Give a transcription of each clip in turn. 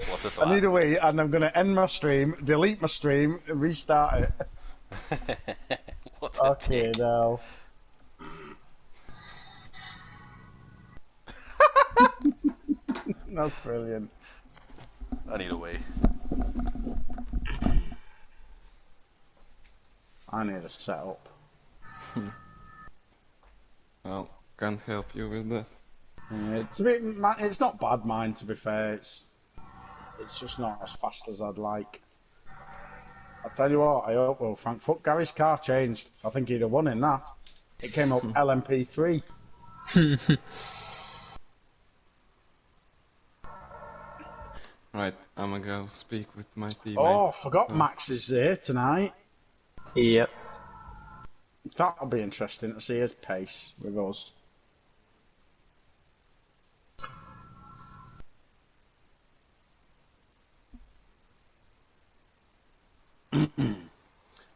What a I need twat. a wee, and I'm going to end my stream, delete my stream, and restart it. What a Okay, dick. now. That's brilliant. I need a wee. I need a setup. Well, can't help you with that. It's not bad, mine, to be fair. It's just not as fast as I'd like. I'll tell you what, I hope Will Frank Foot Gary's car changed. I think he'd have won in that. It came up LMP3. Right, I'm gonna go speak with my teammate. Oh, I forgot Max is there tonight. Yep. That'll be interesting to see his pace with us.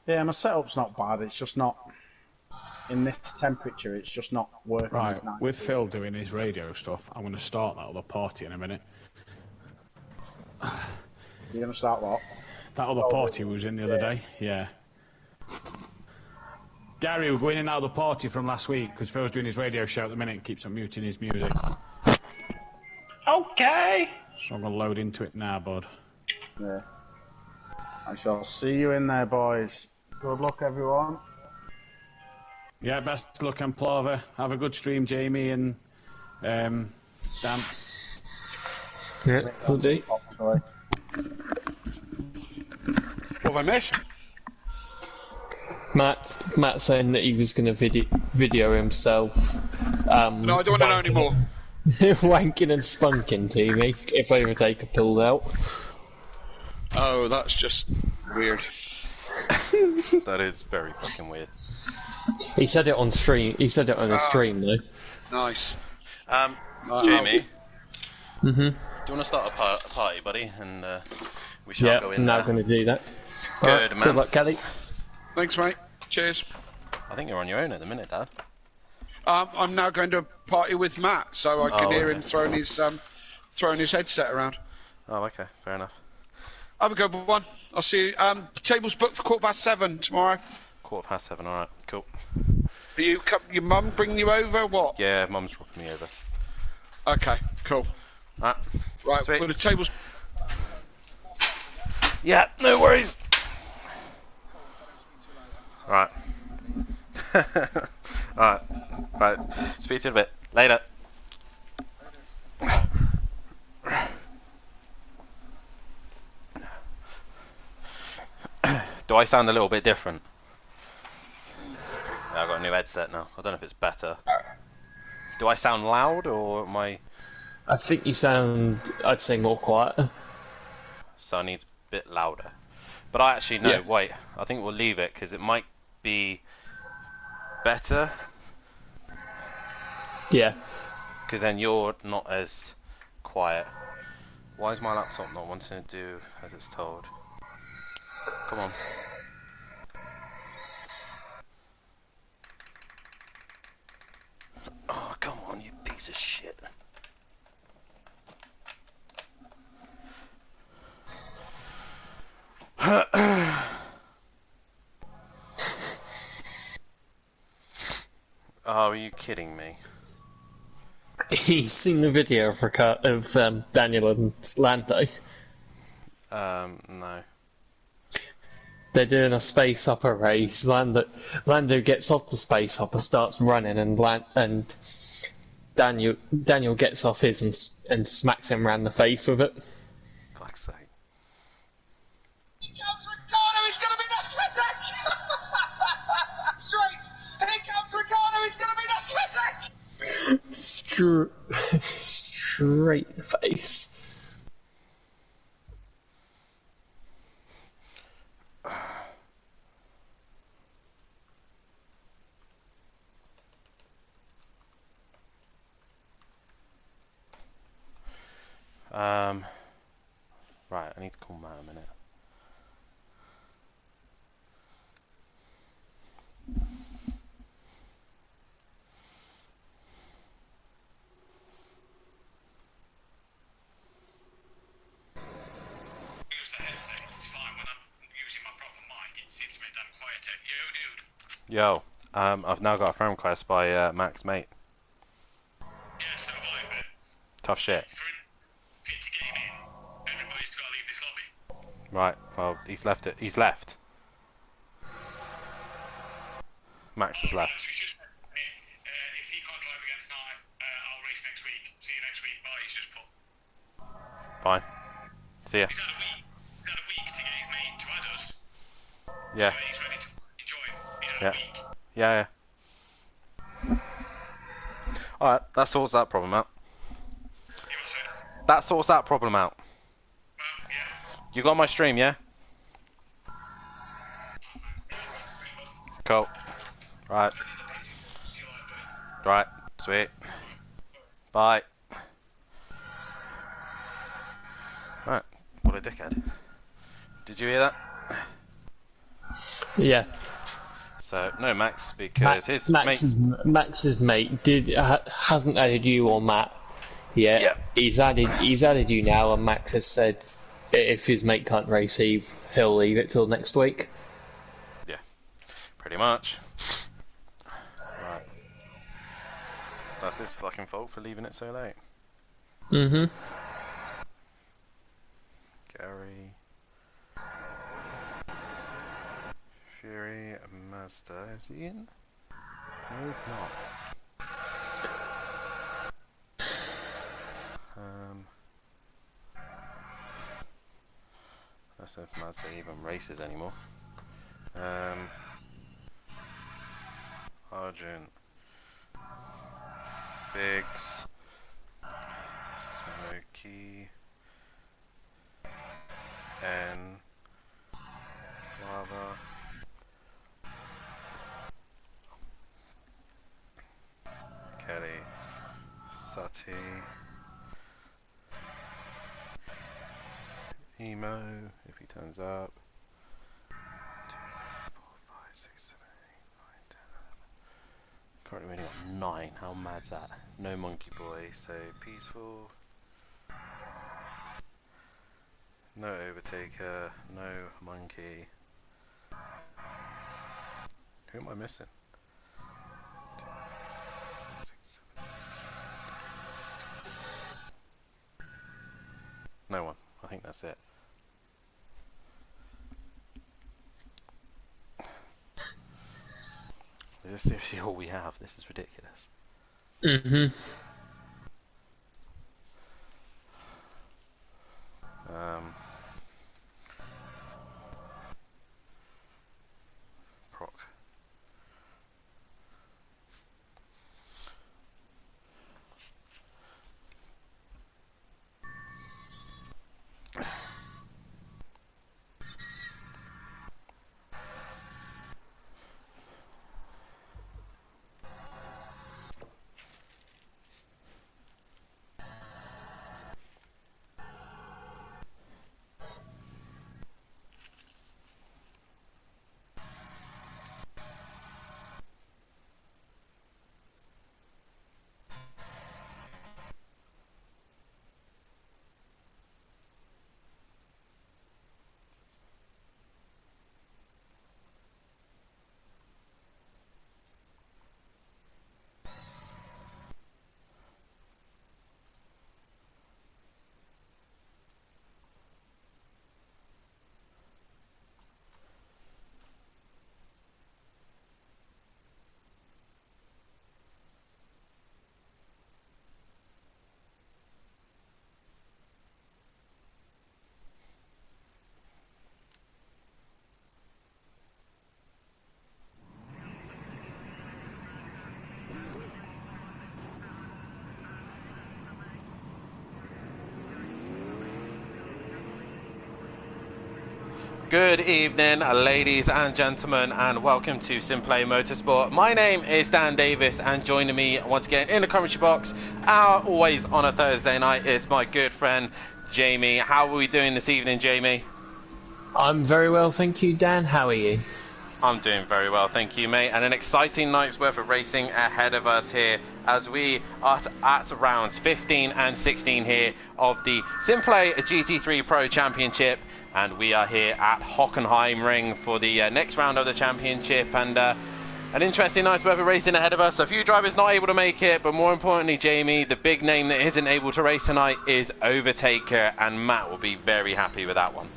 Yeah, my setup's not bad. It's just not in this temperature. It's just not working. Right, as nice with as- Phil doing his radio stuff, I'm going to start that other party in a minute. You're gonna start what? That other party was in the other day, yeah. Gary, we're going in that other party from last week because Phil's doing his radio show at the minute and keeps on muting his music. Okay. So I'm going to load into it now, bud. Yeah. I shall see you in there, boys. Good luck, everyone. Yeah, best of luck, Emplava. Have a good stream, Jamie and Dan. Yeah, will do. Sorry. What have I missed? Matt saying that he was going to video himself. No, I don't want to know anymore. Wanking and spunking to me if Overtaker pulled out. Oh, that's just weird. That is very fucking weird. He said it on stream. He said it on his stream though. Nice. Jamie, Mhm. do you want to start a party, buddy? And we shall Yeah, go in I'm now there. going to do that. Good, Alright, man. Good luck, Kelly. Thanks, mate. Cheers. I think you're on your own at the minute, Dad. I'm now going to a party with Matt, so I can Oh, hear okay. him throwing his headset around. Oh, okay, fair enough. Have a good one. I'll see you. Table's booked for 7:15 tomorrow. 7:15, alright, cool. Are you? Your mum bringing you over? What? Yeah, Mum's dropping me over. Okay, cool. Alright, Right, sweet. well the table's. Yeah, no worries. Right. Alright. Right. Speak to you in a bit. Later. Do I sound a little bit different? Yeah, I've got a new headset now. I don't know if it's better. Do I sound loud or am I... I think you sound, I'd say, more quiet. So I need a bit louder. But I actually, no, Yeah. wait. I think we'll leave it because it might be better. Yeah. Because then you're not as quiet. Why is my laptop not wanting to do as it's told? Come on. Oh, come on, you piece of shit. Oh, are you kidding me? He's seen the video of Daniel and Lando. No. They're doing a space hopper race. Lando gets off the space hopper, starts running, and Daniel gets off his and smacks him around the face with it. Fuck's sake. Here comes Ricardo, he's going to be nothing. Straight. Here comes Ricardo, he's going to be nothing. Straight in the face. Right, I need to call Matt a minute. Yo, I've now got a friend request by Max Mate. Yeah, so have I, but Tough shit. for it to get him in, everybody's got to leave this lobby. Right, well, he's left it. He's left. Max has left. So he's just if he can't drive again tonight, I'll race next week. See you next week. Bye. He's just put. Fine. See ya. He's had a week. He's had a week to get his mate to add us. Yeah. So he's ready to enjoy. He's had Yeah. a week. Yeah, yeah. Alright, that sorts that problem out. You want to say? That sorts that problem out. Well, yeah. You got my stream, yeah? Cool. Right. Right. Sweet. Bye. Right. What a dickhead. Did you hear that? Yeah. So, no Max, because his mate... Max's mate hasn't added you or Matt yet. Yep. He's added you now, and Max has said if his mate can't race, he'll leave it till next week. Yeah. Pretty much. Right. That's his fucking fault for leaving it so late. Mm-hmm. Gary... Fury Mazda, is he in? No, he's not. Let's see if Mazda even races anymore. Argent. Biggs. Smokey. N. Lava. Kelly, Sati, Emo, if he turns up. 2, 3, 4, 5, 6, 7, 8, 9, 10, 11. Currently we only got 9. How mad's that? No Monkey Boy, so Peaceful. No Overtaker, no Monkey. Who am I missing? No one. I think that's it. Is this seriously all we have? This is ridiculous. Mm-hmm. Proc. Good evening, ladies and gentlemen, and welcome to Simplay Motorsport. My name is Dan Davis, and joining me once again in the commentary box, always on a Thursday night, is my good friend Jamie. How are we doing this evening, Jamie? I'm very well, thank you, Dan. How are you? I'm doing very well, thank you, mate. And an exciting night's worth of racing ahead of us here as we are at rounds 15 and 16 here of the Simplay GT3 Pro Championship. And we are here at Hockenheim Ring for the next round of the championship. And An interesting nice weather racing ahead of us. A few drivers not able to make it, but more importantly, Jamie, the big name that isn't able to race tonight is Overtaker, and Matt will be very happy with that one.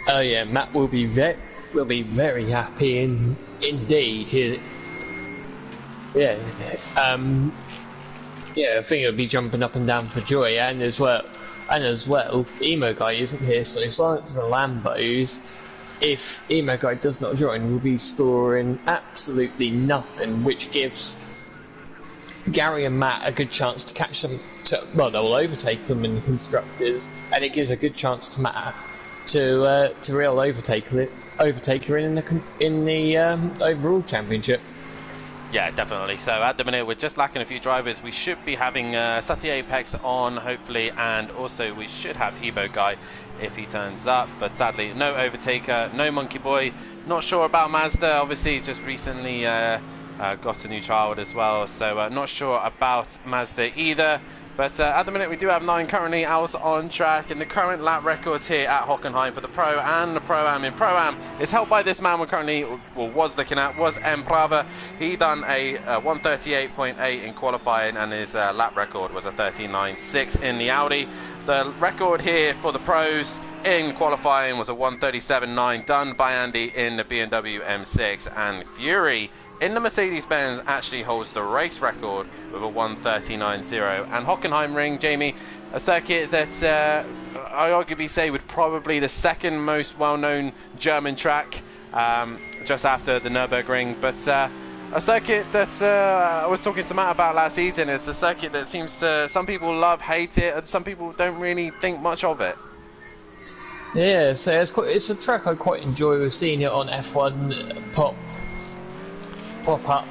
Oh yeah, Matt will be very happy indeed. Yeah, I think he'll be jumping up and down for joy, and as well, Emo Guy isn't here, so Silence of the Lambos. If Emo Guy does not join, we'll be scoring absolutely nothing, which gives Gary and Matt a good chance to catch them. Well, they'll overtake them in the constructors, and it gives a good chance to Matt to real overtaker in the overall championship. Yeah, definitely. So at the minute, we're just lacking a few drivers. We should be having Sati Apex on, hopefully, and also we should have Evo Guy if he turns up. But sadly, no Overtaker, no Monkey Boy. Not sure about Mazda. Obviously, just recently got a new child as well. So not sure about Mazda either. But at the minute, we do have 9 currently out on track, and the current lap records here at Hockenheim for the Pro and the Pro-Am in Pro-Am is held by this man we're currently, was looking at, was M. Prava. He done a 138.8 in qualifying, and his lap record was a 39.6 in the Audi. The record here for the Pros in qualifying was a 137.9 done by Andy in the BMW M6, and Fury in the Mercedes-Benz actually holds the race record with a 139.0. And Hockenheim Ring, Jamie, a circuit that I arguably say would probably the second most well-known German track, just after the Nürburgring. But a circuit that I was talking to Matt about last season is a circuit that seems to, some people love, hate it, and some people don't really think much of it. Yeah, so it's a track I quite enjoy. We've seen it on F1 pop up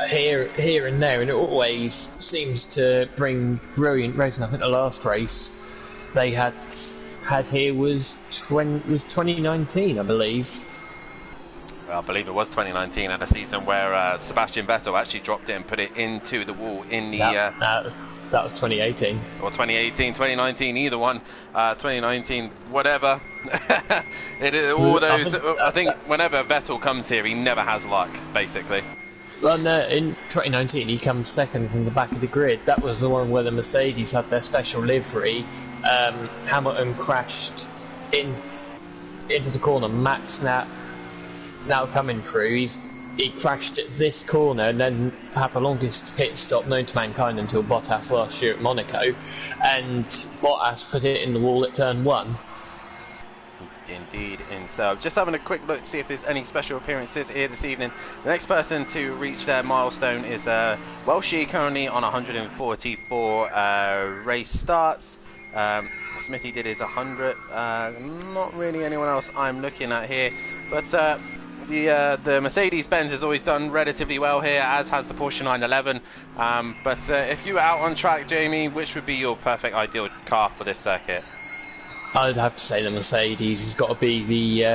here and there, and it always seems to bring brilliant racing. I think the last race they had here was 2019, I believe. I believe it was 2019, and a season where Sebastian Vettel actually dropped it and put it into the wall in the... That was 2018. Or 2018, 2019, either one. 2019, whatever. I think whenever Vettel comes here, he never has luck, basically. Well, no, in 2019, he comes second from the back of the grid. That was the one where the Mercedes had their special livery. Hamilton crashed into the corner. Max now coming through, he crashed at this corner and then had the longest pit stop known to mankind until Bottas last year at Monaco, and Bottas put it in the wall at turn 1. Indeed, and so just having a quick look to see if there's any special appearances here this evening. The next person to reach their milestone is Welshie, currently on 144 race starts. Smithy did his 100. Not really anyone else I'm looking at here, but the Mercedes-Benz has always done relatively well here, as has the Porsche 911. But if you were out on track, Jamie, which would be your perfect ideal car for this circuit? I'd have to say the Mercedes has got to be the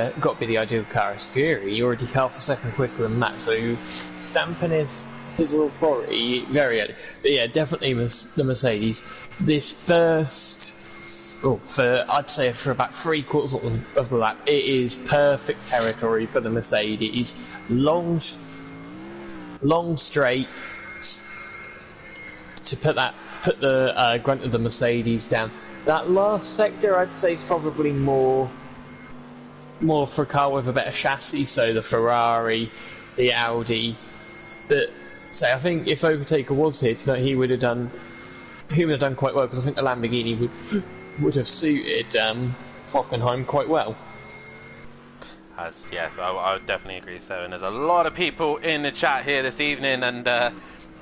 ideal car. As Fury, you're already half a second quicker than Matt, so stamping his authority very early. But yeah, definitely the Mercedes. This first. I'd say for about 3/4 of the lap, it is perfect territory for the Mercedes. Long straight to put the grunt of the Mercedes down. That last sector, I'd say, is probably more for a car with a better chassis. So the Ferrari, the Audi. But say, I think if Overtaker was here tonight, he would have done quite well, because I think the Lamborghini would have suited Hockenheim quite well. Yes, I would definitely agree so. And there's a lot of people in the chat here this evening, and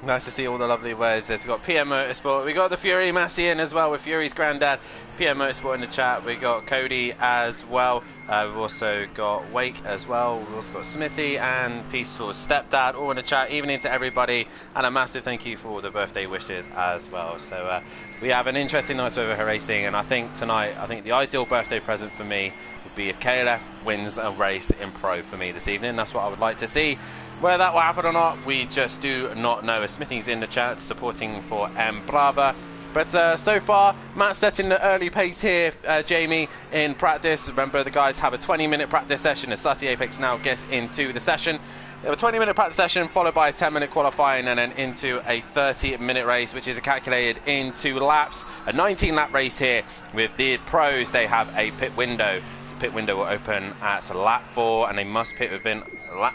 nice to see all the lovely words. We've got PM Motorsport, we got the Fury Massey in as well with Fury's granddad. PM Motorsport in the chat. We got Cody as well. We've also got Wake as well. We've also got Smithy and Peaceful Stepdad all in the chat. Evening to everybody, and a massive thank you for all the birthday wishes as well. So we have an interesting night over her racing, and I think tonight, the ideal birthday present for me would be if KLF wins a race in Pro for me this evening. That's what I would like to see. Whether that will happen or not, we just do not know. Smithy's in the chat supporting for M. Brava. But so far, Matt's setting the early pace here, Jamie, in practice. Remember, the guys have a 20-minute practice session as Sutty Apex now gets into the session. They have a 20-minute practice session followed by a 10-minute qualifying and then into a 30-minute race, which is calculated into laps. A 19-lap race here with the pros. They have a pit window. The pit window will open at lap 4, and they must pit within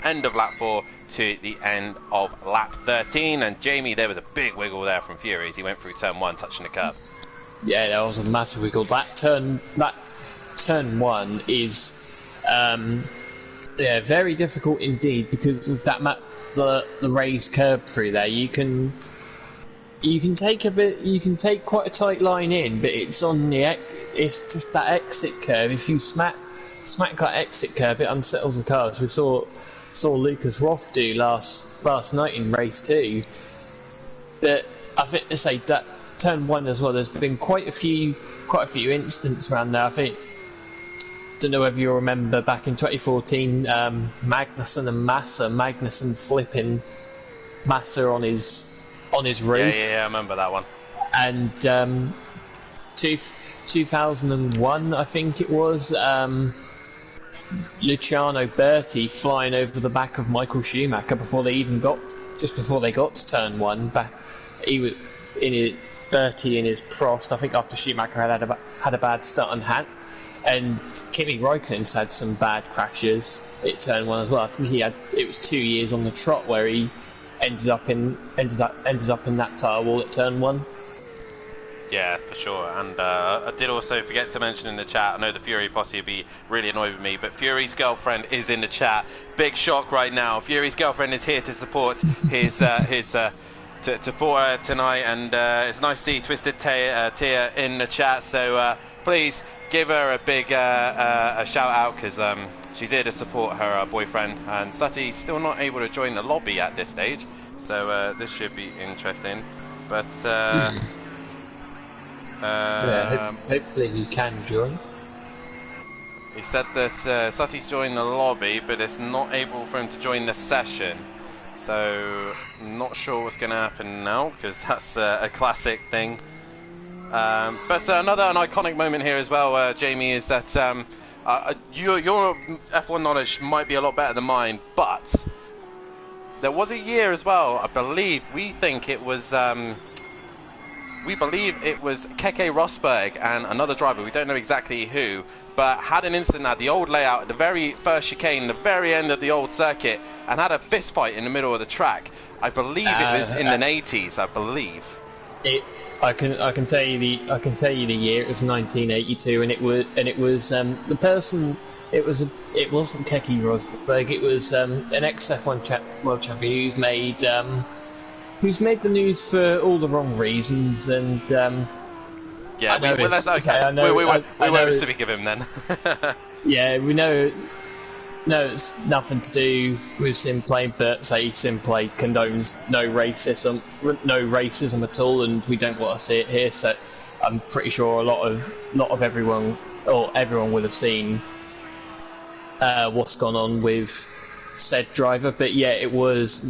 end of lap 4 to the end of lap 13. And Jamie, there was a big wiggle there from Fury as he went through turn 1, touching the curb. Yeah, that was a massive wiggle. That turn 1 is very difficult indeed because of that the raised curb through there. You can take quite a tight line in, but it's just that exit curve. If you smack that exit curve, it unsettles the cars. We saw Lucas Roth do last night in race 2. But I think to say that turn 1 as well, there's been quite a few incidents around there. I don't know whether you remember back in 2014, Magnussen and Massa. Magnussen flipping Massa on his roof. Yeah, I remember that one. And 2001, I think it was, Luciano Berti flying over the back of Michael Schumacher before they got to turn 1. He was Berti in his Prost, I think, after Schumacher had a bad start and Kimi Räikkönen's had some bad crashes at turn 1 as well. I think it was 2 years on the trot where he ends up in that tyre wall at turn 1. Yeah, for sure. And I did also forget to mention in the chat, I know the Fury posse will be really annoyed with me, but Fury's girlfriend is in the chat. Big shock right now. Fury's girlfriend is here to support his support her tonight, and it's nice to see Twisted Tia in the chat. So please give her a big a shout out because she's here to support her boyfriend. And Sutty's still not able to join the lobby at this stage, so this should be interesting. But hopefully he can join. He said that Sutty's joined the lobby, but it's not able for him to join the session. So, not sure what's going to happen now, because that's a classic thing. But an iconic moment here as well, Jamie, is that your F1 knowledge might be a lot better than mine, but there was a year as well, I believe, we believe it was Keke Rosberg and another driver, we don't know exactly who, but had an incident at the old layout at the very first chicane, the very end of the old circuit, and had a fist fight in the middle of the track. I believe it was in the 80s, I believe. I can tell you the year. It was 1982, and it was the person. It wasn't Keke Rosberg. It was an ex-F1 world champion who's made the news for all the wrong reasons, and yeah, we won't speak of him then. Yeah, we know. No, it's nothing to do with Sim Play, but Sim Play condones no racism at all, and we don't want to see it here. So I'm pretty sure a lot of everyone would have seen what's gone on with said driver. But yeah, it was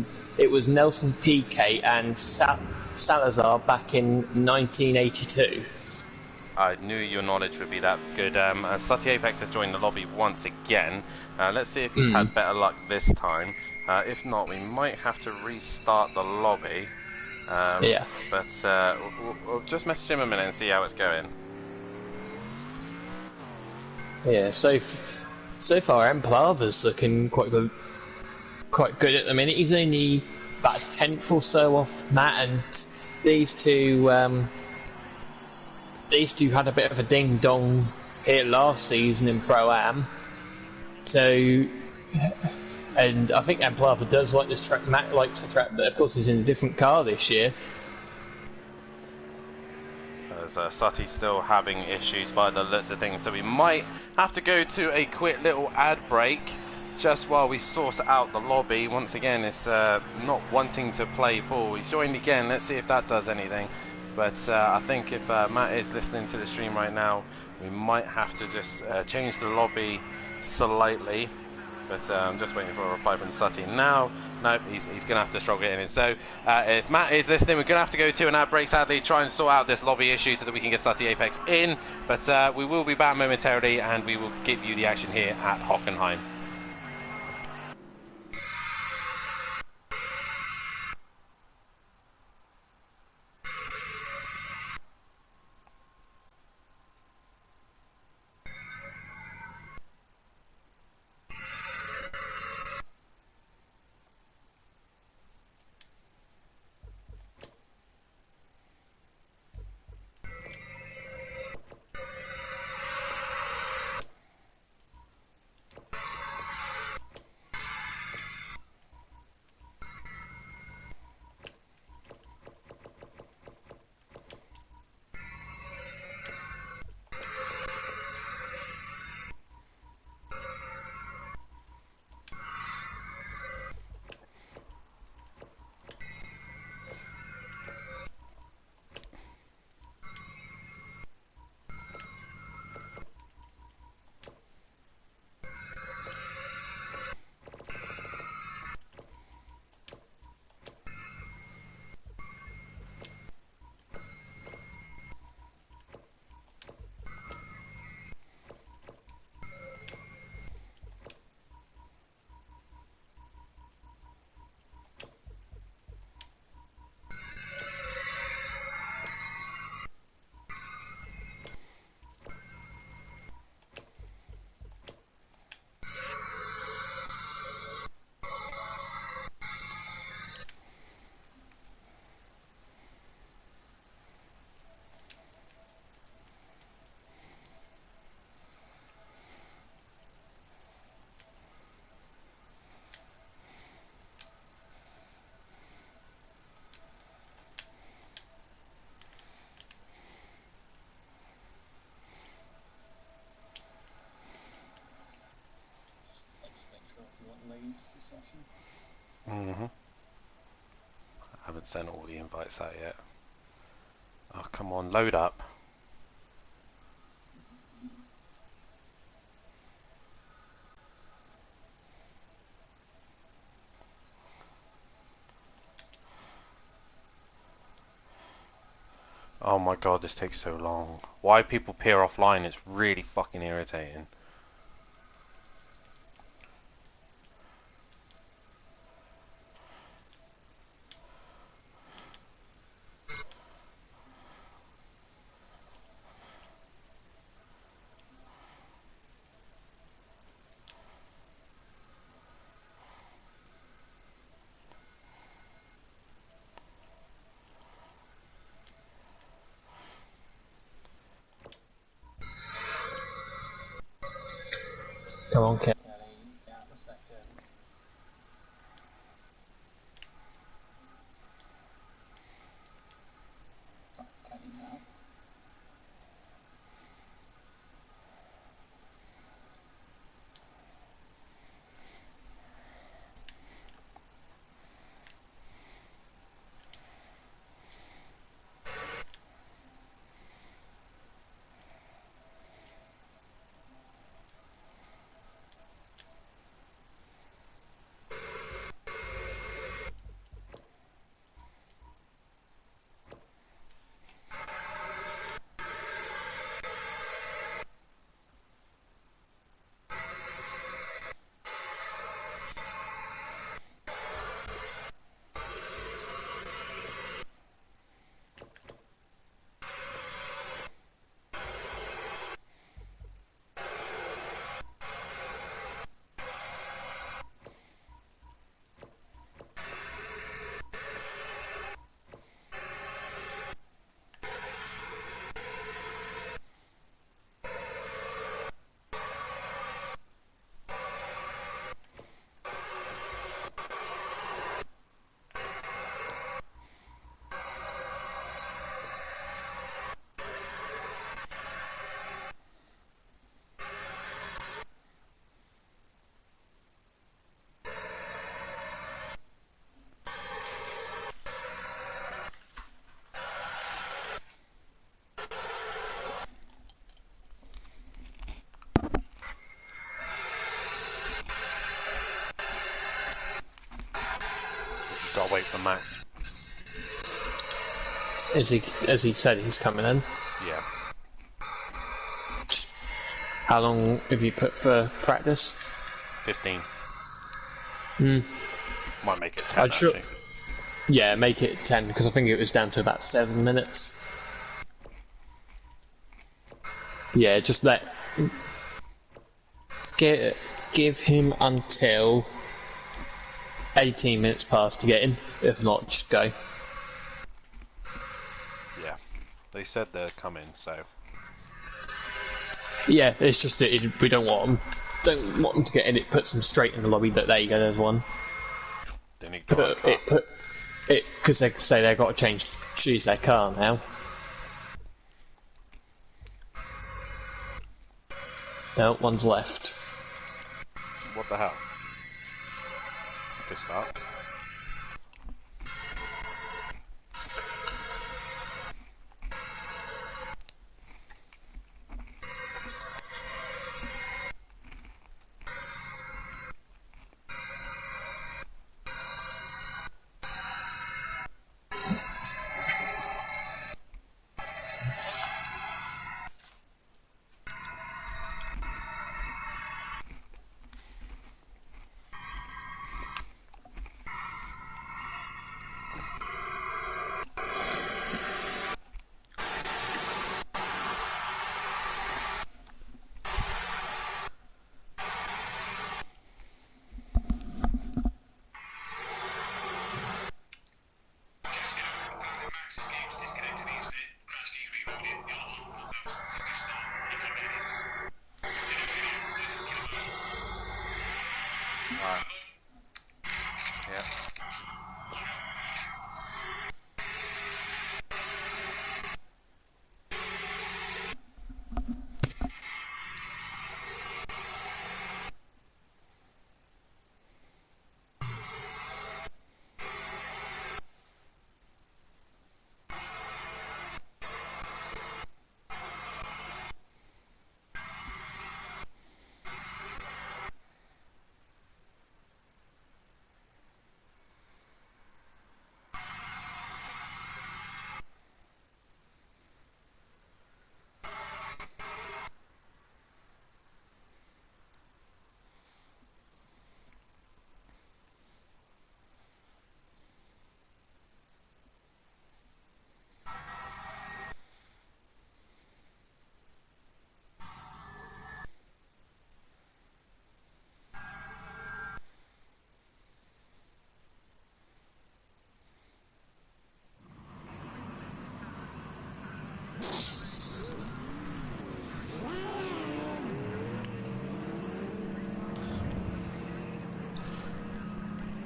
Nelson Piquet and Salazar back in 1982. I knew your knowledge would be that good. Sutty Apex has joined the lobby once again. Let's see if he's had better luck this time. If not, we might have to restart the lobby. Yeah. But we'll just message him a minute and see how it's going. Yeah, so far Emplava's looking quite good at the minute. He's only about a tenth or so off Matt, and these two had a bit of a ding-dong here last season in Pro-Am. So, and I think Emplava does like this track. Matt likes the track, but of course he's in a different car this year. Sutty's still having issues by the looks of things, so we might have to go to a quick little ad break just while we source out the lobby. Once again, it's not wanting to play ball. He's joined again. Let's see if that does anything. But I think if Matt is listening to the stream right now, we might have to just change the lobby slightly. But I'm just waiting for a reply from Sutty now. Nope, he's going to have to struggle getting in. So if Matt is listening, we're going to have to go to an ad break, sadly, try and sort out this lobby issue so that we can get Sutty Apex in. But we will be back momentarily, and we will give you the action here at Hockenheim. I haven't sent all the invites out yet. Oh, come on, load up. Oh my god, this takes so long. Why people peer offline, it's really fucking irritating. Come on, Kelly. Gotta wait for Max. As he said, he's coming in. Yeah. How long have you put for practice? 15. Might make it 10, I'd sure. actually. Yeah, make it 10 because I think it was down to about 7 minutes. Yeah, just give him until 18 minutes past to get in. If not, just go. Yeah. They said they're coming, so. Yeah, it's just that we don't want them to get in. It puts them straight in the lobby. That there you go, there's one. They need to because they say they've got to choose their car now. No, one's left. What the hell? Good start.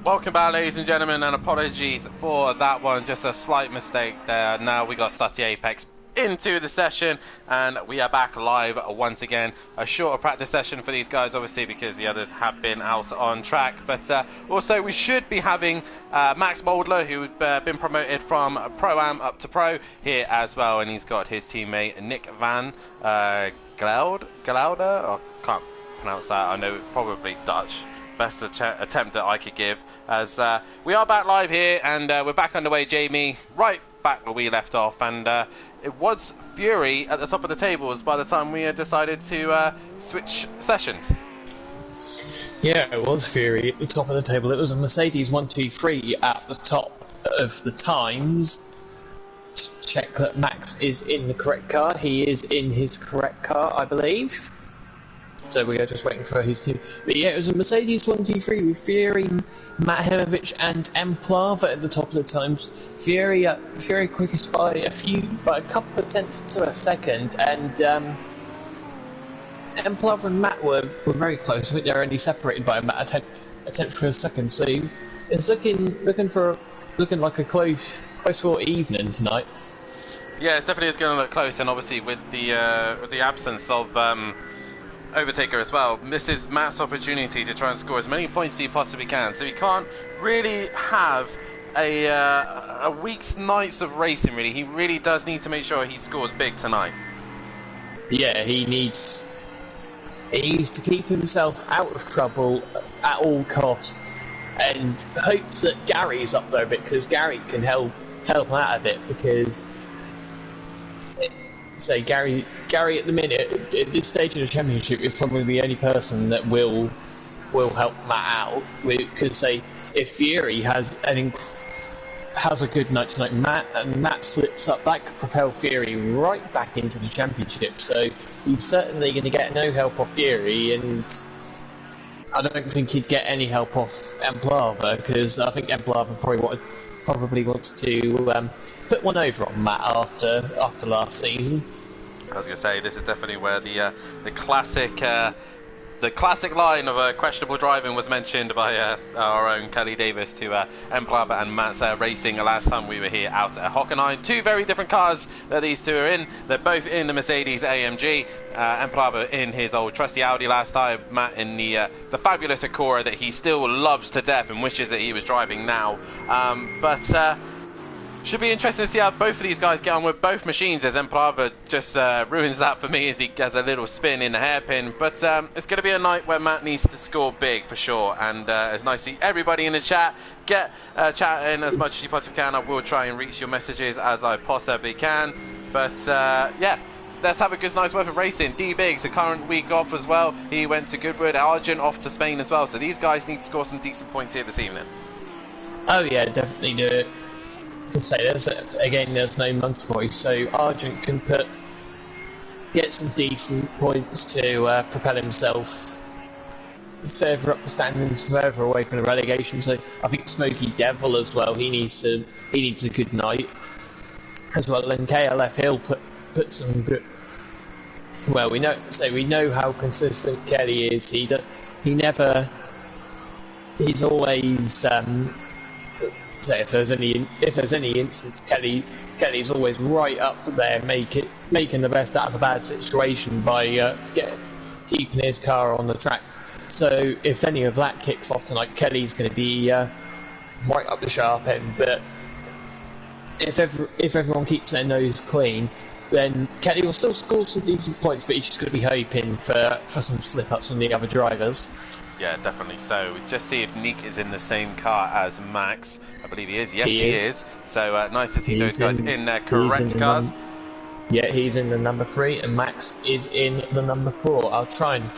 Welcome back, ladies and gentlemen, and apologies for that one. Just a slight mistake there. Now we got Sutty Apex into the session, and we are back live once again. A shorter practice session for these guys, obviously, because the others have been out on track. But also, we should be having Max Moldler, who's been promoted from Pro-Am up to Pro, here as well. And he's got his teammate Nick Van Gelder. I can't pronounce that. I know it's probably Dutch. Best attempt that I could give, as we are back live here, and we're back underway, Jamie, right back where we left off, and it was Fury at the top of the tables by the time we decided to switch sessions. Yeah, it was Fury at the top of the table. It was a Mercedes 123 at the top of the times. Check that Max is in the correct car. He is in his correct car, I believe. So we are just waiting for his team. But yeah, it was a Mercedes 123 with Fury, Matt Hemovich, and Emplava at the top of the times. Fury quickest by a couple of tenths to a second, and Emplava and Matt were very close. I think they're only separated by a tenth for a second. So it's looking like a close fought evening tonight. Yeah, it definitely is going to look close, and obviously with the absence of Overtaker as well, misses Matt's opportunity to try and score as many points as he possibly can. So he can't really have a week's nights of racing, really. He really does need to make sure he scores big tonight. Yeah, he needs to keep himself out of trouble at all costs. and hope that Gary's up there a bit, because Gary can help out a bit, because say Gary at the minute at this stage of the championship is probably the only person that will help Matt out, because say if Fury has a good night tonight, Matt slips up, that could propel Fury right back into the championship. So he's certainly going to get no help off Fury, and I don't think he'd get any help off Emplava, because I think Emplava probably wants to put one over on Matt after last season. I was going to say, this is definitely where the classic line of questionable driving was mentioned by our own Kelly Davis to Emplava and Matt's racing last time we were here out at Hockenheim. Two very different cars that these two are in. They're both in the Mercedes AMG. Emplava in his old trusty Audi last time. Matt in the fabulous Acura that he still loves to death and wishes that he was driving now. But should be interesting to see how both of these guys get on with both machines, as Emplava just ruins that for me as he has a little spin in the hairpin. But it's going to be a night where Matt needs to score big for sure, and it's nice to see everybody in the chat. Get chatting as much as you possibly can. I will try and reach your messages as I possibly can. But yeah, let's have a good night's worth of racing. D Biggs, a current week off as well. He went to Goodwood. Argent off to Spain as well. So these guys need to score some decent points here this evening. Oh yeah, definitely do it. To say there's no monkey voice, so Argent can get some decent points to propel himself further up the standings, further away from the relegation. So I think Smoky Devil as well, he needs a good night as well. And KLF Hill put some good. Well, we know how consistent Kelly is. He's always. So if there's any instance, Kelly's always right up there, making the best out of a bad situation by keeping his car on the track. So if any of that kicks off tonight, Kelly's going to be right up the sharp end. But if everyone keeps their nose clean, then Kelly will still score some decent points, but he's just going to be hoping for some slip-ups from the other drivers. Yeah, definitely so. Just see if Nick is in the same car as Max. I believe he is. Yes, he is. So nice to see those guys in their correct cars. Yeah, he's in the number 3, and Max is in the number 4. I'll try and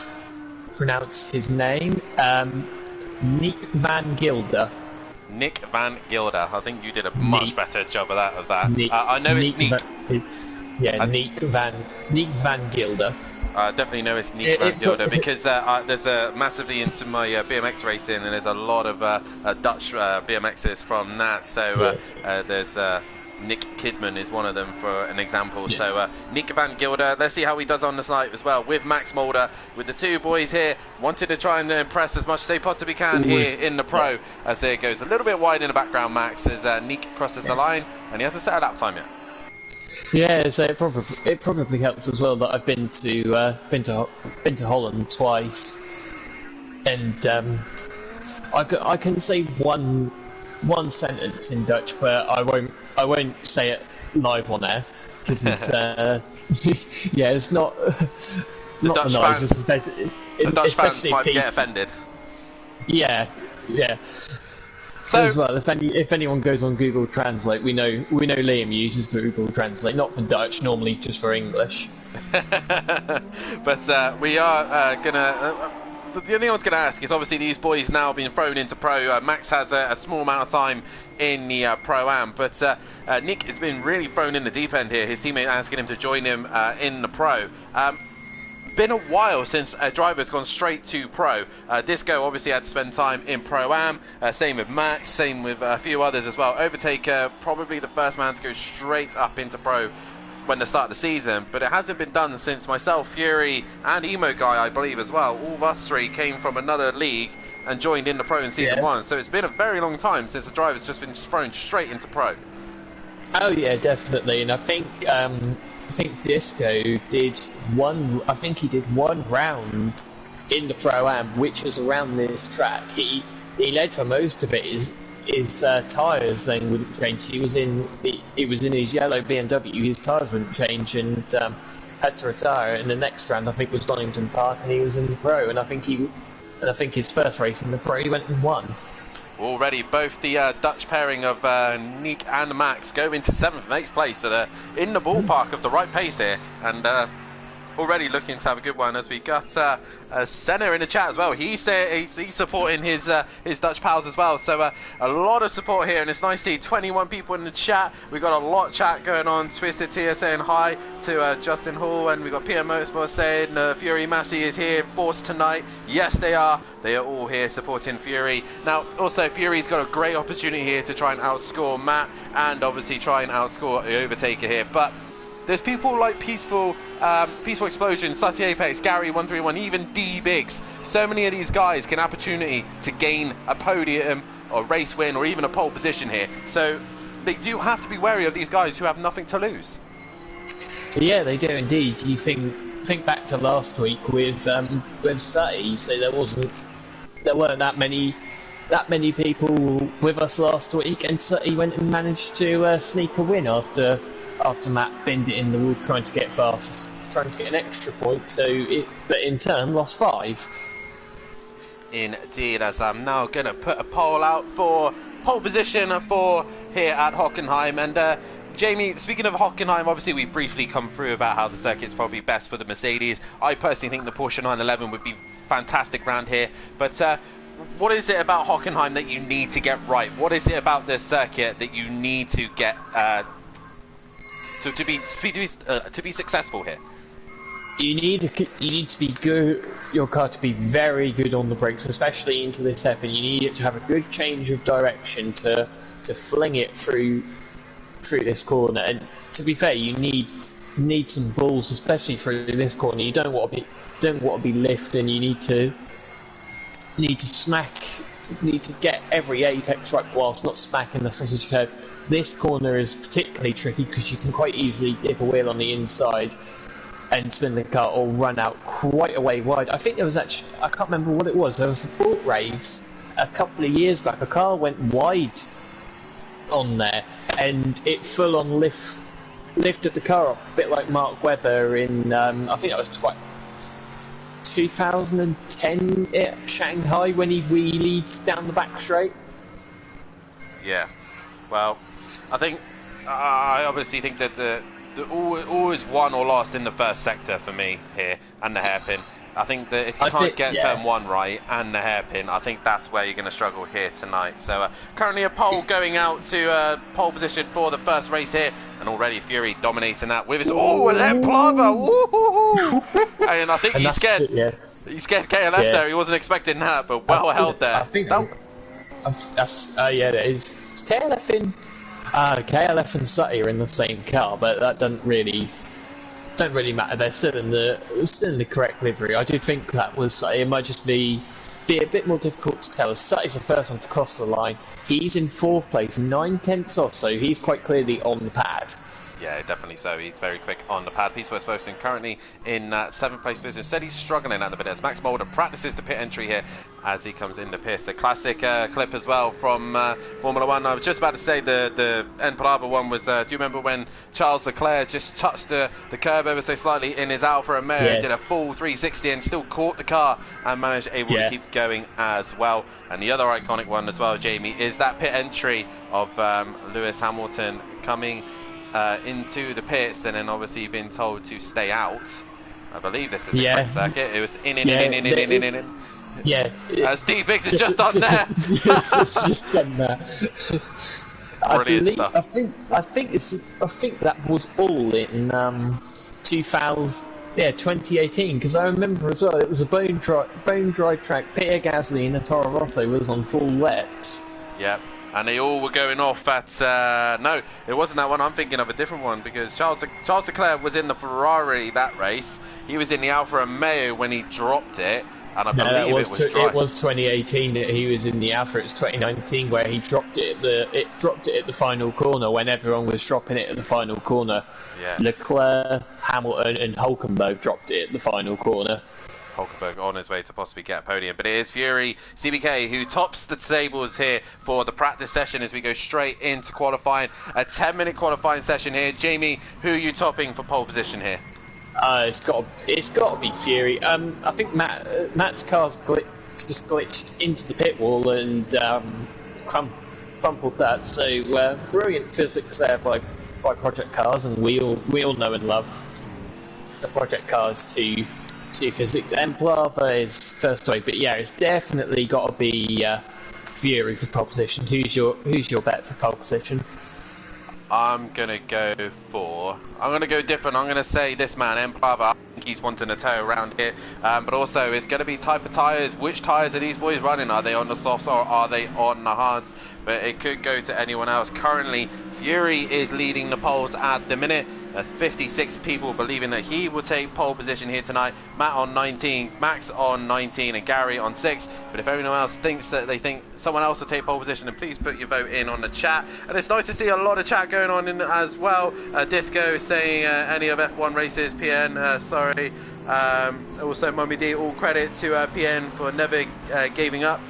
pronounce his name. Nick Van Gilder. Nick Van Gilder. I think you did a much better job of that. Nick, I know it's Nick. Nick Van Gilder. I definitely know it's Nick Van Gilder because there's massively into my BMX racing, and there's a lot of Dutch BMXers from that. So there's Nick Kidman is one of them for an example. Yeah. So Nick Van Gilder, let's see how he does on the night as well with Max Mulder, with the two boys here, wanted to try and impress as much as they possibly can here in the Pro, as there goes a little bit wide in the background, Max, as Nick crosses the line, and he hasn't set a lap time yet. Yeah, so it probably helps as well that I've been to Holland twice, and I can say one sentence in Dutch, but I won't say it live on air because it's yeah, it's not the Dutch nicest. The Dutch fans might get offended. Yeah. So, as well, if anyone goes on Google Translate, we know Liam uses Google Translate, not for Dutch, normally just for English. But we are gonna. The only thing I was going to ask is, obviously these boys now being thrown into Pro. Max has a small amount of time in the Pro-Am, but Nick has been really thrown in the deep end here. His teammate asking him to join him in the Pro. Been a while since a driver's gone straight to Pro. Disco obviously had to spend time in Pro-Am, same with Max, same with a few others as well. Overtaker, probably the first man to go straight up into Pro when the start of the season, but it hasn't been done since myself, Fury, and Emo Guy, I believe, as well. All of us three came from another league and joined in the Pro in Season 1, so it's been a very long time since the driver's just been thrown straight into Pro. Oh yeah, definitely, and I think Disco did one. I think he did one round in the Pro-Am, which was around this track. He led for most of it. His tyres then wouldn't change. He was in his yellow BMW. His tyres wouldn't change, and had to retire. And the next round, I think, was Donington Park, and he was in the Pro. And I think his first race in the Pro, he went and won. Already, both the Dutch pairing of Nick and Max go into 7th and 8th place, so they're in the ballpark of the right pace here, and already looking to have a good one. As we got Senna in the chat as well. He's supporting his Dutch pals as well. So a lot of support here, and it's nice to see 21 people in the chat. We've got a lot of chat going on. Twisted Tia saying hi to Justin Hall, and we've got PM Motorsport saying Fury Massey is here, Force tonight. Yes, they are. They are all here supporting Fury. Now, also, Fury's got a great opportunity here to try and outscore Matt, and obviously try and outscore the Overtaker here. But there's people like Peaceful Explosion, Sutty Apex, Gary 131, even D Biggs. So many of these guys can opportunity to gain a podium or race win or even a pole position here. So they do have to be wary of these guys who have nothing to lose. Yeah, they do indeed. You think back to last week with Sutty. So there weren't that many people with us last week, and Sutty went and managed to sneak a win after Matt binned it in the wall trying to get fast, trying to get an extra point, but in turn lost 5. Indeed, as I'm now going to put a poll out for pole position for here at Hockenheim. And Jamie, speaking of Hockenheim, obviously we briefly come through about how the circuit's probably best for the Mercedes. I personally think the Porsche 911 would be fantastic round here, but what is it about Hockenheim that you need to get right? What is it about this circuit that you need to get to be successful here? You need to be good. Your car to be very good on the brakes, especially into this hairpin. You need it to have a good change of direction to fling it through this corner. And to be fair, you need some balls, especially through this corner. You don't want to be lifting. You need to get every apex right whilst not smacking the sausage curb. This corner is particularly tricky because you can quite easily dip a wheel on the inside and spin the car or run out quite a way wide. I think there was actually, I can't remember what it was, there was a support race a couple of years back. A car went wide on there and it full on lifted the car up, a bit like Mark Webber in, I think that was 2010 at Shanghai when he wheelied down the back straight. Yeah, well, I obviously think that the always won or lost in the first sector for me here and the hairpin. I think that if you can't get turn 1 right and the hairpin, I think that's where you're going to struggle here tonight. So currently a poll going out to pole position for the first race here, and already Fury dominating that with his an Plava. And I think he's scared. He scared KLF there. He wasn't expecting that, but well held there. I think that's it is. Is KLF in? KLF and Sutty are in the same car, but that don't really matter. They're still in the correct livery. I do think that was Sutty. It might just be a bit more difficult to tell. As Sutty's the first one to cross the line. He's in 4th place, 9/10 off, so he's quite clearly on the pad. Yeah, definitely so. He's very quick on the pad. Peaceful Explosion currently in 7th place position. Said he's struggling at the minute. Max Mulder practices the pit entry here as he comes in the pits. A classic clip as well from Formula 1. I was just about to say the Enparava one was, do you remember when Charles Leclerc just touched the curb ever so slightly in his Alfa Romeo, did a full 360 and still caught the car and managed to keep going as well. And the other iconic one as well, Jamie, is that pit entry of Lewis Hamilton coming into the pits and then obviously been told to stay out. I believe this is the correct circuit. It was in. Yeah. As D Biggs has just done there. just done that. Brilliant stuff. I think that was all in 2018, because I remember as well it was a bone dry track. Peter Gasly and Toro Rosso was on full wet. Yep. And they all were going off at... no, it wasn't that one. I'm thinking of a different one, because Charles Leclerc was in the Ferrari that race. He was in the Alfa Romeo when he dropped it, and I believe it was 2018 that he was in the Alfa. It's 2019 where he dropped it at the final corner when everyone was dropping it at the final corner. Yeah. Leclerc, Hamilton, and Hulkenberg dropped it at the final corner. Hulkenberg on his way to possibly get a podium, but it is Fury CBK who tops the tables here for the practice session as we go straight into qualifying. A 10-minute qualifying session here. Jamie, who are you topping for pole position here? It's got to be Fury. I think Matt's car's just glitched into the pit wall, and crumpled that. So brilliant physics there by Project Cars, and we all know and love the Project Cars to physics. And Plava is first away, but yeah, it's definitely got to be Fury for pole position. Who's your bet for pole position? I'm gonna go different. I'm gonna say this man, Emplava. I think he's wanting a tow around here, but also it's gonna be type of tyres. Which tyres are these boys running? Are they on the softs or are they on the hards? But it could go to anyone else. Currently, Fury is leading the polls at the minute. 56 people believing that he will take pole position here tonight. Matt on 19, Max on 19, and Gary on 6. But if anyone else thinks that they think someone else will take pole position, then please put your vote in on the chat. And it's nice to see a lot of chat going on in as well. Disco is saying any of F1 races, PN, sorry. Also, Mummy D, all credit to PN for never giving up.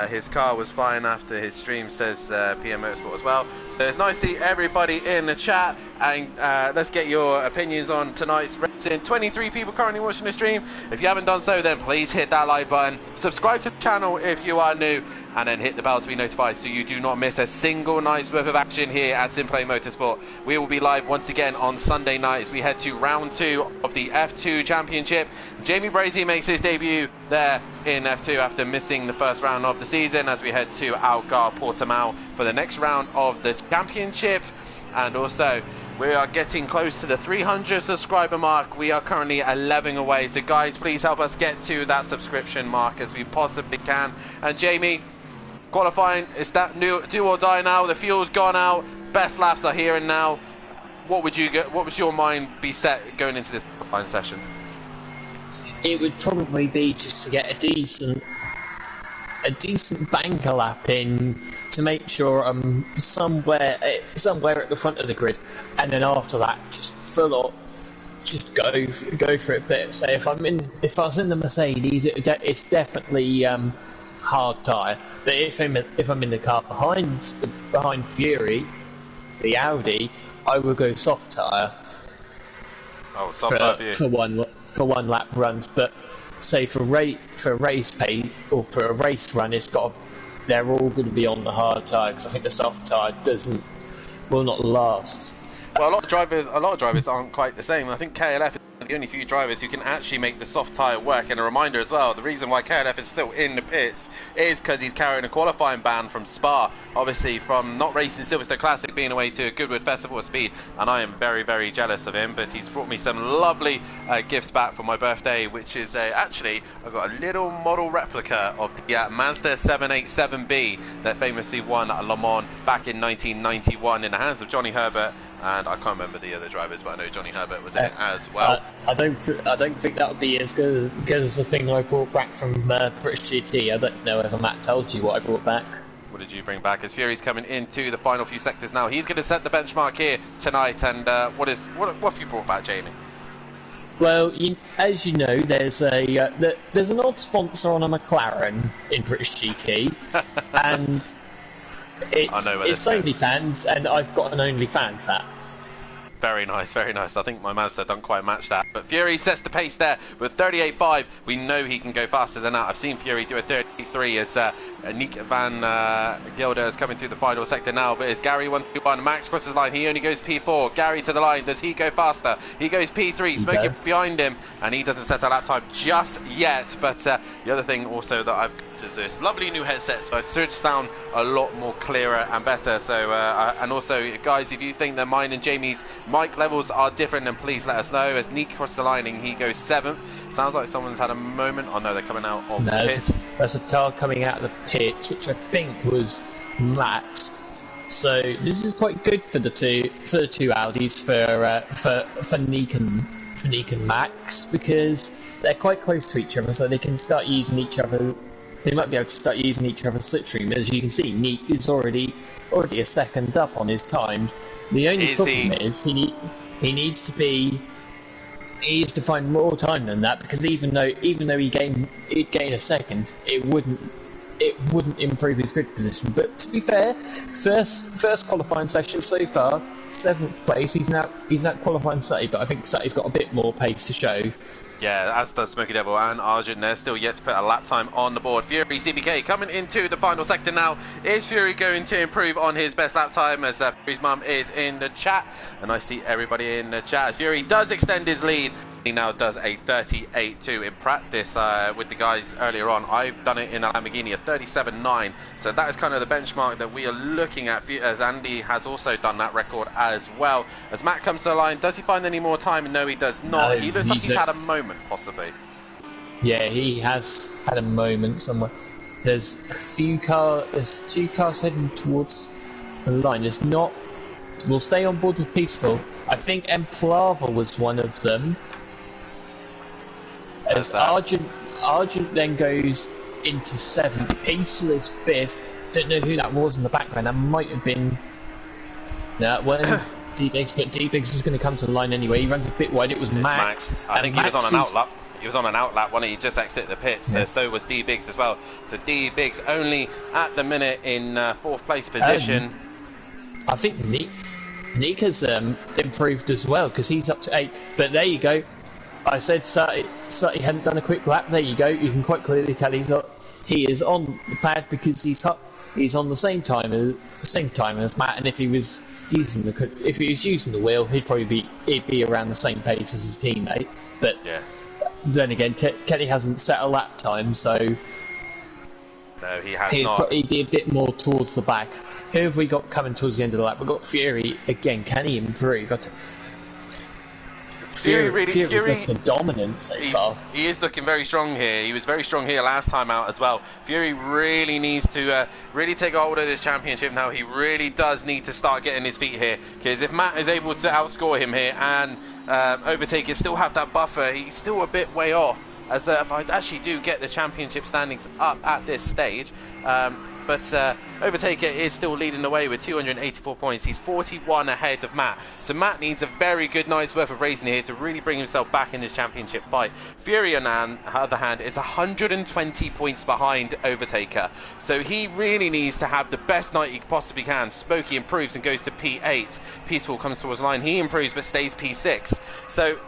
His car was fine after his stream, says PM Motorsport as well. So it's nice to see everybody in the chat, and let's get your opinions on tonight's racing. 23 people currently watching the stream. If you haven't done so, then please hit that like button, subscribe to the channel if you are new, and then hit the bell to be notified so you do not miss a single night's worth of action here at Simplay Motorsport. We will be live once again on Sunday night as we head to round 2 of the F2 Championship. Jamie Brazy makes his debut there in F2 after missing the first round of the season, as we head to Algar Portimao for the next round of the championship. And also, we are getting close to the 300 subscriber mark. We are currently 11 away, so guys, please help us get to that subscription mark as we possibly can. And Jamie, qualifying, is that new do or die now? The fuel's gone out, best laps are here and now. What would your mind be set going into this qualifying session? It would probably be just to get a decent banker lap in to make sure I'm somewhere at the front of the grid, and then after that just full on, just go for it. But say if I was in the Mercedes, it's definitely hard tyre. But if I'm in the car behind Fury, the Audi, I will go soft tyre. Oh, soft tyre for one lap runs. But say for race pay or for a race run, they're all going to be on the hard tyre, because I think the soft tyre will not last. Well, a lot of drivers aren't quite the same. I think KLF is the only few drivers who can actually make the soft tyre work. And a reminder as well, the reason why KLF is still in the pits is because he's carrying a qualifying ban from Spa, obviously from not racing Silverstone Classic, being away to Goodwood Festival of Speed, and I am very, very jealous of him. But he's brought me some lovely gifts back for my birthday, which is actually, I've got a little model replica of the Mazda 787B that famously won at Le Mans back in 1991 in the hands of Johnny Herbert. And I can't remember the other drivers, but I know Johnny Herbert was in it as well. I don't think that would be as good as the thing I brought back from British GT. I don't know if Matt told you what I brought back. What did you bring back? As Fury's coming into the final few sectors now, he's going to set the benchmark here tonight. And what have you brought back, Jamie? Well, as you know, there's an odd sponsor on a McLaren in British GT, and it's OnlyFans, and I've got an OnlyFans app. Very nice, very nice. I think my Mazda don't quite match that. But Fury sets the pace there with 38.5. We know he can go faster than that. I've seen Fury do a 38.3 as Nick Van Gilder is coming through the final sector now. But as Gary 121, Max crosses the line. He only goes P4. Gary to the line. Does he go faster? He goes P3. Smoking behind him. And he doesn't set a lap time just yet. But the other thing also that I've got is this lovely new headset. So it should sound a lot more clearer and better. So and also, guys, if you think that mine and Jamie's mic levels are different, then please let us know. As Nick crosses the line, he goes 7th. Sounds like someone's had a moment. Oh no, they're coming out of the pit. There's a car coming out of the pit, which I think was Matt. So this is quite good for the two Audis for Nick and Max, because they're quite close to each other, so they can start using each other. They might be able to start using each other's slipstream. As you can see, Nick is already a second up on his times. The only problem is he needs to find more time than that, because even though he'd gain a second, it wouldn't it wouldn't improve his grid position. But to be fair, first qualifying session so far, 7th place. He's now qualifying Sutty, but I think Sutty's got a bit more pace to show. Yeah, as does Smoky Devil and Arjun. They're still yet to put a lap time on the board. Fury CBK coming into the final sector now. Is Fury going to improve on his best lap time? As Fury's mum is in the chat, and I see everybody in the chat. As Fury does extend his lead. He now does a 38.2 in practice with the guys earlier on. I've done it in a Lamborghini, a 37.9. So that is kind of the benchmark that we are looking at, as Andy has also done that record as well. As Matt comes to the line, does he find any more time? No, he does not. No, he looks like he's had a moment, possibly. Yeah, he has had a moment somewhere. There's two cars heading towards the line. There's not. We'll stay on board with Peaceful. I think Emplava was one of them. As Argent then goes into 7th, Peaceful is 5th. Don't know who that was in the background. That might have been. No, when D-Biggs, but D-Biggs is going to come to the line anyway. He runs a bit wide. It was Max. I think he was on an outlap. He was on an outlap when he just exited the pits. Yeah. So was D-Biggs as well. So D-Biggs only at the minute in 4th place position. I think Nick has improved as well because he's up to 8th. But there you go. I said Sutty hadn't done a quick lap. There you go. You can quite clearly tell he is on the pad because he's on the same time as Matt. And if he was using the wheel, he'd be around the same pace as his teammate. But yeah. Then again, Kenny hasn't set a lap time, so no, he has not. He'd be a bit more towards the back. Who have we got coming towards the end of the lap? We've got Fury again. Can he improve? Fury's looking dominant so far. He is looking very strong here. He was very strong here last time out as well. Fury really needs to really take hold of this championship now. He really does need to start getting his feet here, because if Matt is able to outscore him here and overtake it, still have that buffer, he's still a bit way off. As if I actually do get the championship standings up at this stage. But Overtaker is still leading the way with 284 points. He's 41 ahead of Matt. So Matt needs a very good night's worth of racing here to really bring himself back in this championship fight. Fury, on the other hand, is 120 points behind Overtaker. So he really needs to have the best night he possibly can. Smokey improves and goes to P8. Peaceful comes towards the line. He improves but stays P6. So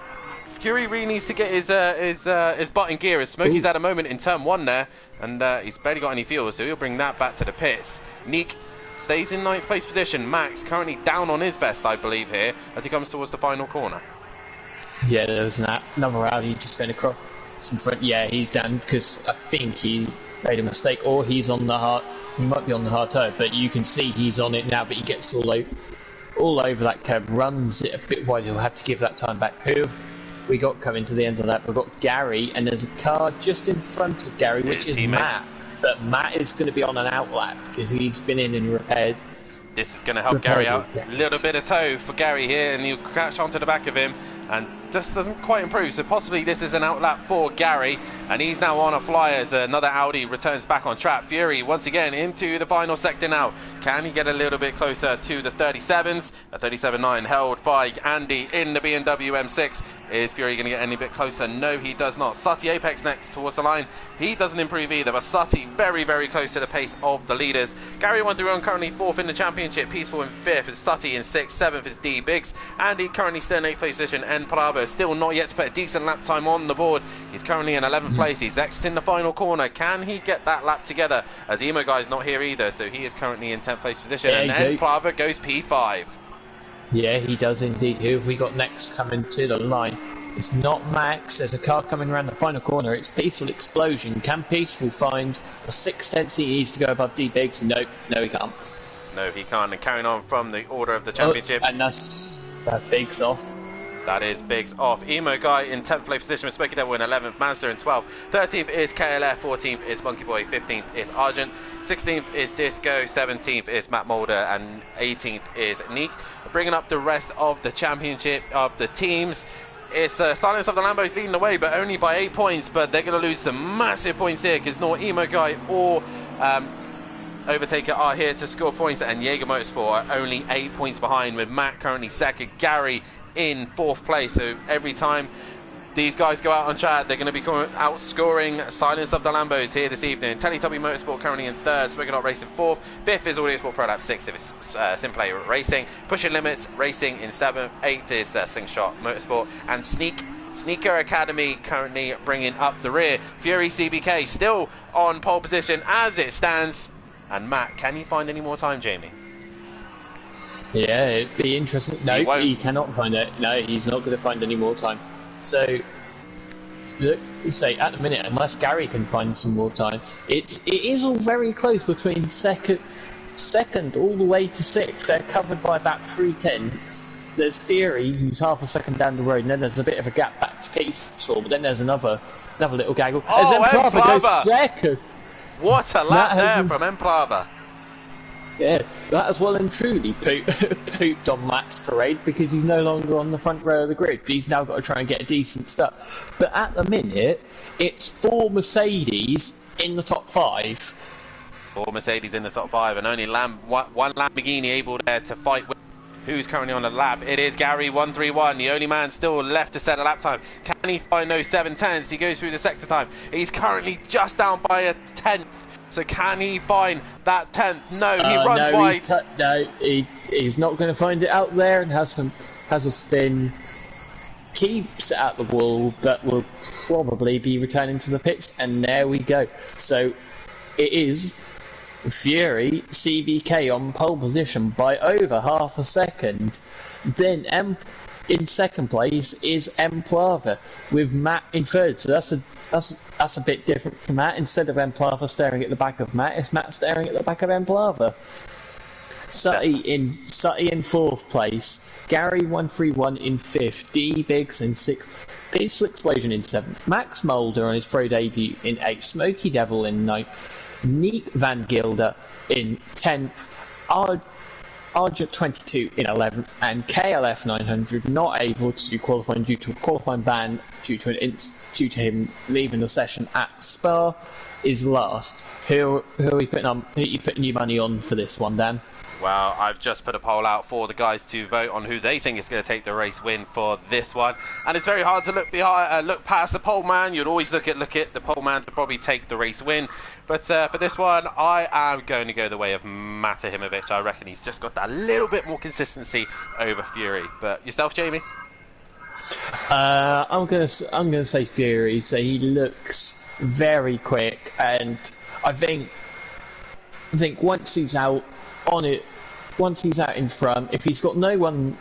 Fury really needs to get his butt in gear, as Smokey's had a moment in turn 1 there, and he's barely got any fuel, so he'll bring that back to the pits. Neek stays in 9th place position. Max currently down on his best, I believe, here, as he comes towards the final corner. Yeah, there's another Audi just going across in front. Yeah, he's down because I think he made a mistake, or he's on the hard. He might be on the hard turn, but you can see he's on it now, but he gets all over that curb, runs it a bit wide. He'll have to give that time back. Who have we got coming to the end of that? We've got Gary, and there's a car just in front of Gary, which is Matt. But Matt is going to be on an outlap because he's been in and repaired. This is going to help Gary out. A little bit of tow for Gary here, and he'll crash onto the back of him, and just doesn't quite improve. So possibly this is an outlap for Gary, and he's now on a fly as another Audi returns back on track. Fury once again into the final sector now. Can he get a little bit closer to the 37s? A 37.9 held by Andy in the BMW M6. Is Fury going to get any bit closer? No, he does not. Sutty Apex next towards the line. He doesn't improve either, but Sutty very, very close to the pace of the leaders. Gary Wonderone currently 4th in the championship. Peaceful in 5th. Is Sutty in 6th. 7th is D-Biggs. Andy currently still in 8th place position. And Bravo still not yet to put a decent lap time on the board. He's currently in 11th place. He's exiting the final corner. Can he get that lap together? As Emo Guy's not here either, so he is currently in 10th place position. And then Bravo goes P5. Yeah, he does indeed. Who have we got next coming to the line? It's not Max. There's a car coming around the final corner. It's Peaceful Explosion. Can Peaceful find the 6/10 he needs to go above D-Biggs? No, he can't. No, he can't. And carrying on from the order of the championship. And that's Biggs off. That is Biggs off. Emo Guy in 10th place position with Smoky Devil in 11th. Mazda in 12th. 13th is KLF. 14th is Monkey Boy. 15th is Argent. 16th is Disco. 17th is Matt Mulder. And 18th is Neek. Bringing up the rest of the championship of the teams. It's Silence of the Lambos leading the way, but only by 8 points. But they're going to lose some massive points here, because nor Emo Guy or Overtaker are here to score points, and Jaeger Motorsport are only 8 points behind, with Matt currently second, Gary in 4th place. So every time these guys go out on track, they're going to be outscoring Silence of the Lambos here this evening. Teletubby Motorsport currently in 3rd, Smoking Hot Racing 4th, 5th is Audio Sport Pro Lab, 6th is Simplay Racing, Pushing Limits Racing in 7th, 8th is Slingshot Motorsport, and Sneaker Academy currently bringing up the rear. Fury CBK still on pole position as it stands. And Matt, can you find any more time, Jamie? Yeah, it'd be interesting. No, he cannot find it. No, he's not going to find any more time. So, look, say at the minute, unless Gary can find some more time, it is all very close between second all the way to 6th. They're covered by about 3/10. There's Theory, who's half a second down the road, and then there's a bit of a gap back to Peaceful, but then there's another little gaggle. Oh, Emplava goes second. What a lap there from Emplava. Yeah, that has well and truly pooped on Matt's parade because he's no longer on the front row of the grid. He's now got to try and get a decent start. But at the minute, it's 4 Mercedes in the top 5. 4 Mercedes in the top 5, and only one Lamborghini able there to fight with. Who's currently on the lap? It is Gary 131, the only man still left to set a lap time. Can he find those 7/10s? He goes through the sector time. He's currently just down by a 10th. So can he find that 10th? No, he runs wide. He's not going to find it out there, and has a spin. Keeps it at the wall, but will probably be returning to the pits. And there we go. So it is Fury CBK on pole position by over half a second. Then in second place is Emplava with Matt in 3rd. So that's a bit different from Matt. Instead of Emplava staring at the back of Matt, it's Matt staring at the back of Emplava. Sutty in 4th place, Gary 131 in 5th, D Biggs in 6th, Peaceful Explosion in 7th, Max Mulder on his pro debut in 8th, Smoky Devil in 9th, Neek Van Gilder in 10th, Argent 22 in 11th, and KLF 900 not able to qualify due to a qualifying ban due to him leaving the session at Spa is last. Who are you putting your money on for this one, Dan? Well, I've just put a poll out for the guys to vote on who they think is going to take the race win for this one, and it's very hard to look past the pole man. You'd always look at the pole man to probably take the race win, but for this one, I am going to go the way of Matahimovic. I reckon he's just got that little bit more consistency over Fury. But yourself, Jamie? I'm gonna say Fury. So he looks very quick, and I think once he's out on it, once he's out in front, if he's got no one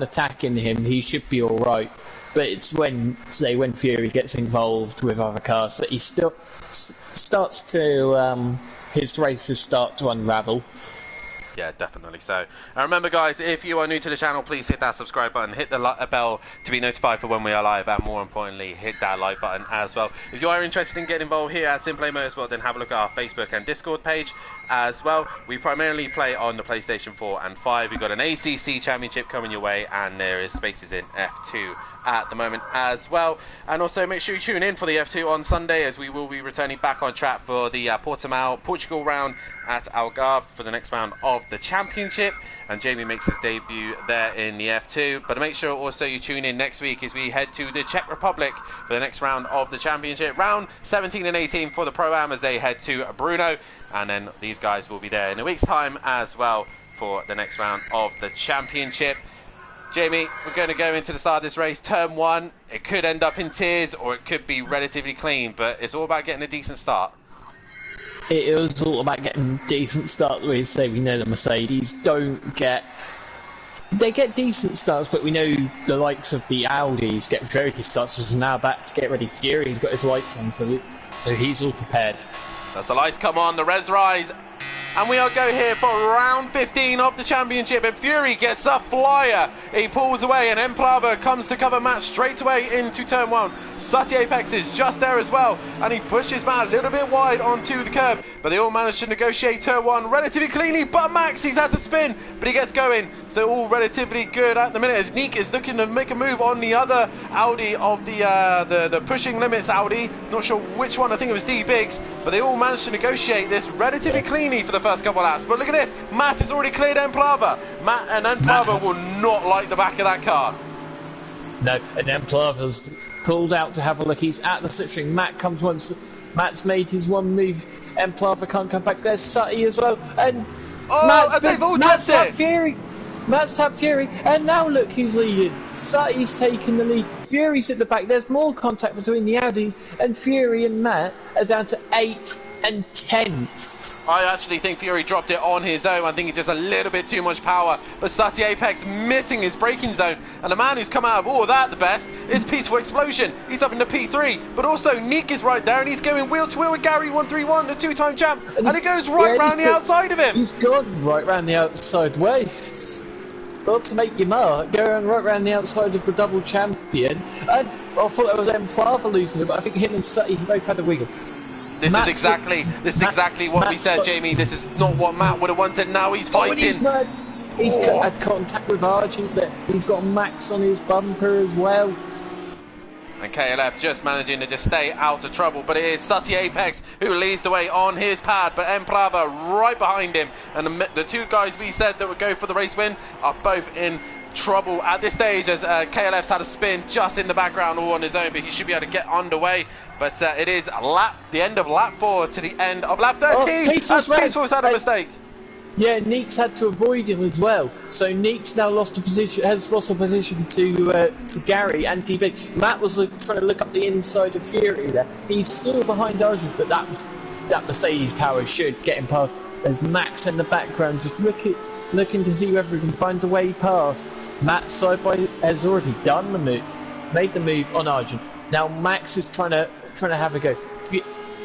attacking him, he should be all right. But it's when Fury gets involved with other cars that he still starts to his races start to unravel. Yeah, definitely so. And remember, guys, if you are new to the channel, please hit that subscribe button, hit the bell to be notified for when we are live, and more importantly, hit that like button as well. If you are interested in getting involved here at Simplay Motorsport, then have a look at our Facebook and Discord page as well. We primarily play on the PlayStation 4 and 5. We've got an ACC Championship coming your way, and there is spaces in F2 at the moment as well. And also make sure you tune in for the F2 on Sunday, as we will be returning back on track for the Portimao Portugal round at Algarve for the next round of the championship, and Jamie makes his debut there in the F2. But make sure also you tune in next week as we head to the Czech Republic for the next round of the championship, round 17 and 18 for the Pro-Am, as they head to Brno, and then these guys will be there in a week's time as well for the next round of the championship. Jamie, we're going to go into the start of this race. Turn 1, it could end up in tears or it could be relatively clean, but it's all about getting a decent start. It was all about getting a decent start. We say we know the Mercedes they get decent starts, but we know the likes of the Audis get very good starts. So now back to get ready. Fury's got his lights on, so he's all prepared. As the lights come on, the res rise, and we are go here for round 15 of the championship, and Fury gets a flyer. He pulls away, and Emplava comes to cover Matt straight away into turn 1. Sutty Apex is just there as well, and he pushes Matt a little bit wide onto the curb, but they all manage to negotiate turn 1 relatively cleanly. But Max, he's had to spin, but he gets going, so all relatively good at the minute, as Neek is looking to make a move on the other Audi of the pushing limits Audi. Not sure which one, I think it was D Biggs, but they all managed to negotiate this relatively cleanly for the first couple of laps. But look at this, Matt has already cleared Emplava. Matt and Emplava will not like the back of that car. No, and then Plava's pulled out to have a look. He's at the slipstream. Matt comes once. Matt's made his one move, and Plava can't come back. There's Sutty as well, and Matt's tapped Fury. Matt's tapped Fury, and now look who's leading. Sutty's taking the lead. Fury's at the back. There's more contact between the Audis, and Fury and Matt are down to 8th and 10th. I actually think Fury dropped it on his own. I think it's just a little bit too much power. But Sutty Apex missing his braking zone. And the man who's come out of all of that the best is Peaceful Explosion. He's up into P3. But also Neek is right there and he's going wheel to wheel with Gary 131, the two-time champ. And he goes right round the outside of him. He's gone right round the outside way. Got to make your mark, going right round the outside of the double champion. And I thought that was Plava losing it, but I think him and Sutty both had a wiggle. This is exactly what we said, Jamie. This is not what Matt would have wanted. Now he's fighting. He's had contact with Argent. There. He's got Max on his bumper as well. And KLF just managing to just stay out of trouble. But it is Sutty Apex who leads the way on his pad. But Emprava right behind him. And the two guys we said that would go for the race win are both in trouble at this stage, as KLF's had a spin just in the background all on his own, but he should be able to get underway. But it is the end of lap 4 to the end of lap 13. Peaceful's had a mistake. Yeah, Neek's had to avoid him as well. So Neek's now lost a position to Gary and DB. Matt was trying to look up the inside of Fury there. He's still behind Arjun, but that Mercedes power should get him past. There's Max in the background just looking to see whether he can find a way past. Matt has already done the move, made the move on Arjun. Now Max is trying to have a go.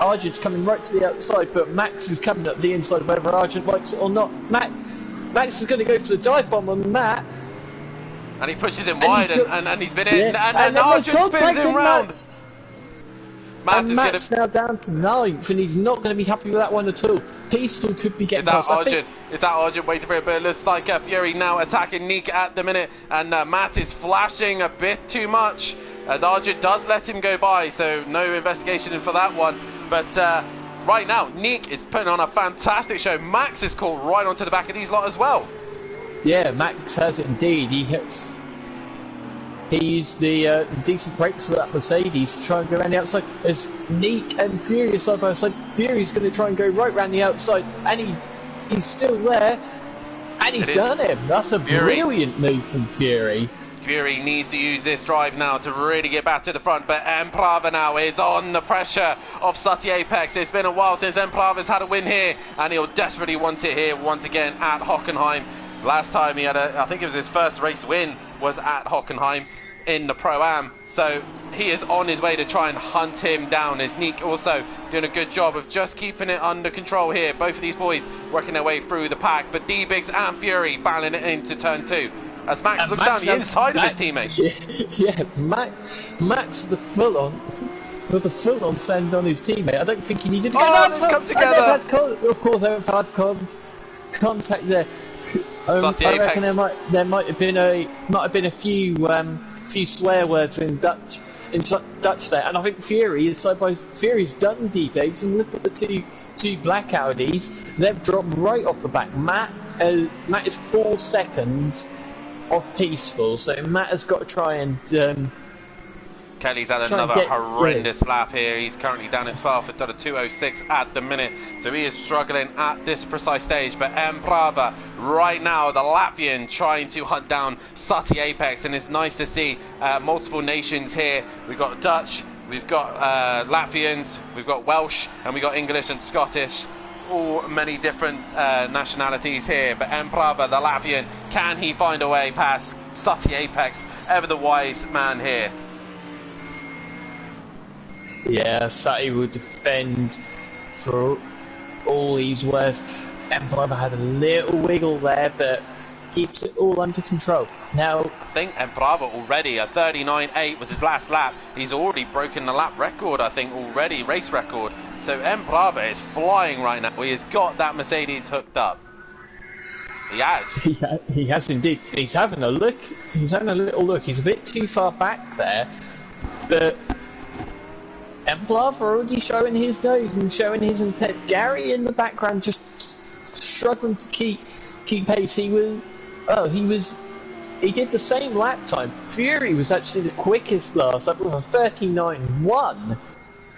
Arjun's coming right to the outside, but Max is coming up the inside whether Arjun likes it or not. Max is going to go for the dive bomb on Matt. And he pushes him wide and he's been in, and Arjun spins him round. Matt's now down to 9th, and he's not going to be happy with that one at all. Peaceful could be getting past. It's out Arjun waiting for it, but it looks like Fury now attacking Neek at the minute, and Matt is flashing a bit too much. Arjun does let him go by, so no investigation for that one. But right now, Neek is putting on a fantastic show. Max is caught right onto the back of these lot as well. Yeah, Max has indeed. He used the decent brakes for that Mercedes to try and go around the outside. There's Neek and Fury side by side. Fury's going to try and go right round the outside, and he's still there, and he's done him. That's a brilliant move from Fury. Fury needs to use this drive now to really get back to the front, but Emprava now is on the pressure of Sutty Apex. It's been a while since Emprava's had a win here, and he'll desperately want it here once again at Hockenheim. Last time he had I think it was his first race win was at Hockenheim in the Pro-Am. So he is on his way to try and hunt him down. Is Neek also doing a good job of just keeping it under control here. Both of these boys working their way through the pack, but D-Biggs and Fury battling it into turn 2. As Max looks down the inside of his teammate. Yeah, Max the full-on send on his teammate. I don't think he needed to go down. Come together. They've had contact there. I reckon there might have been a few swear words in Dutch there, and I think Fury's done D-Babes, and look at the two black Audis. They've dropped right off the back. Matt is 4 seconds off Peaceful, so Matt has got to try and. Kelly's had another horrendous lap here. He's currently down in 12th. It's at a 2:06 at the minute, so he is struggling at this precise stage. But Emprava right now, the Latvian, trying to hunt down Sutty Apex, and it's nice to see multiple nations here. We've got Dutch, we've got Latvians, we've got Welsh, and we've got English and Scottish. All many different nationalities here, but Emprava, the Latvian, can he find a way past Sutty Apex, ever the wise man here? Yeah, Sutty will defend for all he's worth. Emprava had a little wiggle there, but keeps it all under control. Now, I think Emprava already, a 39.8 was his last lap. He's already broken the lap record, I think, already, race record. So Emprava is flying right now. He has got that Mercedes hooked up. He has. He has indeed. He's having a look. He's having a little look. He's a bit too far back there, but Emprava already showing his nose and showing his intent. Gary in the background just struggling to keep pace. He was he did the same lap time. Fury was actually the quickest last up with a 39.1.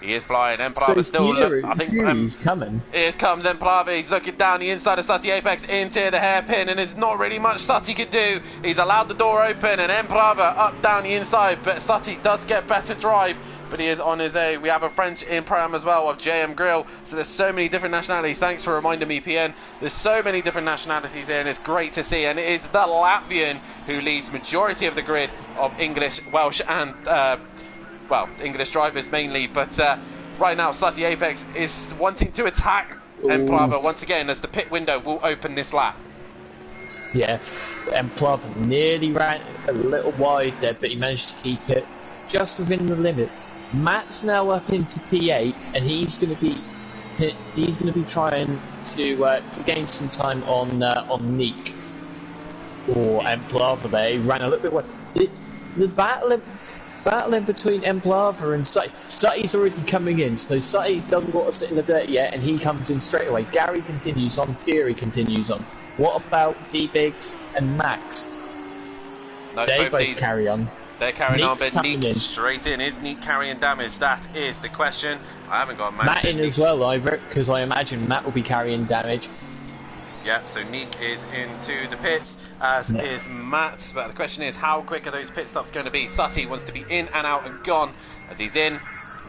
He is flying. So Emplava still Fury, I think Fury's coming. here comes Emplava. He's looking down the inside of Sutty Apex into the hairpin, and there's not really much Sutty can do. He's allowed the door open, and Emplava up down the inside, but Sutty does get better drive. But he is on his A. We have a French in Pro-Am as well of JM Grill. So there's so many different nationalities. Thanks for reminding me, PN. There's so many different nationalities here, and it's great to see. And it is the Latvian who leads majority of the grid of English, Welsh, and well, English drivers mainly. But right now, Sutty Apex is wanting to attack Emplava once again as the pit window will open this lap. Yeah, Emplava nearly ran a little wide there, but he managed to keep it just within the limits. Matt's now up into P8, and he's going to be trying to gain some time on Neek or Emplava. There, he ran a little bit wide. The battling between Emplava and Sutty. Sutty's already coming in, so Sutty doesn't want to sit in the dirt yet, and he comes in straight away. Gary continues on, Fury continues on. What about D-Biggs and Max? No, They both carry on. They're carrying on, Neek's but coming Neek in. straight in. Is Neek carrying damage? That is the question. I haven't got Matt in as well, either, because I imagine Matt will be carrying damage. Yeah, so Neek is into the pits, as is Matt. But the question is, how quick are those pit stops going to be? Sutty wants to be in and out and gone. As he's in,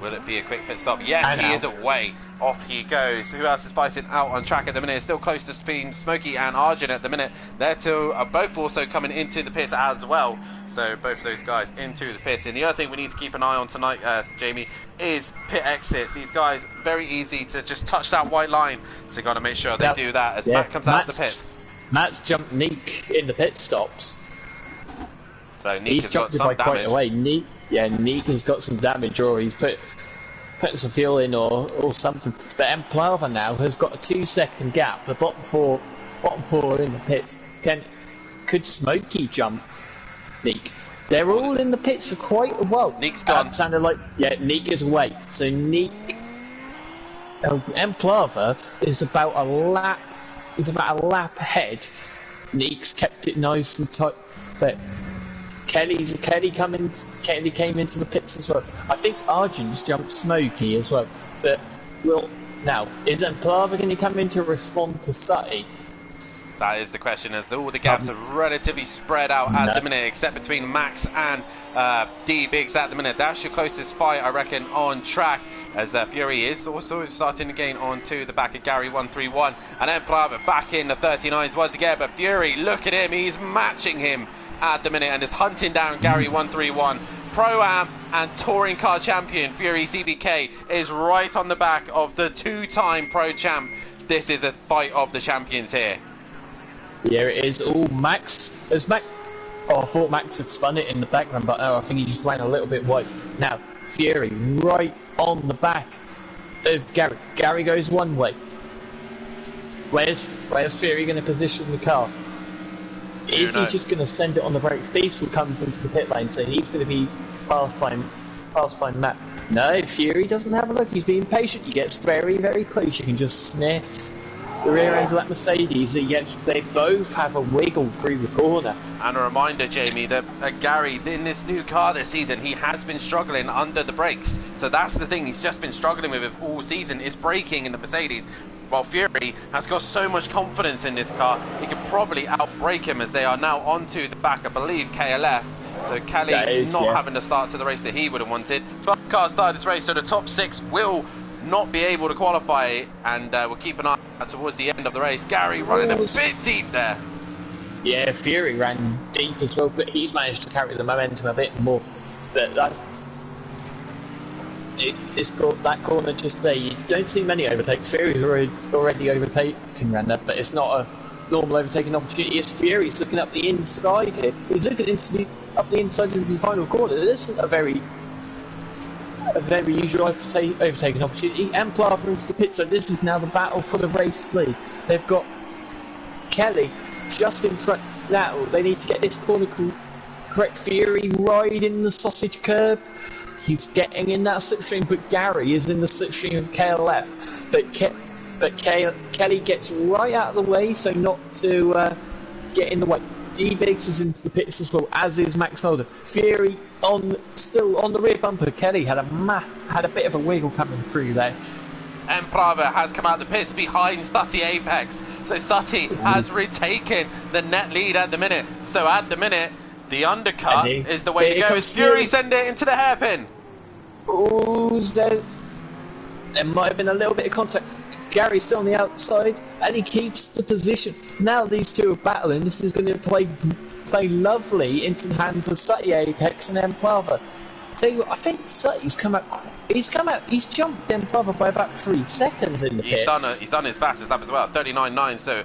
will it be a quick pit stop? Yes, And he out. is away. Off he goes. Who else is fighting out on track at the minute? It's still close to speed. Smokey and Arjun at the minute. They're two are both also coming into the pits as well. So both of those guys into the pits. And the other thing we need to keep an eye on tonight, Jamie, is pit exits. These guys, very easy to just touch that white line. So you got to make sure they do that as Matt comes out of the pit. Matt's jumped Neek in the pit stops. So Neek He's has got jumped it some by quite damage. a way. Neek has got some damage, or he's putting some fuel in or something. But Emplava now has got a 2-second gap. The bottom four are in the pits. Could Smokey jump Neek? They're all in the pits for quite a while. Neek's gone. Sounded like Neek is away. So Neek Emplava is about a lap. Is about a lap ahead. Neek's kept it nice and tight, but Kelly came into the pits as well. I think Arjun's jumped Smokey as well. But now is Emplava going to come in to respond to Sutty? That is the question, as all the gaps are relatively spread out at the minute, except between Max and D-Biggs at the minute. That's your closest fight, I reckon, on track, as Fury is also starting to gain onto the back of Gary 131. And then Emplava back in the 39s once again, but Fury, look at him, he's matching him at the minute and is hunting down Gary 131. Pro-Am and Touring Car Champion Fury CBK is right on the back of the two-time Pro Champ. This is a fight of the champions here. Yeah, it is. Oh, Max. I thought Max had spun it in the background, but I think he just ran a little bit wide. Now, Fury right on the back of Gary. Gary goes one way. Where's Fury going to position the car? Is he just going to send it on the brakes? Diesel comes into the pit lane, so he's going to be passed by Matt. No, Fury doesn't have a look. He's being patient. He gets very, very close. You can just sniff the rear end of that Mercedes. They both have a wiggle through the corner. And a reminder, Jamie, that Gary, in this new car this season, he has been struggling under the brakes. So that's the thing he's just been struggling with all season, is braking in the Mercedes. While Fury has got so much confidence in this car, he could probably outbrake him, as they are now onto the back, I believe, KLF. So Kelly having the start to the race that he would have wanted. 12 cars started this race, so the top 6 will not be able to qualify, and we'll keep an eye out towards the end of the race. Gary running a bit deep there. Yeah, Fury ran deep as well, but he's managed to carry the momentum a bit more. But it's got that corner just there. You don't see many overtakes. Fury's already overtaken Randa, but it's not a normal overtaking opportunity. It's Fury's looking up the inside here. He's looking up the inside into the final corner. This isn't a very usual overtaking opportunity. Emplava into the pit, so this is now the battle for the race lead. They've got Kelly just in front. Now they need to get this corner correct. Fury riding the sausage curb. He's getting in that slipstream, but Gary is in the slipstream of KLF. But Kelly gets right out of the way, so not to get in the way. D-Biggs is into the pits as well, as is Max Mulder. Fury still on the rear bumper. Kelly had a bit of a wiggle coming through there. Emperava has come out the pits behind Sutty Apex. So Sutty has retaken the net lead at the minute. So at the minute, the undercut is the way to go. As Fury send it into the hairpin. Oh, there might have been a little bit of contact. Gary's still on the outside, and he keeps the position. Now these two are battling. This is going to play lovely into the hands of Sutty Apex and Emperava. Tell you what, I think Sutty's come out. He's jumped Emperava by about 3 seconds in the pits. He's done his fastest lap as well, 39.9. So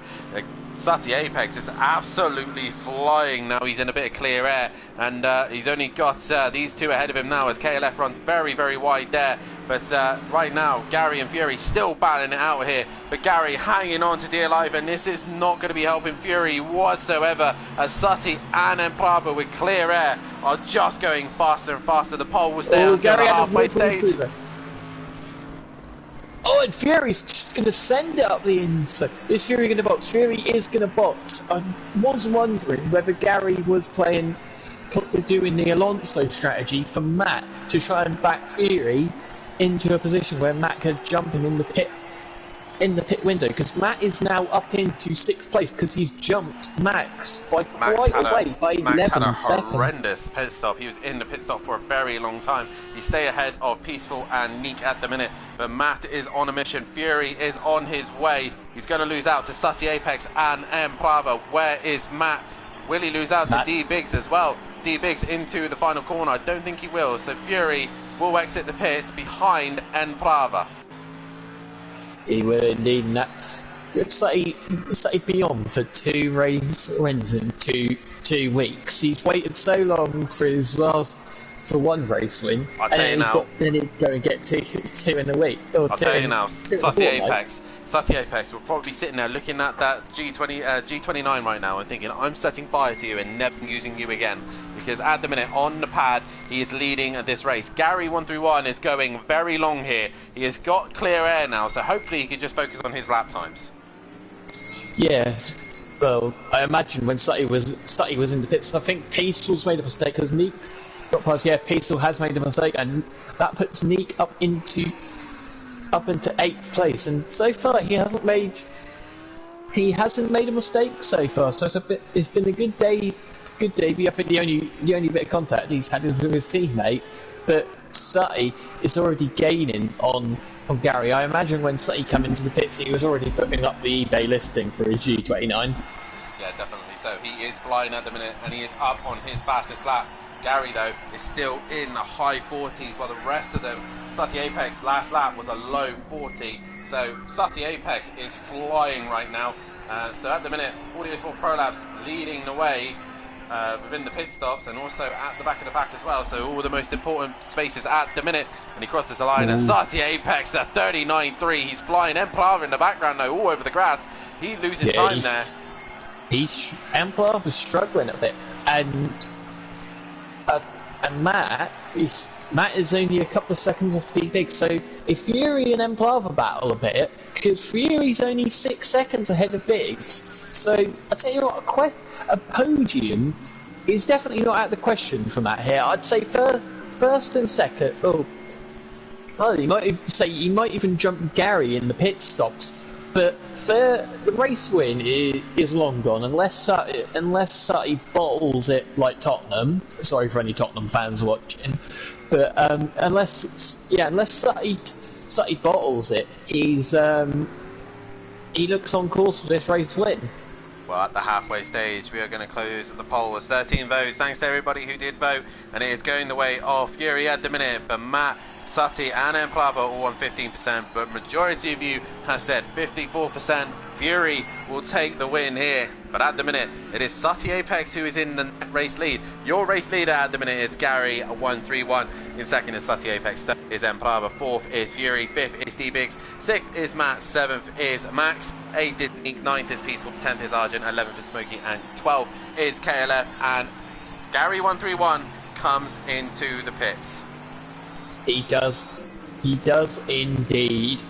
Sutty Apex is absolutely flying now. He's in a bit of clear air, and he's only got these two ahead of him now as KLF runs very, very wide there. But right now, Gary and Fury still battling it out here. But Gary hanging on to dear life, and this is not going to be helping Fury whatsoever as Sutty and Emperava with clear air are just going faster and faster. The pole will stay until Gary the halfway stage. Oh, and Fury's just going to send it up the inside. Is Fury going to box? Fury is going to box. I was wondering whether Gary was doing the Alonso strategy for Matt to try and back Fury into a position where Matt could jump him in the pit window, because Matt is now up into 6th place because he's jumped Max by quite a way, by 11 Max had a seconds. horrendous pit stop. He was in the pit stop for a very long time. He stay ahead of Peaceful and Neek at the minute, but Matt is on a mission. Fury is on his way. He's going to lose out to Sutty Apex and Emperava. Where is Matt? Will he lose out to D-Biggs as well? D-Biggs into the final corner. I don't think he will. So Fury will exit the pits behind Emperava. He will indeed, and that Sutty beyond for 2 race wins in two weeks. He's waited so long for for 1 race win, I'll tell you now. Then he's going to get two in a week. I'll tell you now, Sutty Apex will probably be sitting there looking at that G29 right now and thinking, I'm setting fire to you and never using you again. Because at the minute, on the pad, he is leading this race. Gary 131 is going very long here. He has got clear air now, so hopefully he can just focus on his lap times. Yeah, well, I imagine when Sutty was in the pits, I think Peaceful's made a mistake because Neek got past. Yeah, Peaceful has made a mistake, and that puts Neek up into 8th place. And so far, he hasn't made a mistake so far. So it's been a good day. Good debut. I think the only bit of contact he's had is with his teammate, but Sutty is already gaining on Gary. I imagine when Sutty came into the pits, he was already putting up the eBay listing for his G29. Yeah, definitely. So he is flying at the minute, and he is up on his fastest lap. Gary, though, is still in the high 40s, while the rest of them, Sutty Apex, last lap was a low 40. So Sutty Apex is flying right now. So at the minute, Audio Sport Pro Labs leading the way within the pit stops and also at the back of the pack as well. So all the most important spaces at the minute. And he crosses the line, and Sutty Apex at 39.3. He's flying. Emperava in the background, though, all over the grass. He loses time there. Emperava's struggling a bit, and Matt is only a couple of seconds off D-Biggs. So if Fury and Emperava battle a bit, because Fury's only 6 seconds ahead of Biggs. So I tell you what, a podium is definitely not out of the question for Matt here. I'd say first and second. He might even jump Gary in the pit stops. But the race win is long gone unless Sutty bottles it like Tottenham. Sorry for any Tottenham fans watching, but unless Sutty bottles it, he looks on course for this race win. Well, at the halfway stage, we are going to close the poll with 13 votes. Thanks to everybody who did vote, and it is going the way of Fury at the minute, but Matt, Sutty and Emperava all on 15%, but majority of you has said 54%. Fury will take the win here, but at the minute it is Sutty Apex who is in the race lead. Your race leader at the minute is Gary 131. In second is Sutty Apex, third is Emperava, fourth is Fury, fifth is D-Biggs, sixth is Matt, 7th is Max, 8th is Neek, 9th is Peaceful, 10th is Argent, 11th is Smokey, and 12th is KLF, and Gary 131 comes into the pits. He does indeed.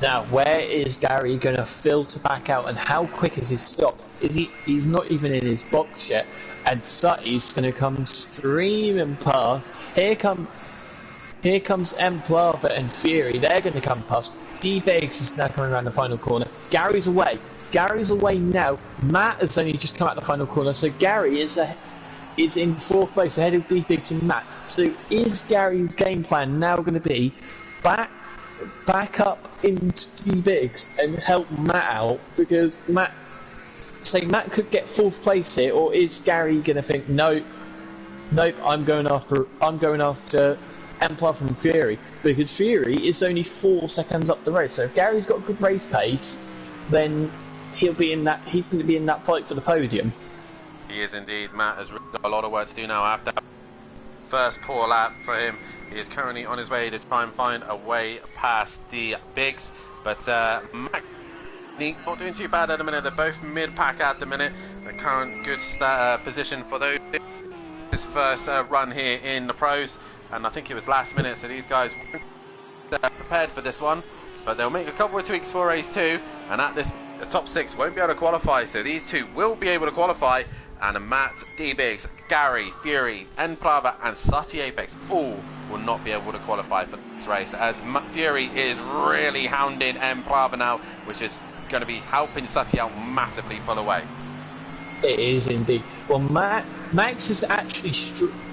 Now, where is Gary going to filter back out, and how quick is his stop? He's not even in his box yet, and Sutty's going to come streaming past. Here comes Emplava and Fury. They're going to come past. D-Biggs is now coming around the final corner. Gary's away. Gary's away now. Matt has only just come out the final corner, so Gary is in 4th place ahead of D-Biggs and Matt. So is Gary's game plan now going to be back up into D-Biggs and help Matt out? Because Matt could get 4th place here, or is Gary going to think, nope, I'm going after Emplava and Fury, because Fury is only 4 seconds up the race. So if Gary's got a good race pace, then he's going to be in that fight for the podium. He is indeed. Matt has got a lot of work to do now after first poor lap for him. He is currently on his way to try and find a way past the Bigs, but Matt not doing too bad at the minute. They're both mid-pack at the minute. The current good position for those. His first run here in the pros, and I think it was last minute, so these guys weren't prepared for this one, but they'll make a couple of tweaks for race 2, and at this the top 6 won't be able to qualify, so these 2 will be able to qualify, and Matt, D-Biggs, Gary, Fury, Emplava and Sutty Apex all will not be able to qualify for this race, as Fury is really hounding Emplava now, which is going to be helping Sutty out massively pull away. It is indeed. Well, Max is actually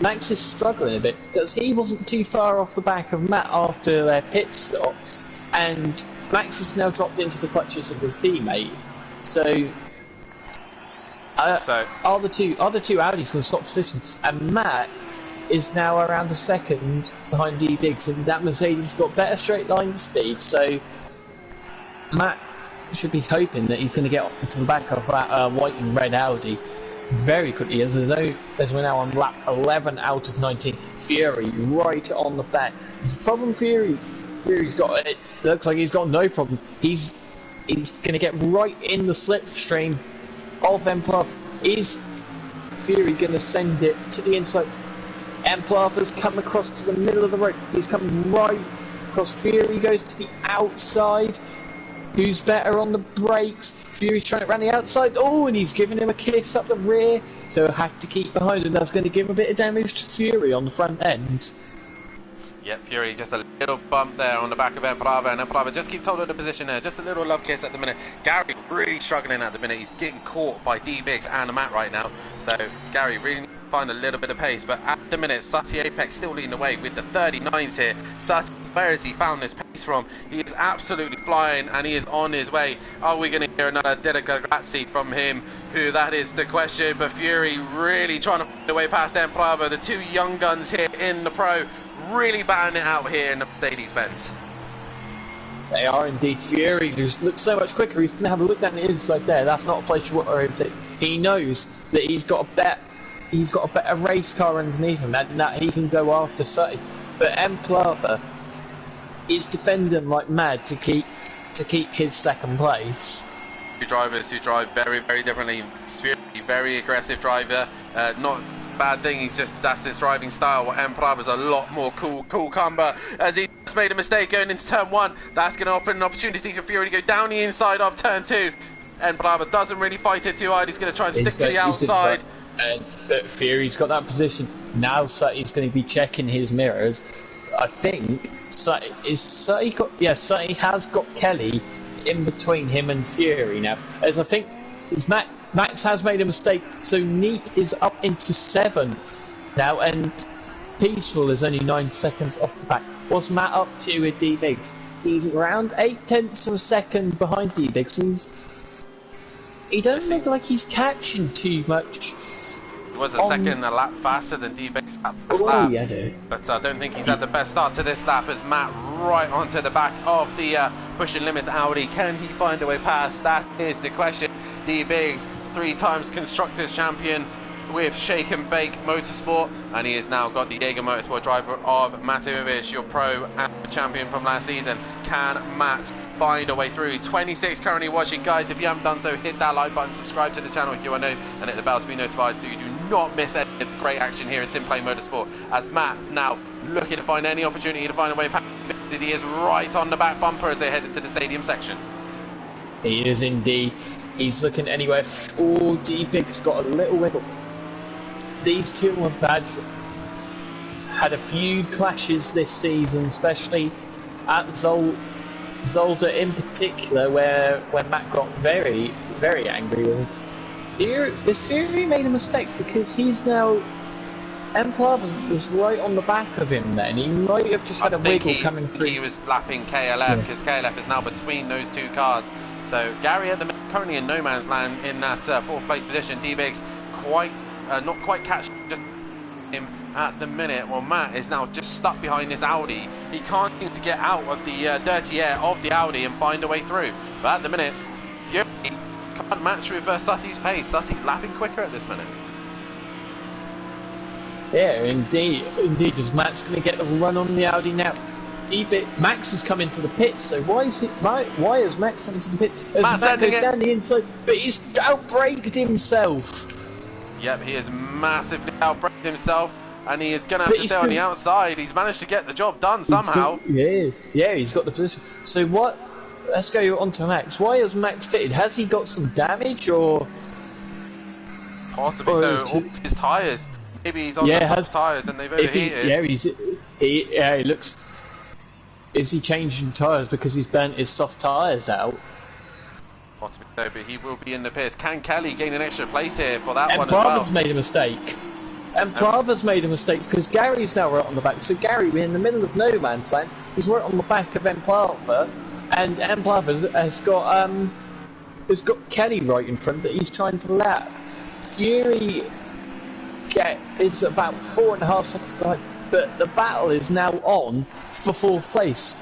Max is struggling a bit, because he wasn't too far off the back of Matt after their pit stops, and Max has now dropped into the clutches of his teammate. So are the two Audis going to swap positions? And Matt is now around a second behind D-Biggs, and that Mercedes has got better straight line speed. So Matt should be hoping that he's going to get to the back of that white and red Audi very quickly, as we're now on lap 11 out of 19. Fury right on the back. The problem Fury's got, it looks like he's got no problem. He's going to get right in the slipstream of Emplava. Is Fury going to send it to the inside? Emplava's come across to the middle of the road. He's coming right across. Fury goes to the outside. Who's better on the brakes? Fury's trying it around the outside. Oh, and he's giving him a kiss up the rear. So he'll have to keep behind, and that's going to give a bit of damage to Fury on the front end. Yep, Fury just a little bump there on the back of Emplava, and Emplava just keeps holding the position there. Just a little love kiss at the minute. Gary really struggling at the minute. He's getting caught by D-Biggs and Matt right now. So Gary really needs to find a little bit of pace. But at the minute, Sutty Apex still leading the way with the 39s here. Sutty, where has he found this pace from? He is absolutely flying, and he is on his way. Are we going to hear another Dedica Grazzi from him? Who, that is the question. But Fury really trying to find a way past Emplava. The 2 young guns here in the pro really batting it out here in the Mercedes-Benz. They are indeed. Fury just looks so much quicker. He's going to have a look down the inside there. That's not a place you want to overtake. He knows that he's got a better race car underneath him, and that he can go after Sutty. But Emplava is defending like mad to keep his second place. 2 drivers who drive very, very differently. Fury, very aggressive driver. Not a bad thing. That's his driving style. Emplava's a lot more cool cumber, as he just made a mistake going into turn 1. That's going to open an opportunity for Fury to go down the inside of turn 2. Emplava doesn't really fight it too hard. He's going to try and stick to the outside. But Fury's got that position. Now Sutty's going to be checking his mirrors. I think Sutty has got Kelly in between him and Fury now, as I think Max has made a mistake, so Neek is up into 7th now, and Peaceful is only 9 seconds off the back. What's Matt up to with D-Biggs? He's around 0.8 of a second behind D-Biggs. He doesn't look like he's catching too much. He was a second a lap faster than D-Biggs at this lap, but I don't think he's had the best start to this lap, as Matt right onto the back of the pushing limits Audi. Can he find a way past? That is the question. D-Biggs, 3 times Constructors champion with Shake and Bake Motorsport, and he has now got the Jaeger Motorsport driver of Matovic, your pro and champion from last season. Can Matt find a way through? 26 currently watching. Guys, if you haven't done so, hit that like button, subscribe to the channel if you are new, and hit the bell to be notified so you do not miss any great action here in Simplay Motorsport, as Matt now looking to find any opportunity to find a way past. He is right on the back bumper as they head into the stadium section. He is indeed. He's looking anywhere. Oh, D-Big's got a little wiggle. These two have had a few clashes this season, especially at Zolder in particular, where Matt got very, very angry with him. Fury made a mistake because he's now... Emplar was right on the back of him then. He might have just had a wiggle coming through. He was lapping KLF because KLF is now between those two cars. So Gary at the minute currently in no man's land in that 4th place position. D-Biggs not quite catching just him at the minute. Well, Matt is now just stuck behind this Audi. He can't seem to get out of the dirty air of the Audi and find a way through. But at the minute, Fury can't match with Sutty's pace. Sutty lapping quicker at this minute. Yeah, indeed, as Matt's going to get the run on the Audi now. Max has come into the pit, so why has Max come into the pit? As Matt goes down the inside, but he's outbraked himself. Yep, he has massively outbraked himself, and he is going to have to stay on the outside. He's managed to get the job done somehow. Yeah, he's got the position. So what? Let's go on to Max. Why has Max pitted? Has he got some damage, or possibly so? His tyres. Maybe he's on the soft tyres and they've overheated. He looks... Is he changing tyres because he's burnt his soft tyres out? Possibly so, but he will be in the pits. Can Kelly gain an extra place here for that one as well? Made a mistake. And Plava's made a mistake because Gary's now right on the back. So Gary, we're in the middle of no man's land. He's right on the back of Emplava, and Emplava has got Kelly right in front that he's trying to lap. Fury is about 4.5 seconds behind, but the battle is now on for 4th place.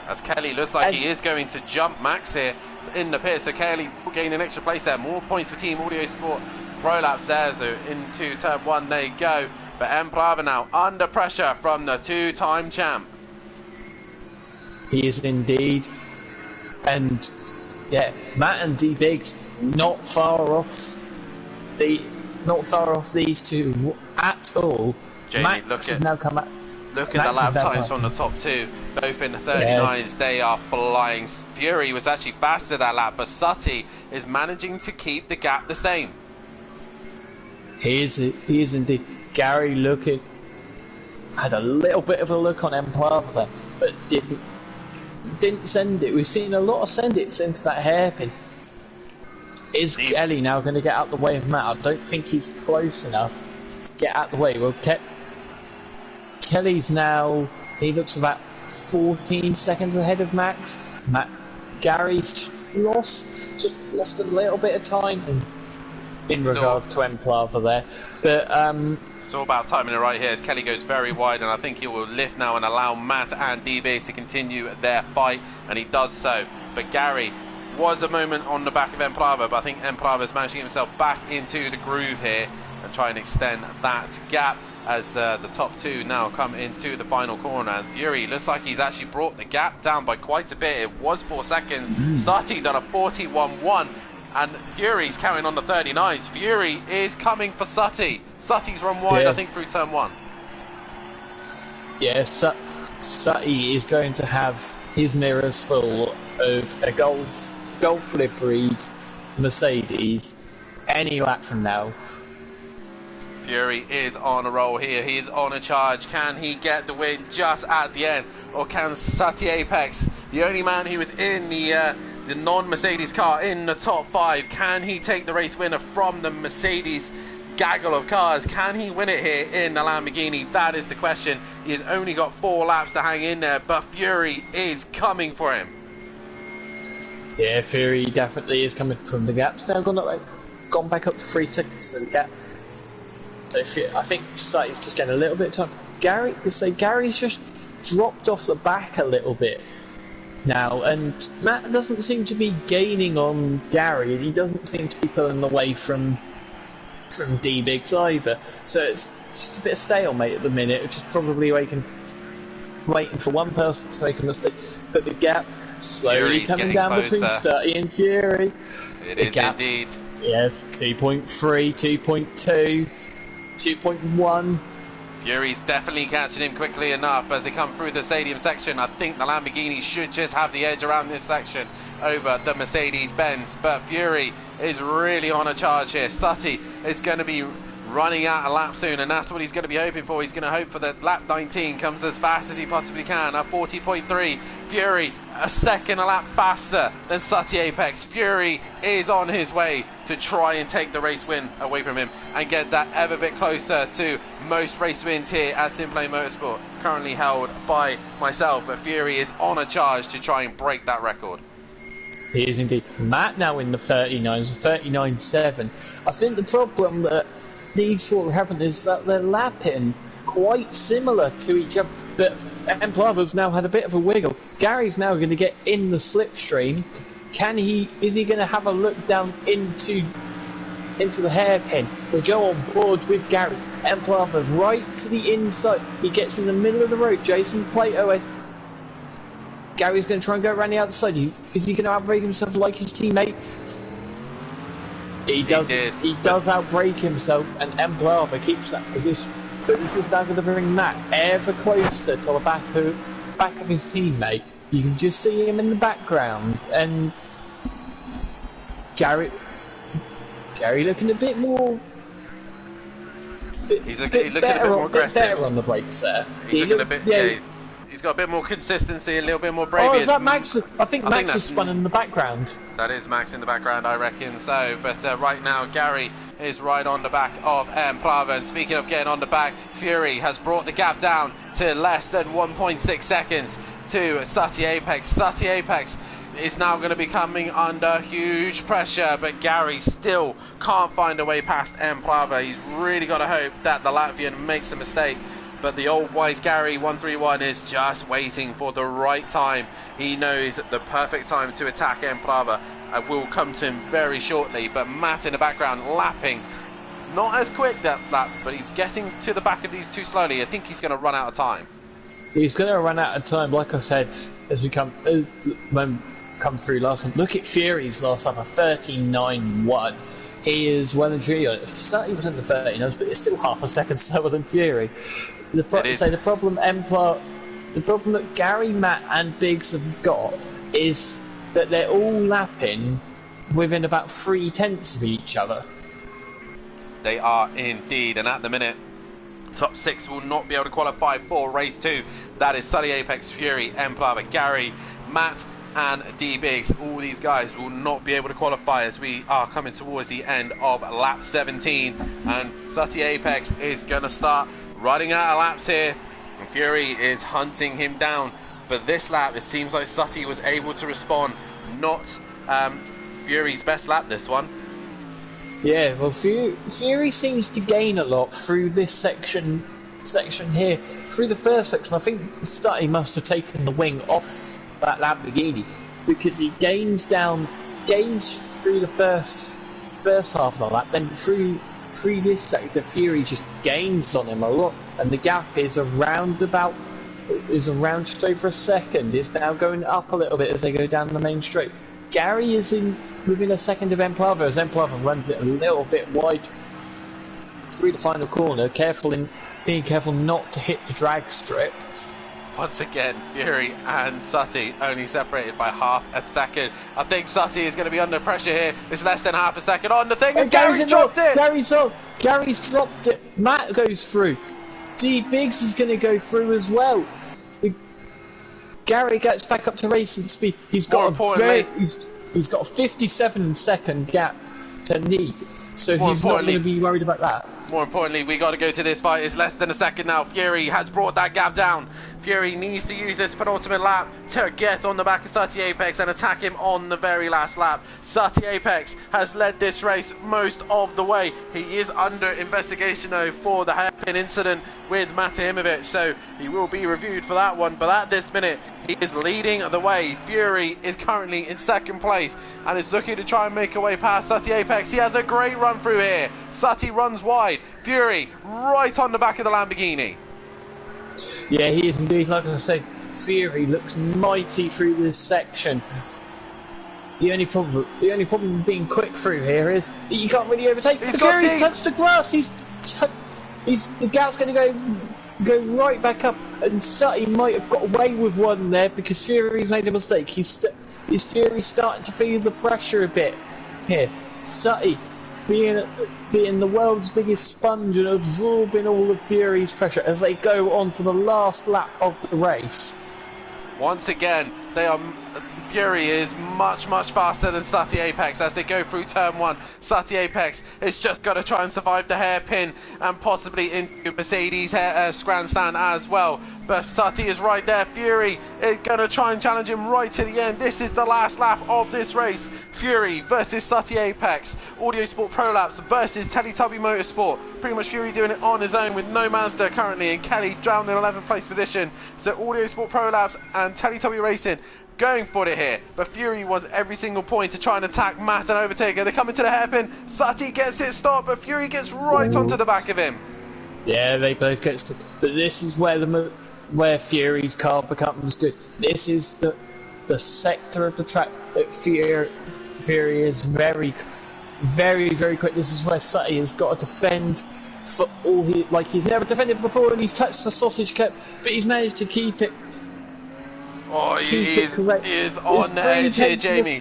As Kelly looks like he is going to jump Max here in the pit, so Kelly will gain an extra place there. More points for Team Audio Sport Prolapse there, so into turn 1 they go. But Emplava now under pressure from the 2-time champ. He is indeed. And yeah, Matt and D-Biggs not far off these two at all. Jamie, Max has now come out. Look at the lap times from the top two, both in the 39s. They are flying. Fury was actually faster that lap, but Sutty is managing to keep the gap the same. He is indeed. Gary had a little bit of a look on Emplava there, but didn't send it. We've seen a lot of send it since that hairpin. Is Kelly now going to get out the way of Matt? I don't think he's close enough to get out the way. Well, Kelly's now, he looks about 14 seconds ahead of Max. Gary's just lost a little bit of time in regards to Emplava there. But it's all about timing it right here as Kelly goes very wide, and I think he will lift now and allow Matt and D-Biggs to continue their fight, and he does so. But Gary was a moment on the back of Emplava, but I think Emplava's managed to get himself back into the groove here and try and extend that gap as the top two now come into the final corner. And Fury looks like he's actually brought the gap down by quite a bit. It was 4 seconds. Sutty done a 41.1, and Fury's carrying on the 39s. Fury is coming for Sutty. Sutty's run wide, I think, through turn 1. Yeah, Sutty is going to have his mirrors full of a Golf liveried Mercedes any lap from now. Fury is on a roll here. He is on a charge. Can he get the win just at the end? Or can Sutty Apex, the only man who was in the non-Mercedes car in the top 5, can he take the race winner from the Mercedes gaggle of cars? Can he win it here in the Lamborghini? That is the question. He has only got 4 laps to hang in there, but Fury is coming for him. Yeah, Fury definitely is coming from the gap's now gone back up to 3 seconds of the gap. So I think Sutty's just getting a little bit of time. Gary's just dropped off the back a little bit now, and Matt doesn't seem to be gaining on Gary, and he doesn't seem to be pulling away from D-Biggs either. So it's just a bit of stalemate at the minute, which is probably waiting for one person to make a mistake. But the gap slowly coming down closer between Sutty and Fury. It is indeed. Yes, 2.3, 2.2. 2.1. Fury's definitely catching him quickly enough as they come through the stadium section. I think the Lamborghini should just have the edge around this section over the Mercedes-Benz, but Fury is really on a charge here. Sutty is going to be running out a lap soon, and that's what he's going to be hoping for. He's going to hope for that lap 19 comes as fast as he possibly can at 40.3. Fury a second a lap faster than Sutty Apex. Fury is on his way to try and take the race win away from him and get that ever bit closer to most race wins here at Simplay Motorsport, currently held by myself. But Fury is on a charge to try and break that record. He is indeed. Matt now in the 39s, 39.7. I think the problem that these four are having is that they're lapping quite similar to each other. But Emplava's now had a bit of a wiggle. Gary's now going to get in the slipstream. Is he going to have a look down into the hairpin? We'll go on board with Gary. Emplava right to the inside. He gets in the middle of the road. Jason Plato is. Gary's going to try and go around the outside. Is he going to outbrake himself like his teammate? He does outbrake himself, and Emplava keeps that position. But this is now going to bring Matt ever closer to the back of his teammate. You can just see him in the background, and Gary looking a bit more. He's looking a bit more aggressive. Better on the brakes there. He's looking a bit. Yeah, he's got a bit more consistency, a little bit more bravery. Oh, is that Max? I think Max has spun in the background. That is Max in the background, I reckon so. But right now, Gary is right on the back of Emplava. And speaking of getting on the back, Fury has brought the gap down to less than 1.6 seconds to Sutty Apex. Sutty Apex is now going to be coming under huge pressure, but Gary still can't find a way past Emplava. He's really got to hope that the Latvian makes a mistake. But the old wise Gary 131 is just waiting for the right time. He knows that the perfect time to attack Emplava will come to him very shortly. But Matt in the background lapping, not as quick that lap, but he's getting to the back of these two slowly. I think he's going to run out of time. He's going to run out of time, like I said, as we come through last time. Look at Fury's last lap, a 39.1. He is well and truly on it. Certainly was in the 39s, but it's still half a second slower than Fury. The problem that Gary, Matt, and Biggs have got is that they're all lapping within about 0.3 of each other. They are indeed, and at the minute, top 6 will not be able to qualify for race 2. That is Sutty Apex, Fury, Emplava, Gary, Matt, and D Biggs. All these guys will not be able to qualify as we are coming towards the end of lap 17, and Sutty Apex is going to start running out of laps here, and Fury is hunting him down. But this lap, it seems like Sutty was able to respond. Not Fury's best lap, this one. Yeah, well, Fury seems to gain a lot through this section here. Through the first section, I think Sutty must have taken the wing off that Lamborghini, because he gains through the first half of the lap, then through this sector, Fury just gains on him a lot, and the gap is around just over a second. It's now going up a little bit as they go down the main straight. Gary is within a second of Emplava as Emplava runs it a little bit wide through the final corner, being careful not to hit the drag strip. Once again, Fury and Sutty only separated by half a second. I think Sutty is going to be under pressure here. It's less than half a second on the thing, and Gary's dropped it! Gary's dropped it. Matt goes through. D Biggs is going to go through as well. Gary gets back up to racing speed. He's got a 57-second gap to Neat, so he's not going to be worried about that. More importantly, we got to go to this fight. It's less than a second now. Fury has brought that gap down. Fury needs to use this penultimate lap to get on the back of Sutty Apex and attack him on the very last lap. Sutty Apex has led this race most of the way. He is under investigation though for the hairpin incident with Mate Imovic, so he will be reviewed for that one. But at this minute, he is leading the way. Fury is currently in second place and is looking to try and make a way past Sutty Apex. He has a great run through here. Sutty runs wide. Fury right on the back of the Lamborghini. Yeah, he is indeed. Like I said, Fury looks mighty through this section. The only problem with being quick through here is that you can't really overtake. Fury's touched the grass. The gap's going to go right back up, and Sutty might have got away with one there because Fury's made a mistake. His Fury's starting to feel the pressure a bit here. Sutty being the world's biggest sponge and absorbing all of Fury's pressure as they go on to the last lap of the race. Once again, Fury is much faster than Sutty Apex as they go through turn 1. Sutty Apex has just got to try and survive the hairpin and possibly into Mercedes grandstand as well. But Sutty is right there. Fury is going to try and challenge him right to the end. This is the last lap of this race. Fury versus Sutty Apex. Audio Sport Prolapse versus Teletubby Motorsport. Pretty much Fury doing it on his own with no Mazda currently, and Kelly down in 11th place position. So Audio Sport Prolapse and Teletubby Racing going for it here, but Fury wants every single point to try and attack Matt and overtake her. They come into the hairpin. Sutty gets it stopped, but Fury gets right onto the back of him. Yeah, they both get stopped. But this is where Fury's car becomes good. This is the sector of the track that Fury is very quick. This is where Sutty has got to defend for all he's never defended before, and he's touched the sausage cup, but he's managed to keep it. Oh, he is on the edge here, Jamie.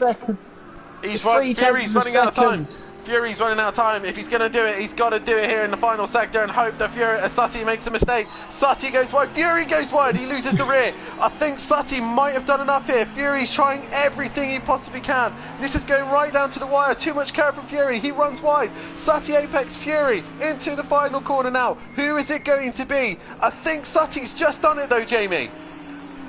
Fury's running out of time. Fury's running out of time. If he's going to do it, he's got to do it here in the final sector and hope that Sutty makes a mistake. Sutty goes wide. Fury goes wide. He loses the rear. I think Sutty might have done enough here. Fury's trying everything he possibly can. This is going right down to the wire. Too much care from Fury. He runs wide. Sutty Apex Fury into the final corner now. Who is it going to be? I think Sutty's just done it though, Jamie.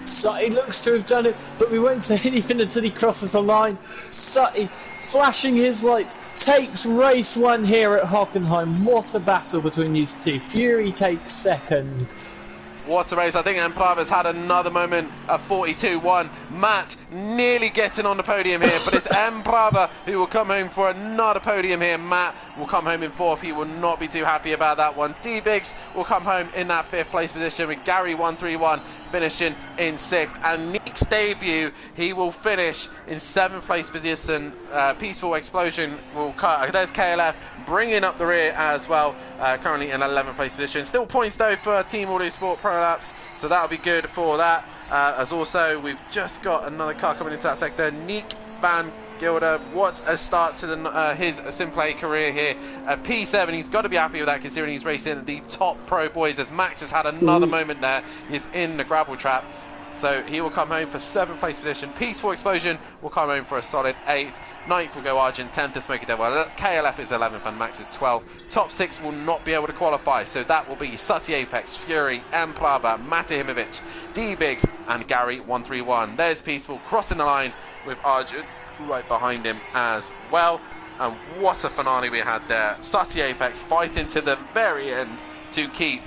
Sutty looks to have done it, but we won't say anything until he crosses the line. Sutty, flashing his lights, takes race 1 here at Hockenheim. What a battle between these two. Fury takes second. What a race. I think Emprava's had another moment at 42-1. Matt nearly getting on the podium here, but it's Emprava who will come home for another podium here. Matt will come home in 4th. He will not be too happy about that one. D-Biggs will come home in that 5th place position with Gary 131 finishing in 6th. And Nick's debut, he will finish in 7th place position. Peaceful Explosion will cut. There's KLF bringing up the rear as well, currently in 11th place position. Still points though for Team Autosport Prolapse, so that'll be good for that. As also, we've just got another car coming into that sector. Nick Van Gilder, what a start to his Simplay career here at P7. He's got to be happy with that considering he's racing the top pro boys, as Max has had another moment there. He's in the gravel trap. So he will come home for 7th place position. Peaceful Explosion will come home for a solid 8th. 9th will go Argent. 10th is Smoky Devil. KLF is 11th and Max is 12th. Top 6 will not be able to qualify. So that will be Sutty Apex, Fury, Emplava, Matahimovic, D-Biggs and Gary 131. There's Peaceful crossing the line with Argent right behind him as well. And what a finale we had there. Sutty Apex fighting to the very end to keep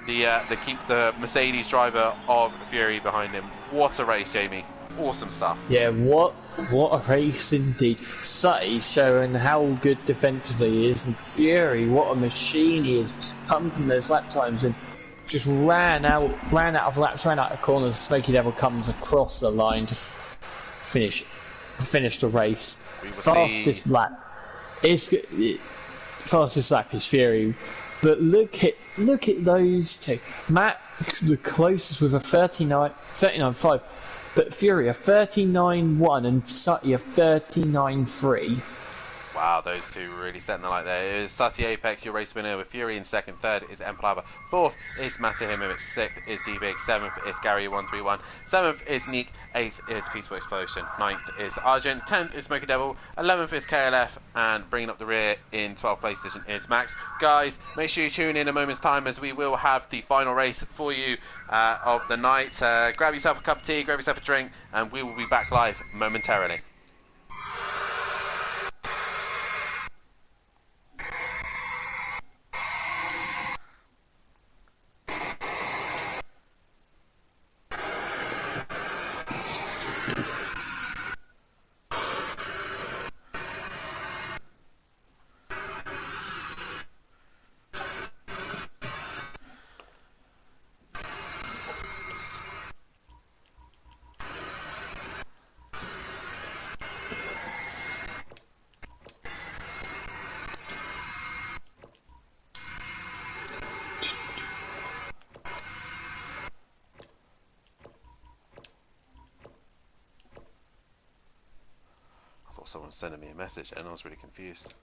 the Mercedes driver of Fury behind him. What a race, Jamie. Awesome stuff. Yeah, what a race indeed. Sutty showing how good defensively he is, and Fury, what a machine he is, just pumping those lap times and just ran out of laps, ran out of corners. Smoky Devil comes across the line to finish the race. Fastest lap is Fury. But look at those two. Matt, the closest with a 39.5, but Fury a 39.1 and Sutty a 39.3. Wow, those two really setting the light there. It is Sutty Apex, your race winner, with Fury in 2nd. 3rd is Emplava. 4th is Matahimovic. 6th is D-Big. 7th is Gary 131. 7th is Neek. 8th is Peaceful Explosion. 9th is Argent. 10th is Smoky Devil. 11th is KLF. And bringing up the rear in 12th place position is Max. Guys, make sure you tune in a moment's time as we will have the final race for you of the night. Grab yourself a cup of tea, grab yourself a drink, and we will be back live momentarily. someone was sending me a message and I was really confused.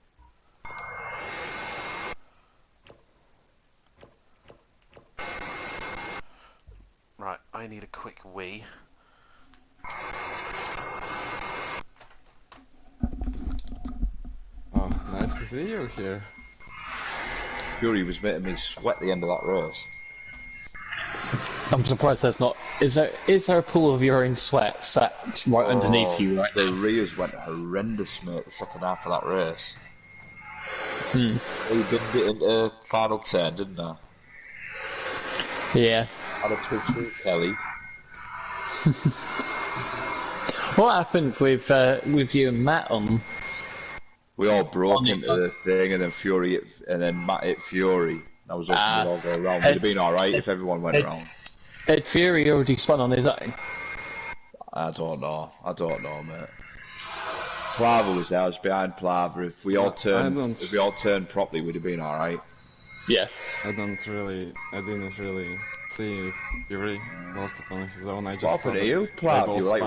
Right, I need a quick wee. Oh, nice to see you here. Fury was making me sweat the end of that race. I'm surprised there's not. Is there a pool of your own sweat sat right underneath you right the now? rears went horrendous, mate, the second half of that race. Hmm. He binned it into final turn, didn't I? Yeah. Had a twitch with Kelly. What happened with you and Matt on? We all broke into the thing, and then Matt hit Fury. That was hoping we'd all go around. Would have been alright if everyone went around. Had Fury already spun on his own? I don't know, mate. Plava was there. I was behind Plava. If we all turned properly, we'd have been alright. Yeah. I didn't really see Fury lost it on his own. I just What happened to you, Plav? What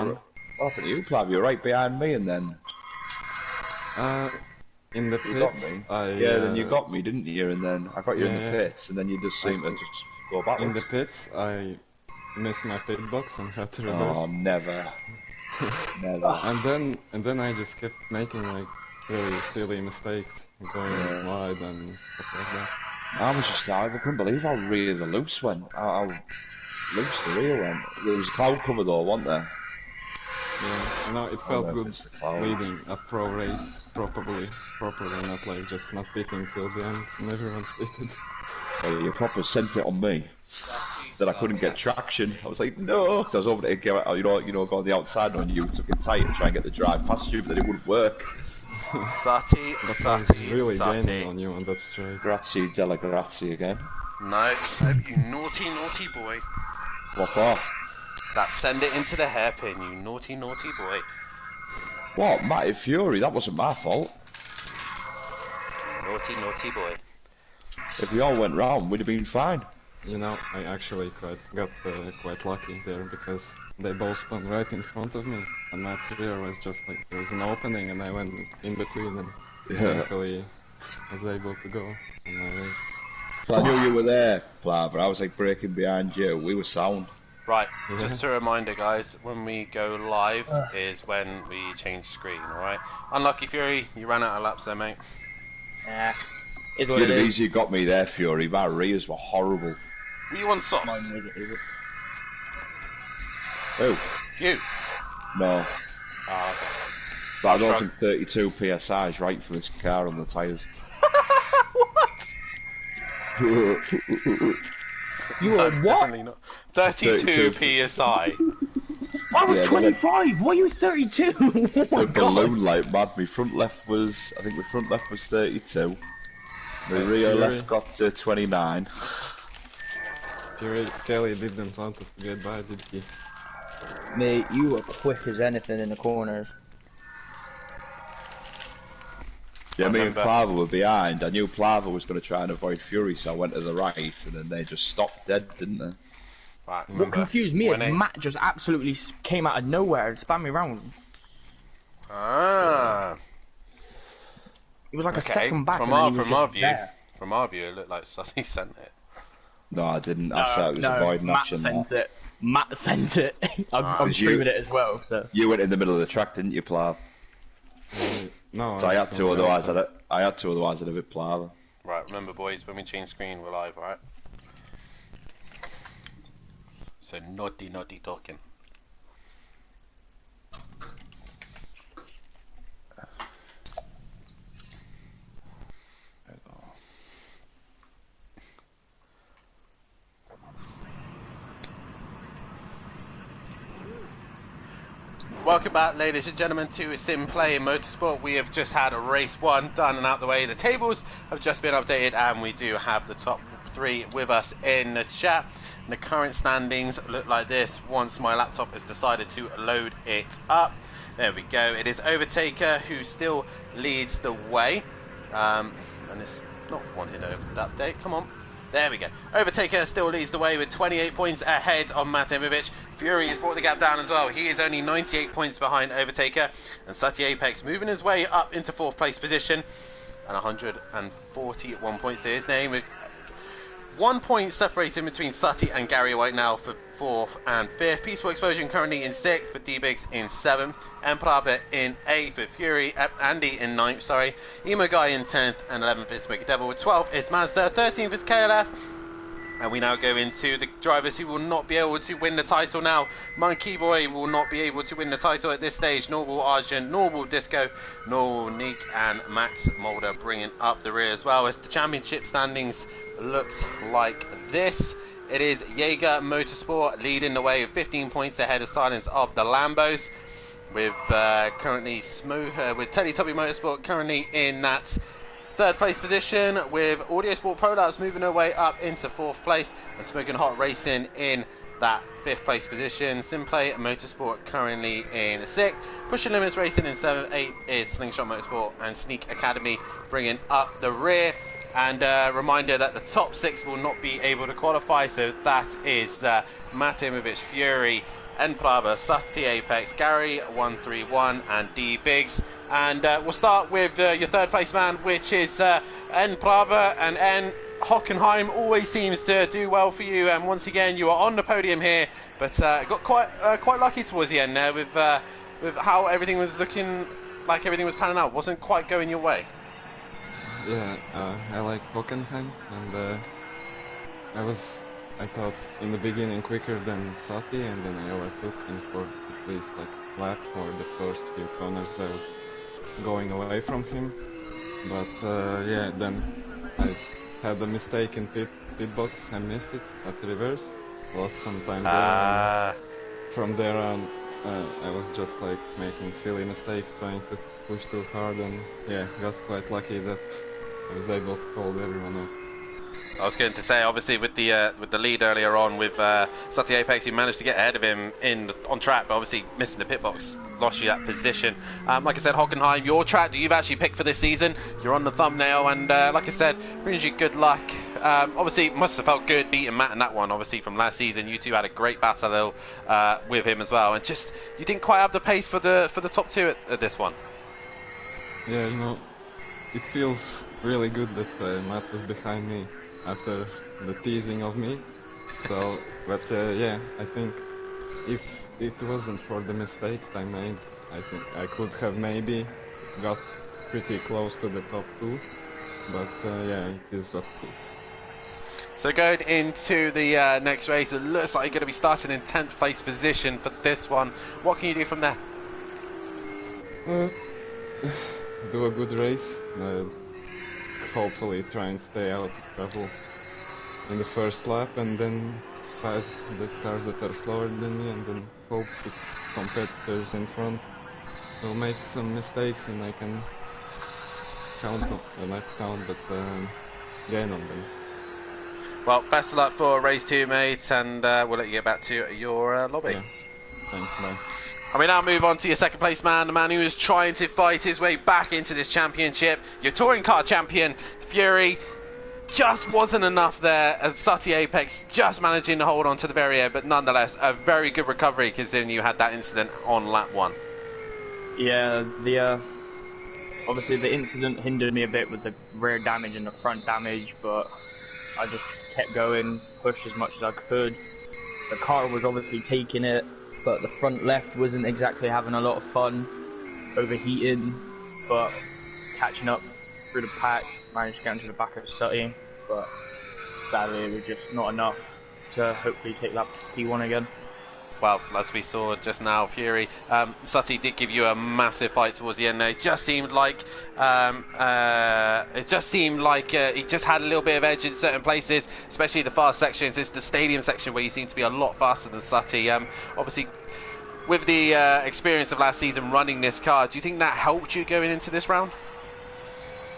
happened to you, Plav? You were right behind me, and then in the pits. You got me. Then you got me, didn't you? And then I got you in the pits, and then you just seemed to just go backwards. In the pits, I missed my pit box and had to reverse. Oh, never. Never. And then I just kept making like really silly mistakes, going wide and stuff like that. I couldn't believe how rear the loose went. How loose the rear went. There was a cloud cover though, wasn't there? Yeah, no, it felt good leading a pro race properly, not like just not pitting till the end and everyone's pitted. Well, you proper sent it on me. That I couldn't get traction. I was like, no. I was over there, go on the outside on you, took it tight and try and get the drive past you, but then it wouldn't work. Sati, really gaining on you on that straight. Grazie della grazie again. No, you naughty boy. What for? That send it into the hairpin, you naughty boy. What? Matty Fury? That wasn't my fault. Naughty boy. If we all went round, we'd have been fine. You know, I actually got quite lucky there because they both spun right in front of me, and Matt's rear was just like, there was an opening and I went in between and eventually was able to go on my race. I knew you were there, Plava. I was like breaking behind you. We were sound. Right, just a reminder guys, when we go live is when we change screen, alright? Unlucky Fury, you ran out of laps there, mate. Yeah. You'd have easily got me there, Fury. My rears were horrible. Were you on softs? Who? You? No. Oh, okay. But I don't think 32 PSI is right for this car on the tyres. You were what? Not. 32 PSI. I was 25. Why are you 32? Oh my the God. balloon like mad. My front left was, I think my front left was 32. My rear left got to 29. Kelly didn't want us to get by, did he? Mate, you were quick as anything in the corners. Yeah, me and Plava were behind. I knew Plava was going to try and avoid Fury, so I went to the right, and then they just stopped dead, didn't they? Right, what confused me is Matt just absolutely came out of nowhere and spammed me round. Ah. It was like a second back. From our view, it looked like Sonny sent it. No, I didn't. I thought it was avoiding action. Matt sent it. I'm streaming it as well. So you went in the middle of the track, didn't you, Plav? No. So I had to, otherwise I'd have hit Plava. Right, remember, boys, when we change screen, we're live, alright? So naughty talking. Welcome back, ladies and gentlemen, to Sim Play Motorsport. We have just had race 1 done and out the way. The tables have just been updated, and we do have the top 3 with us in the chat. And the current standings look like this once my laptop has decided to load it up. There we go. It is Overtaker who still leads the way. And it's not wanted over the update. Come on. There we go. Overtaker still leads the way with 28 points ahead of Matimovic. Fury has brought the gap down as well. He is only 98 points behind Overtaker. And Sati Apex moving his way up into 4th place position. And 141 points to his name, with 1 point separating between Sati and Gary White now for 4th and 5th. Peaceful Explosion currently in 6th, but D-Biggs in 7th. Emperor in 8th, with Fury, Andy in 9th, sorry. Emo Guy in 10th, and 11th is Smoky Devil. With 12th is Mazda, 13th is KLF. And we now go into the drivers who will not be able to win the title now. Monkey Boy will not be able to win the title at this stage, nor will Argent, nor will Disco, nor will Neek, and Max Mulder bringing up the rear as well. As the championship standings looks like this, it is Jaeger Motorsport leading the way with 15 points ahead of Silence of the Lambos, with currently with Teletubby Motorsport currently in that 3rd place position, with Audio Sport Pro Labs moving their way up into 4th place, and Smoking Hot Racing in that 5th place position. Simplay Motorsport currently in 6th. Pushing Limits Racing in 7th. 8th is Slingshot Motorsport and Sneak Academy bringing up the rear. And reminder that the top 6 will not be able to qualify, so that is Matimovic, Fury, Enprava, Sati Apex, Gary 131 and D-Biggs. And we'll start with your 3rd place man, which is Enprava, and N. Hockenheim always seems to do well for you, and once again you are on the podium here, but got quite lucky towards the end there with how everything was looking like everything was panning out. Wasn't quite going your way. Yeah, I like Hockenheim, and I thought in the beginning quicker than Sati, and then I overtook him for at least like lap for the first few corners that was going away from him. But yeah, then I had a mistake in pit box. I missed it at reverse, lost some time there. From there on, I was just like making silly mistakes, trying to push too hard, and yeah, got quite lucky that I was able to hold everyone up. I was going to say, obviously, with the lead earlier on with Sati Apex, you managed to get ahead of him on track, but obviously missing the pit box lost you that position. Like I said, Hockenheim, your track that you've actually picked for this season, you're on the thumbnail, and like I said, brings you good luck. Obviously, it must have felt good beating Matt in that one. Obviously, from last season, you two had a great battle with him as well, and just you didn't quite have the pace for the top 2 at this one. Yeah, you know, it feels really good that Matt was behind me after the teasing of me. So, but yeah, I think if it wasn't for the mistakes I made, I think I could have maybe got pretty close to the top 2. But yeah, it is what it is. So going into the next race, it looks like you're going to be starting in 10th place position for this one. What can you do from there? Do a good race. Hopefully try and stay out of trouble in the first lap, and then pass the cars that are slower than me, and then hope the competitors in front will make some mistakes and I can count on, not count, but gain on them. Well, best of luck for race 2, mate, and we'll let you get back to your lobby. Yeah. Thanks, bye. And we now move on to your 2nd place man, the man who is trying to fight his way back into this championship, your touring car champion, Fury. Just wasn't enough there, as Sati Apex just managing to hold on to the very end, but nonetheless, a very good recovery considering you had that incident on lap 1. Yeah, obviously the incident hindered me a bit with the rear damage and the front damage, but I just kept going, pushed as much as I could. The car was obviously taking it, but the front left wasn't exactly having a lot of fun, overheating, but catching up through the pack, managed to get into the back of Sati, but sadly it was just not enough to hopefully take that P1 again. Well, as we saw just now, Fury, Sati did give you a massive fight towards the end there. It just seemed like he just had a little bit of edge in certain places, especially the fast sections. It's the stadium section where you seem to be a lot faster than Sati. Obviously, with the experience of last season running this car, do you think that helped you going into this round?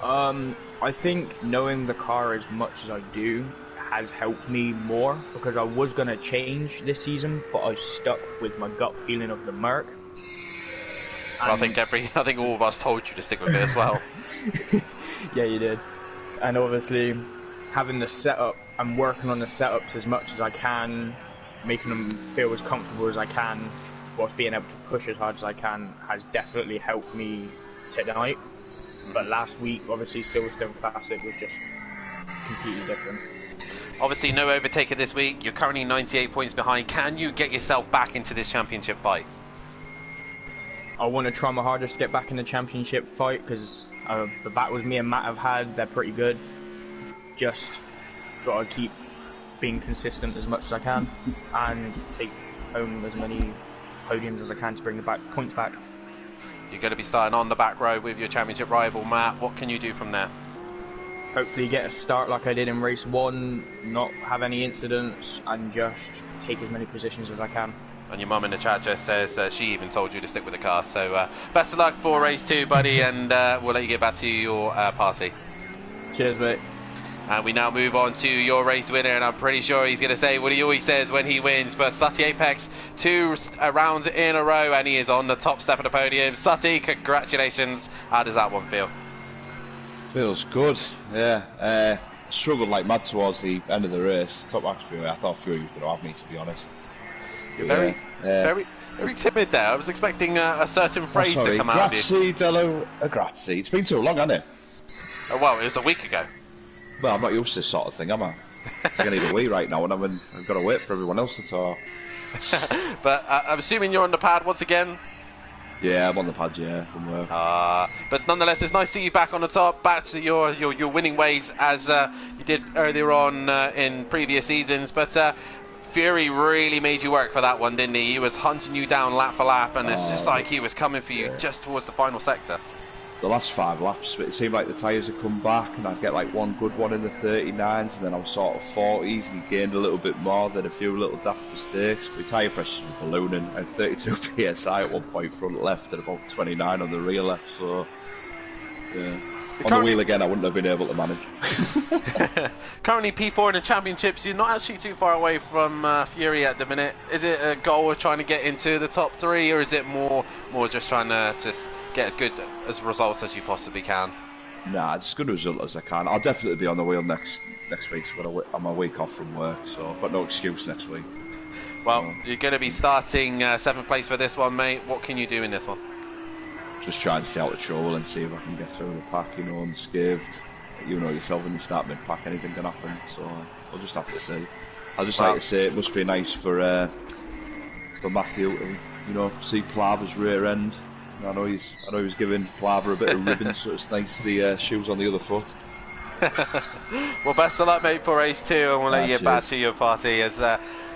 I think knowing the car as much as I do has helped me more, because I was going to change this season, but I stuck with my gut feeling of the Merc. I think all of us told you to stick with it as well. Yeah, you did. And obviously, having the setup and working on the setups as much as I can, making them feel as comfortable as I can, whilst being able to push as hard as I can, has definitely helped me tonight. But last week, obviously, Silverstone Classic was just completely different. Obviously, no overtaker this week. You're currently 98 points behind. Can you get yourself back into this championship fight? I want to try my hardest to get back in the championship fight, because the battles me and Matt have had, they're pretty good. Just got to keep being consistent as much as I can and take home as many podiums as I can to bring the points back. You're going to be starting on the back row with your championship rival, Matt. What can you do from there? Hopefully get a start like I did in race 1, not have any incidents, and just take as many positions as I can. And your mum in the chat just says she even told you to stick with the car. So best of luck for race 2, buddy, and we'll let you get back to your party. Cheers, mate. And we now move on to your race winner, and I'm pretty sure he's going to say what he always says when he wins. But Sutty Apex, 2 rounds in a row, and he is on the top step of the podium. Sutty, congratulations. How does that one feel? Feels good, yeah. Struggled like mad towards the end of the race. Top Max Fury, I thought Fury was going to have me, to be honest. You're very timid there. I was expecting a certain phrase to come out of you. Grazie, Dello, grazie. It's been too long, hasn't it? Oh, well, it was a week ago. Well, I'm not used to this sort of thing, am I? I need a wee right now, and I've got to wait for everyone else to talk. But I'm assuming you're on the pad once again? Yeah, I'm on the pad, yeah, from work. But nonetheless, it's nice to see you back on the top, back to your winning ways as you did earlier on in previous seasons. But Fury really made you work for that one, didn't he? He was hunting you down lap for lap, and it's just like he was coming for you just towards the final sector. The last 5 laps, it seemed like the tyres had come back, and I'd get like one good one in the 39s, and then I was sort of 40s, and he gained a little bit more, then a few little daft mistakes. My tyre pressures were ballooning. I had 32 psi at one point front left, and about 29 on the rear left, so yeah. On the wheel again, I wouldn't have been able to manage. Currently P4 in the championships. You're not actually too far away from Fury at the minute. Is it a goal of trying to get into the top 3, or is it more just trying to just get as good as results as you possibly can? Nah, as good a result as I can. I'll definitely be on the wheel next week. So I'm a week off from work, so I've got no excuse next week. Well, you're going to be starting 7th place for this one, mate. What can you do in this one? Just try and stay out of trouble and see if I can get through the pack, unscathed. You know yourself, when you start mid-pack, anything can happen, so I'll just have to see. I'd just like to say it must be nice for Matthew to, see Plava's rear end. I know he was giving Plava a bit of ribbon, so it's nice the shoes on the other foot. Well, best of luck, mate, for race 2, and we'll let you get back to your party. As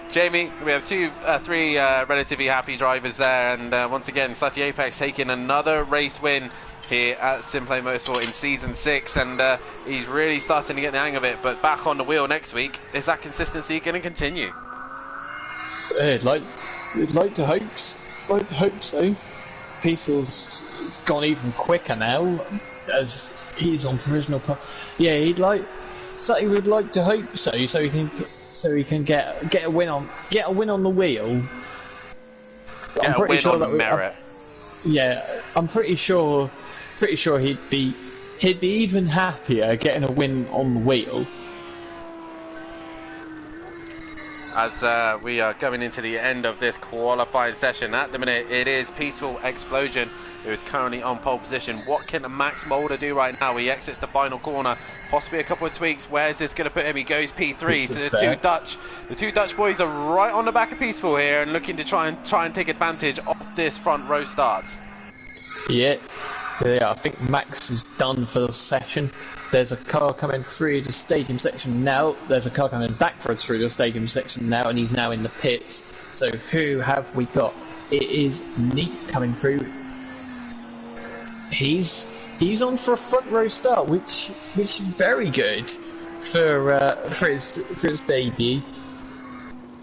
Jamie, we have 3 relatively happy drivers there, and once again, Sutty Apex taking another race win here at Simplay Motorsport in Season 6, and he's really starting to get the hang of it, but back on the wheel next week. Is that consistency going to continue? I'd like to hope so. Peaceful's gone even quicker now, as he's on provisional. Yeah, Sutty would like to hope so he can get a win on the wheel. I'm pretty sure that merit. I'm pretty sure he'd be even happier getting a win on the wheel. As we are going into the end of this qualifying session, at the minute it is Peaceful Explosion who is currently on pole position. What can Max Mulder do right now? He exits the final corner, possibly a couple of tweaks. Where's this going to put him? He goes P3. So the two Dutch boys are right on the back of Peaceful here and looking to try and take advantage of this front row start. Yeah, I think Max is done for the session. There's a car coming through the stadium section now. There's a car coming backwards through the stadium section now, and he's now in the pits. So who have we got? It is Neat coming through. He's on for a front row start, which is very good for his debut.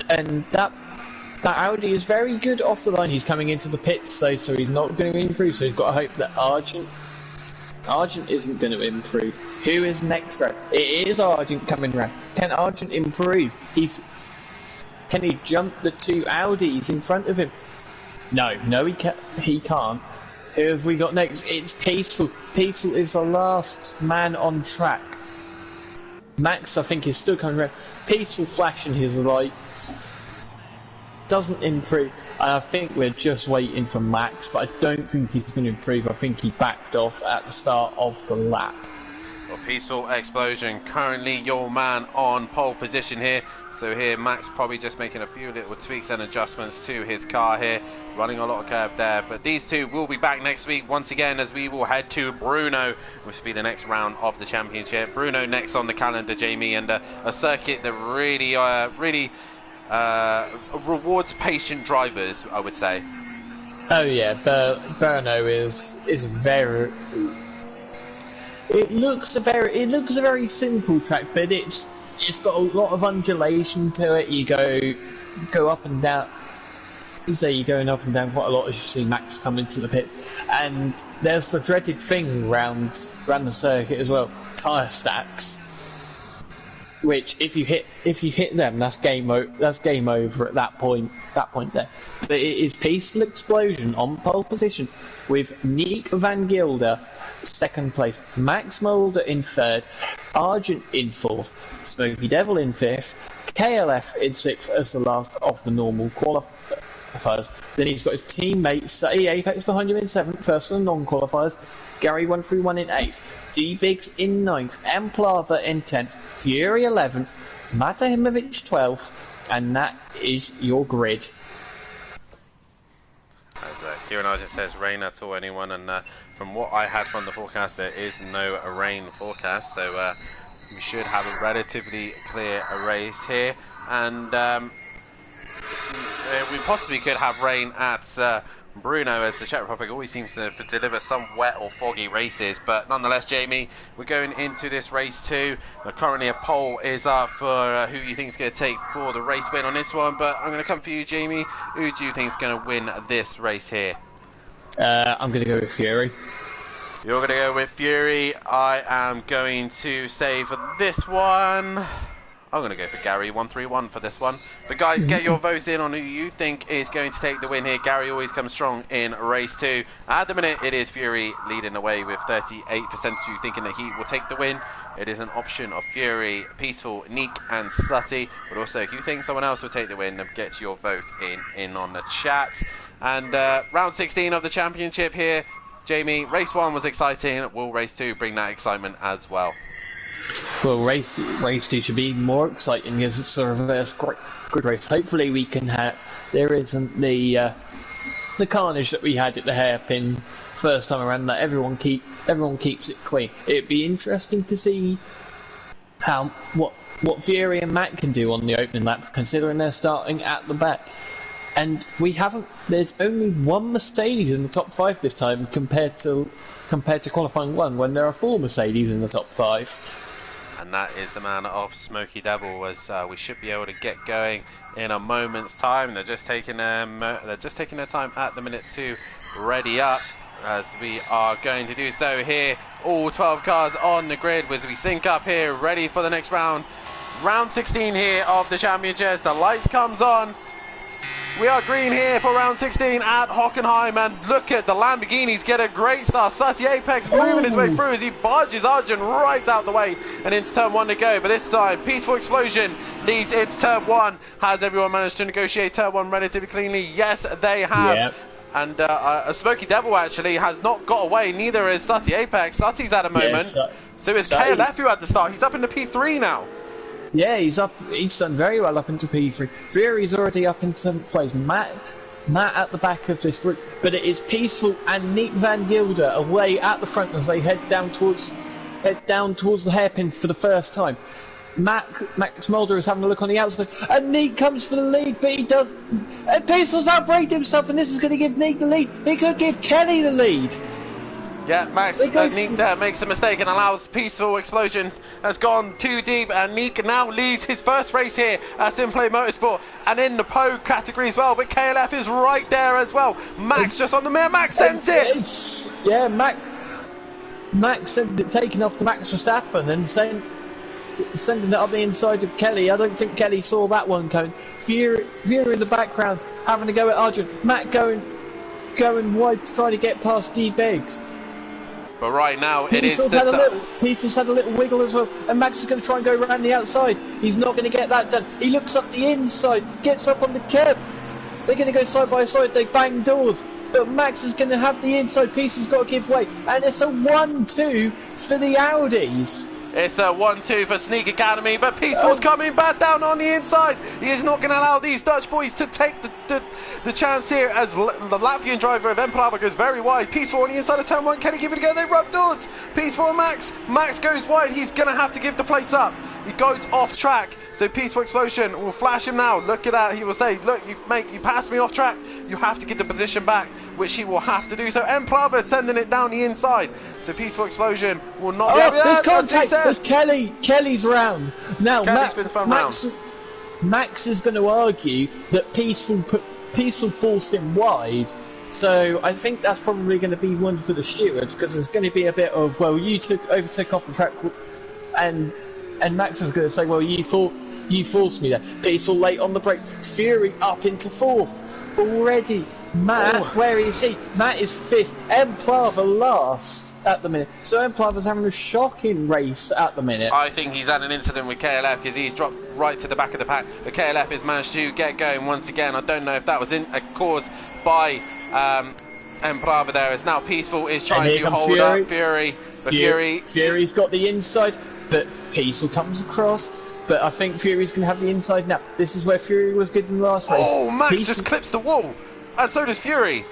And that Audi is very good off the line. He's coming into the pits though, so he's not going to improve. So he's got to hope that Argent isn't going to improve. Who is next round? It is Argent coming round. Can Argent improve? Can he jump the 2 Audis in front of him? No, he can't. Who have we got next? It's Peaceful. Peaceful is the last man on track. Max, I think, is still coming around. Peaceful flashing his lights doesn't improve. I think we're just waiting for Max, but I don't think he's going to improve. I think he backed off at the start of the lap. Well, Peaceful Explosion, currently your man on pole position here. So here, Max probably just making a few little tweaks and adjustments to his car here. Running a lot of curve there. But these two will be back next week once again as we will head to Brno, which will be the next round of the championship. Brno next on the calendar, Jamie, and a circuit that really rewards patient drivers, I would say. Oh yeah, Brno is very. It looks a very simple track, but it's got a lot of undulation to it. You go up and down. You say you're going up and down quite a lot as you see Max come into the pit, and there's the dreaded thing round the circuit as well, tyre stacks. Which if you hit them, that's game over at that point there. But it is Peaceful Explosion on pole position with Nick Van Gilde second place, Max Mulder in third, Argent in fourth, Smoky Devil in fifth, KLF in sixth as the last of the normal qualifiers. Then he's got his teammate Sutty Apex behind him in seventh, first of the non-qualifiers, Gary 131 in eighth, D-Biggs in ninth, Emplava in 10th, Fury 11th, Matahimovic 12th, and that is your grid. As Kieran Argent says, rain at all, anyone, and from what I had from the forecast, there is no rain forecast, so we should have a relatively clear race here, and we possibly could have rain at Brno, as the Czech Republic always seems to deliver some wet or foggy races. But nonetheless, Jamie, we're going into this race too. Currently a poll is up for who you think is going to take for the race win on this one, but I'm going to come for you, Jamie. Who do you think is going to win this race here? I'm going to go with Fury. You're going to go with Fury. I am going to say for this one, I'm going to go for Gary 131 for this one. But guys, get your votes in on who you think is going to take the win here. Gary always comes strong in race 2. At the minute, it is Fury leading the way with 38% of you thinking that he will take the win. It is an option of Fury, Peaceful, Neek and Sutty. But also, if you think someone else will take the win, then get your vote in on the chat. And round 16 of the championship here. Jamie, race 1 was exciting. Will race 2 bring that excitement as well? Well, race 2 should be more exciting because it's a reverse grid race. Hopefully we can have, there isn't the carnage that we had at the hairpin first time around, that everyone keeps it clean. It'd be interesting to see what Fury and Matt can do on the opening lap, considering they're starting at the back. And there's only one Mercedes in the top 5 this time compared to qualifying 1, when there are 4 Mercedes in the top 5. And that is the man of Smoky Devil, as we should be able to get going in a moment's time. They're just taking their time at the minute to ready up, as we are going to do so here. All 12 cars on the grid as we sync up here, ready for the next round. Round 16 here of the championships. The lights comes on. We are green here for round 16 at Hockenheim, and look at the Lamborghinis get a great start. Sutty Apex moving his way through as he barges Argent right out the way and into turn 1 to go. But this time, Peaceful Explosion leads into turn 1. Has everyone managed to negotiate turn 1 relatively cleanly? Yes, they have. Yep. And a Smoky Devil actually has not got away, neither is Sutty Apex. Sutty's at a moment. Yes, so it's KLF who had the start. He's up into P3 now. Yeah, he's done very well up into P3. Fury's already up into 7th place. Matt at the back of this group, but it is Peaceful and Nick Van Gilde away at the front as they head down towards the hairpin for the first time. Max Mulder is having a look on the outside, and Nick comes for the lead, but he does. And Peaceful's outbraked himself, and this is going to give Nick the lead. He could give Kelly the lead. Yeah, Max Neek makes a mistake and allows Peaceful Explosion. Has gone too deep, and Neek now leads his first race here at Simplay Motorsport and in the Pogue category as well. But KLF is right there as well. Max just on the mirror. Max sends it. Yeah, Max sent it, taking off to Max Verstappen and sending it up the inside of Kelly. I don't think Kelly saw that one coming. Fury in the background having to go at Argent. Matt going wide to try to get past D-Biggs. But right now, it is... Peaceful's had a little wiggle as well, and Max is going to try and go around the outside. He's not going to get that done. He looks up the inside, gets up on the curb. They're going to go side by side, they bang doors, but Max is going to have the inside. Peaceful's got to give way, and it's a 1-2 for the Audis. It's a 1-2 for Sneak Academy, but Peaceful's coming back down on the inside. He is not going to allow these Dutch boys to take the chance here as the Latvian driver of Emperava goes very wide. Peaceful on the inside of turn 1. Can he give it again? They rub doors. Peaceful and Max. Max goes wide. He's going to have to give the place up. He goes off track. So Peaceful Explosion will flash him now. Look at that. He will say, look, you passed me off track. You have to get the position back, which he will have to do. So Emperava is sending it down the inside. So Peaceful Explosion will not be able to... There's contact. There's Kelly. Kelly's round. Now, Kelly's been spun round. Max is going to argue that Peaceful forced him wide. So I think that's probably going to be one for the stewards, because there's going to be a bit of, well, you overtook off the track, and Max is going to say, well, you forced me there. Peaceful late on the brake. Fury up into 4th already. Matt, where is he? Matt is 5th. Emperava last at the minute. So Emperava's having a shocking race at the minute. I think he's had an incident with KLF because he's dropped right to the back of the pack. But KLF has managed to get going once again. I don't know if that was caused by Emperava there, as now Peaceful is trying to hold up Fury. But Fury's got the inside, but Peaceful comes across. But I think Fury's going to have the inside now. This is where Fury was good in the last race. Oh, Max just clips the wall. And so does Fury.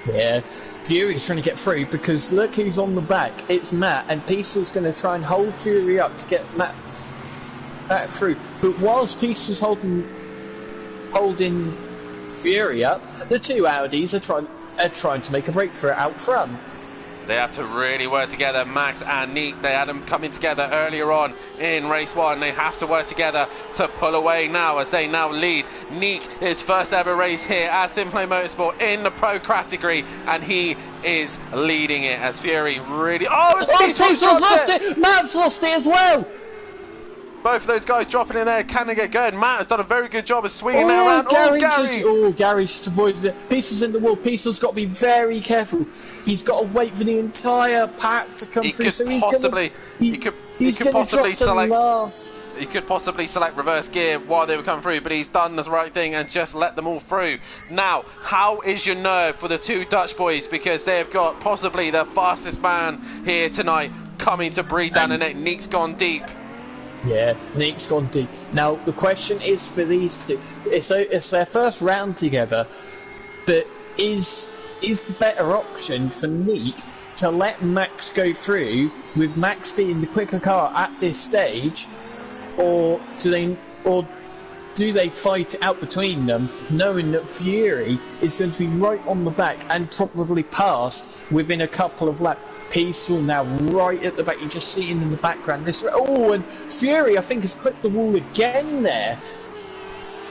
Yeah, Fury's trying to get through because look who's on the back. It's Matt, and Peaceful's going to try and hold Fury up to get Matt through. But whilst Peaceful's holding Fury up, the two Audis are trying to make a break for it out front. They have to really work together. Max and Neek, they had them coming together earlier on in race 1. They have to work together to pull away now as they now lead. Neek, his first ever race here at Simplay Motorsport in the pro category, and he is leading it as Fury really... Peaceful's lost it! Matt's lost it as well! Both of those guys dropping in there. Can they get going? Matt has done a very good job of swinging that around. Gary just avoids it. Peaceful's in the wall. Peaceful's got to be very careful. He's got to wait for the entire pack to come through. So he could possibly select reverse gear while they were coming through, but he's done the right thing and just let them all through. Now, how is your nerve for the two Dutch boys, because they've got possibly the fastest man here tonight coming to breathe down the neck. Neek's gone deep. Yeah, Neek's gone deep. Now, the question is for these two. It's their first round together, but is the better option for Neek to let Max go through, with Max being the quicker car at this stage, or do they fight it out between them, knowing that Fury is going to be right on the back and probably past within a couple of laps? Peaceful now right at the back. You just see him in the background. And Fury, I think, has clipped the wall again there.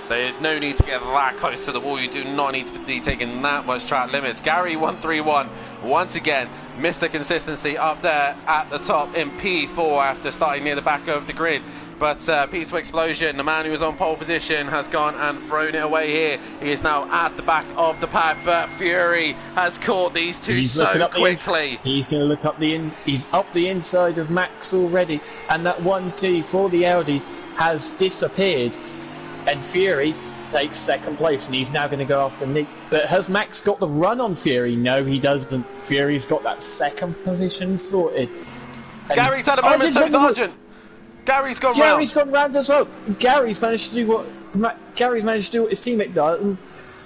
There's no need to get that close to the wall. You do not need to be taking that much track limits. Gary 131 once again Mr. Consistency up there at the top in P4 after starting near the back of the grid. But Peaceful Explosion, the man who was on pole position, has gone and thrown it away here. He is now at the back of the pack, but Fury has caught these two so quickly. He's going to look up he's up the inside of Max already, and that 1-2 for the Audis has disappeared. And Fury takes second place, and he's now going to go after Nick. But has Max got the run on Fury? No, he doesn't. Fury's got that second position sorted. And Gary's had a moment, so Sargent. Gary's gone round as well. Gary's managed to do what his teammate does. And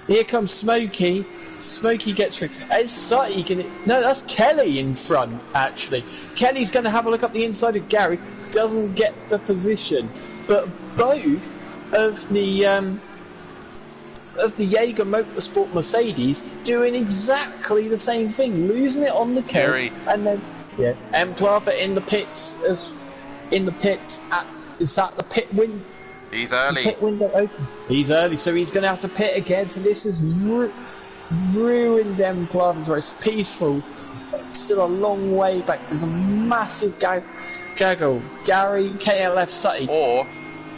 here comes Smokey. Smokey gets through. Is Sutty gonna... No, that's Kelly in front, actually. Kelly's going to have a look up the inside of Gary. Doesn't get the position. But both of the Jaeger Motorsport Mercedes doing exactly the same thing, losing it on the curb, and then Emperava in the pits at the pit window. He's early. The pit window open. He's early, so he's going to have to pit again. So this has ruined Emperava's race. Peaceful, still a long way back. There's a massive gaggle. Gary, KLF, Sutty. Or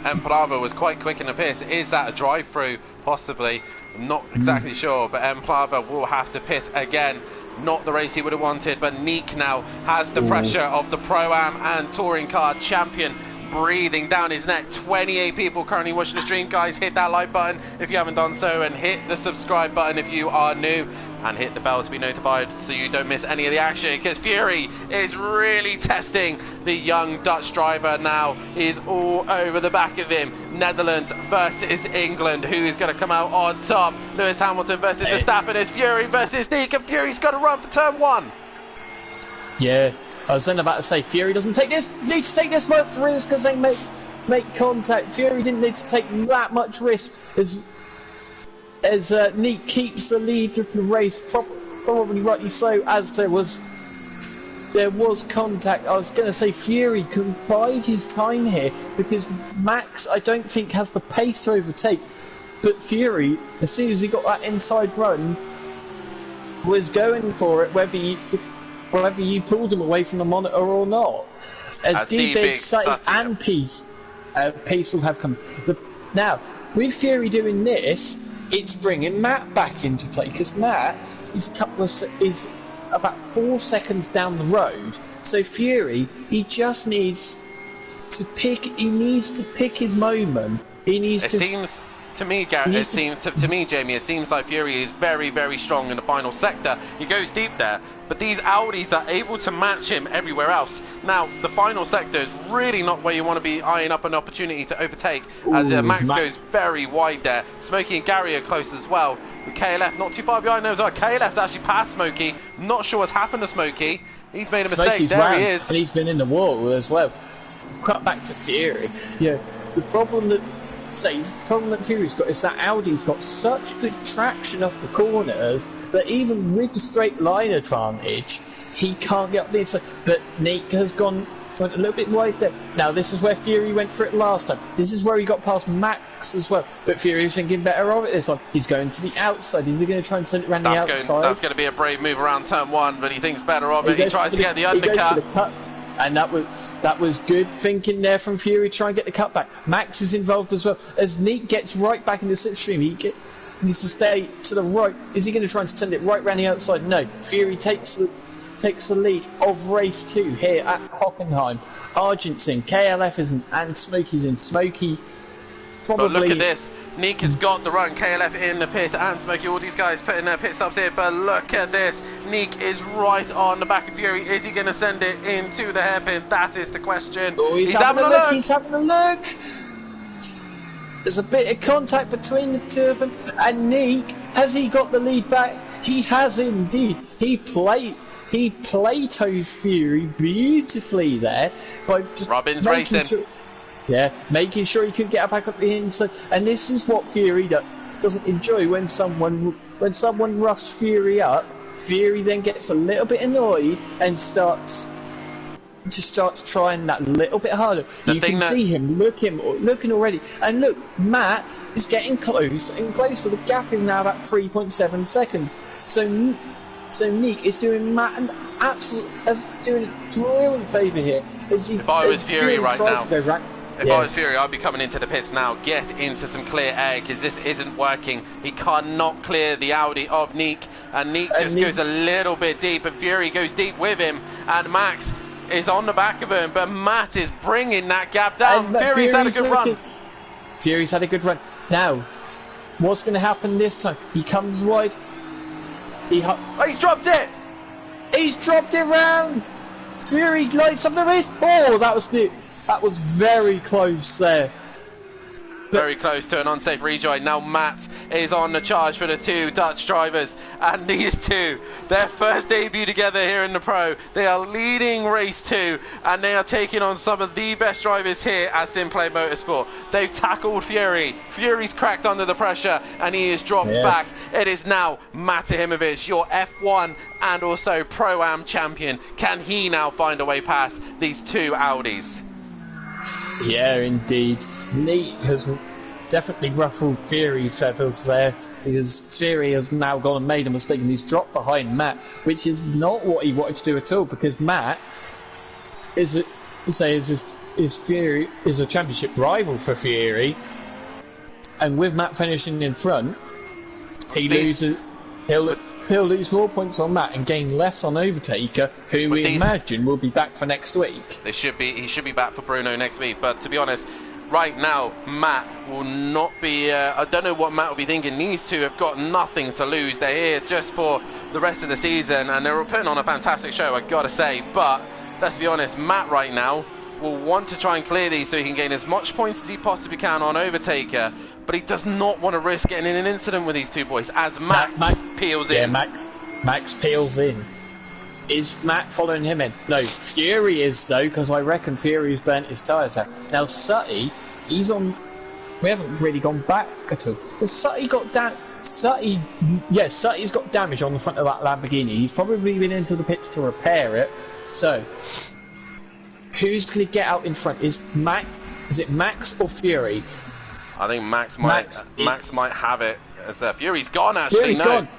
Emperava was quite quick in the pits. Is that a drive-through possibly. I'm not exactly sure, but Mplava will have to pit again. Not the race he would have wanted, but Nick now has the pressure of the Pro-Am and Touring Car champion breathing down his neck. 28 people currently watching the stream. Guys, hit that like button if you haven't done so, and hit the subscribe button if you are new, and hit the bell to be notified so you don't miss any of the action, because Fury is really testing the young Dutch driver now. He's all over the back of him. Netherlands versus England. Who is going to come out on top? Lewis Hamilton versus Verstappen. Is Fury versus Nick, and Fury's got to run for turn 1. Yeah, I was then about to say Fury doesn't need to take this much risk because they make contact. Fury didn't need to take that much risk as Nick keeps the lead of the race, probably rightly so, as there was contact. I was going to say Fury can bide his time here because Max, I don't think, has the pace to overtake, but Fury, as soon as he got that inside run, was going for it, whether you pulled him away from the monitor or not. As D-Big, Sutton and Peace will have come. Now, with Fury doing this, it's bringing Matt back into play, because Matt is about 4 seconds down the road. So Fury, he just needs to pick his moment. Seems to me, Garrett, to me, Jamie, it seems like Fury is very, very strong in the final sector. He goes deep there, but these Audis are able to match him everywhere else. Now, the final sector is really not where you want to be eyeing up an opportunity to overtake, as Max goes very wide there. Smokey and Gary are close as well. With KLF not too far behind those. KLF's actually past Smokey. Not sure what's happened to Smokey. He's made a mistake. There he is. And he's been in the wall as well. Cut back to Fury. Yeah, the problem that Fury's got is that Audi's got such good traction off the corners that even with the straight line advantage, he can't get up the inside. But Nick has went a little bit wide there. Now this is where Fury went for it last time. This is where he got past Max as well. But Fury's thinking better of it this time. He's going to the outside. Is he going to try and send it around the outside? That's going to be a brave move around turn 1, but he thinks better of it. He tries to get the undercut. He goes for the cut. And that was good thinking there from Fury, try and get the cutback. Max is involved as well. As Nick gets right back in the slipstream, he needs to stay to the right. Is he going to try and send it right round the outside? No. Fury takes the lead of race 2 here at Hockenheim. Argent's in, KLF isn't, and Smokey's in. Smokey probably... But look at this. Nick has got the run, KLF in the pit, and Smokey, all these guys putting their pit stops here, but look at this. Nick is right on the back of Fury. Is he going to send it into the hairpin? That is the question. Oh, he's having a look. He's having a look. There's a bit of contact between the two of them, and Nick, has he got the lead back? He has indeed. He Plato's Fury beautifully there by just Robin's racing. Sure, making sure he could get back up the inside. And this is what Fury doesn't enjoy, when someone roughs Fury up. Fury then gets a little bit annoyed and starts trying that little bit harder. You can see him looking already. And look, Matt is getting close and closer. The gap is now about 3.7 seconds. So Nick is doing Matt doing a brilliant favour here. If I was Fury right now, if I was Fury, I'd be coming into the pits now. Get into some clear air, because this isn't working. He cannot clear the Audi of Nick, and Nick just goes a little bit deep, and Fury goes deep with him, and Max is on the back of him, but Matt is bringing that gap down. Fury's had a good run. Fury's had a good run. Now, what's going to happen this time? He comes wide. He's dropped it! He's dropped it round! Fury lights up the race. Oh, that was very close there. Very close to an unsafe rejoin. Now Matt is on the charge for the two Dutch drivers, and these two, their first debut together here in the Pro. They are leading race 2, and they are taking on some of the best drivers here at Simplay Motorsport. They've tackled Fury. Fury's cracked under the pressure, and he is dropped back. It is now Matt Ahimovic, your F1 and also Pro-Am champion. Can he now find a way past these two Audis? Yeah, indeed. Nick has definitely ruffled Fury's feathers there, because Fury has now gone and made a mistake, and he's dropped behind Matt, which is not what he wanted to do at all, because Matt is a championship rival for Fury, and with Matt finishing in front, he'll lose more points on Matt and gain less on Overtaker, who we imagine will be back for next week. He should be back for Bruno next week. But to be honest, right now Matt will not be. I don't know what Matt will be thinking. These two have got nothing to lose. They're here just for the rest of the season, and they're putting on a fantastic show, I gotta say. But let's be honest, Matt right now will want to try and clear these so he can gain as much points as he possibly can on Overtaker, but he does not want to risk getting in an incident with these two boys as Max peels in. Yeah, Max peels in. Is Matt following him in? No, Fury is though, because I reckon Fury's burnt his tyres out. Now Sutty, he's on. We haven't really gone back at all. But Sutty's got damage on the front of that Lamborghini. He's probably been into the pits to repair it. So, who's going to get out in front? Is it Max or Fury? I think Max might have it. As Fury's gone, actually.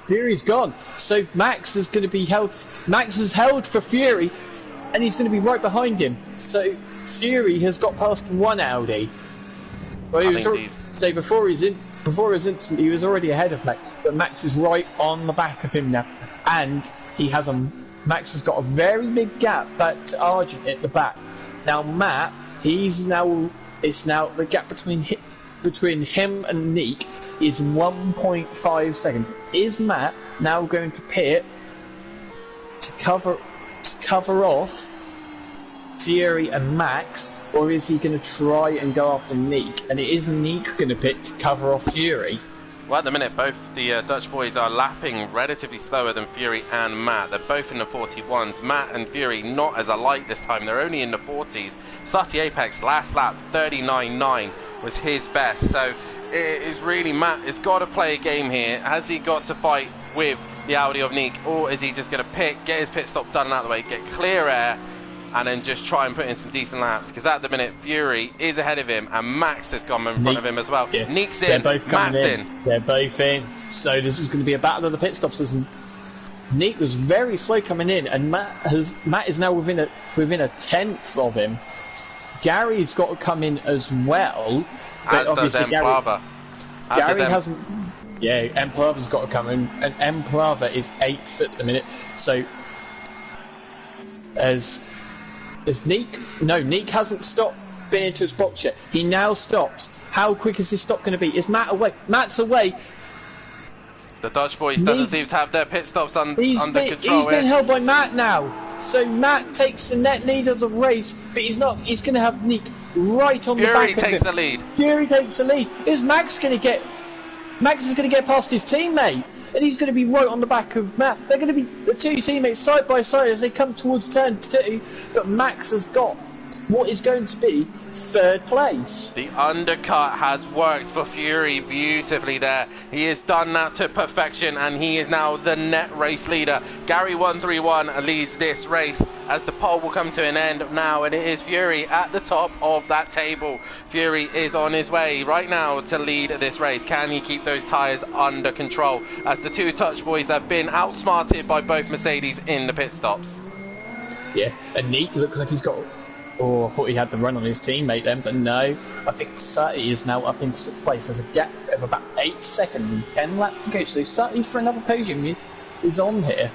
Fury's gone. So Max is going to be held. Max is held for Fury, and he's going to be right behind him. So Fury has got past one Audi. Well, before his incident, he was already ahead of Max. But Max is right on the back of him now, and Max has got a very big gap back to Argent at the back. Now Matt, it's now the gap between him and Nick is 1.5 seconds. Is Matt now going to pit to cover off Fury and Max, or is he going to try and go after Nick? And is Nick going to pit to cover off Fury? Well, at the minute, both the Dutch boys are lapping relatively slower than Fury and Matt. They're both in the 41s. Matt and Fury not as alike this time. They're only in the 40s. Sutty Apex last lap 39.9 was his best. So it is really Matt has got to play a game here. Has he got to fight with the Audi of Nick, or is he just going to get his pit stop done and out of the way, get clear air, and then just try and put in some decent laps? Because at the minute, Fury is ahead of him, and Max has gone in front of him as well. Yeah. Nick's in, Matt's in. They're both in. So this is going to be a battle of the pit stops. Nick was very slow coming in, and Matt is now within a tenth of him. Gary's got to come in as well. But obviously Gary hasn't. Yeah, M-Plava's got to come in, and M-Plava is 8th at the minute. So as Nick hasn't stopped being into his box yet. He now stops. How quick is his stop going to be? Is Matt away? Matt's away. The Dutch boys doesn't seem to have their pit stops under control. He's been held by Matt now. So Matt takes the net lead of the race, but he's not. He's going to have Nick right on the back of him. Fury takes the lead. Fury takes the lead. Max is going to get past his teammate, and he's going to be right on the back of Matt. They're going to be the two teammates side by side as they come towards turn 2, but Max has got what is going to be 3rd place. The undercut has worked for Fury beautifully there. He has done that to perfection, and he is now the net race leader. Gary 131 leads this race as the pole will come to an end now, and it is Fury at the top of that table. Fury is on his way right now to lead this race. Can he keep those tyres under control, as the two Dutch boys have been outsmarted by both Mercedes in the pit stops? Yeah, and Nick looks like he's got... Oh, I thought he had the run on his teammate then, but no. I think Sutty is now up in 6th place. There's a gap of about 8 seconds and 10 laps to go. So Sutty for another podium is on here.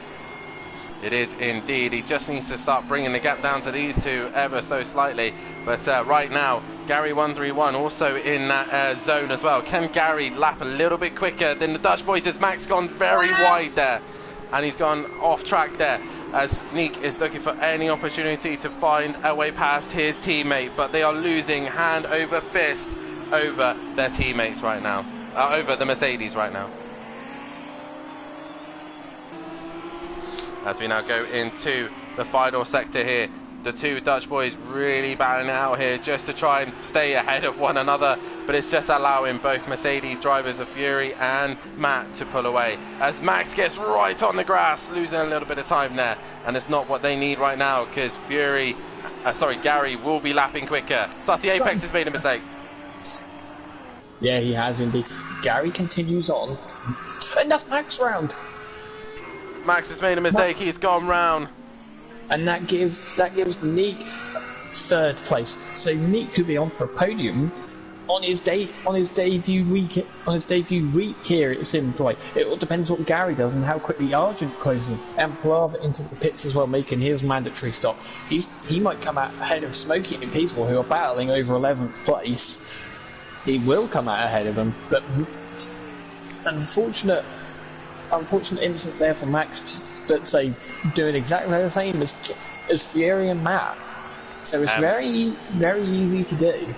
It is indeed. He just needs to start bringing the gap down to these two ever so slightly. But right now, Gary 131 also in that zone as well. Can Gary lap a little bit quicker than the Dutch boys? As Max gone very wide there, and he's gone off track there, as Nick is looking for any opportunity to find a way past his teammate, but they are losing hand over fist over their teammates right now, over the Mercedes right now. As we now go into the final sector here, the two Dutch boys really battling it out here just to try and stay ahead of one another, but it's just allowing both Mercedes drivers of Fury and Matt to pull away, as Max gets right on the grass, losing a little bit of time there, and it's not what they need right now, because Gary will be lapping quicker. Sutty Apex has made a mistake. Yeah, he has indeed. Gary continues on, and that's Max round. Max has made a mistake. He's gone round. And that gives Nick 3rd place. So Nick could be on for a podium on his debut week here at Simplay. It all depends what Gary does and how quickly Argent closes him. And Plava into the pits as well, making his mandatory stop. He might come out ahead of Smokey and Peaceful, who are battling over 11th place. He will come out ahead of them, but unfortunate incident there for Max, but say doing exactly the same as Fury and Matt. So it's very, very easy to do.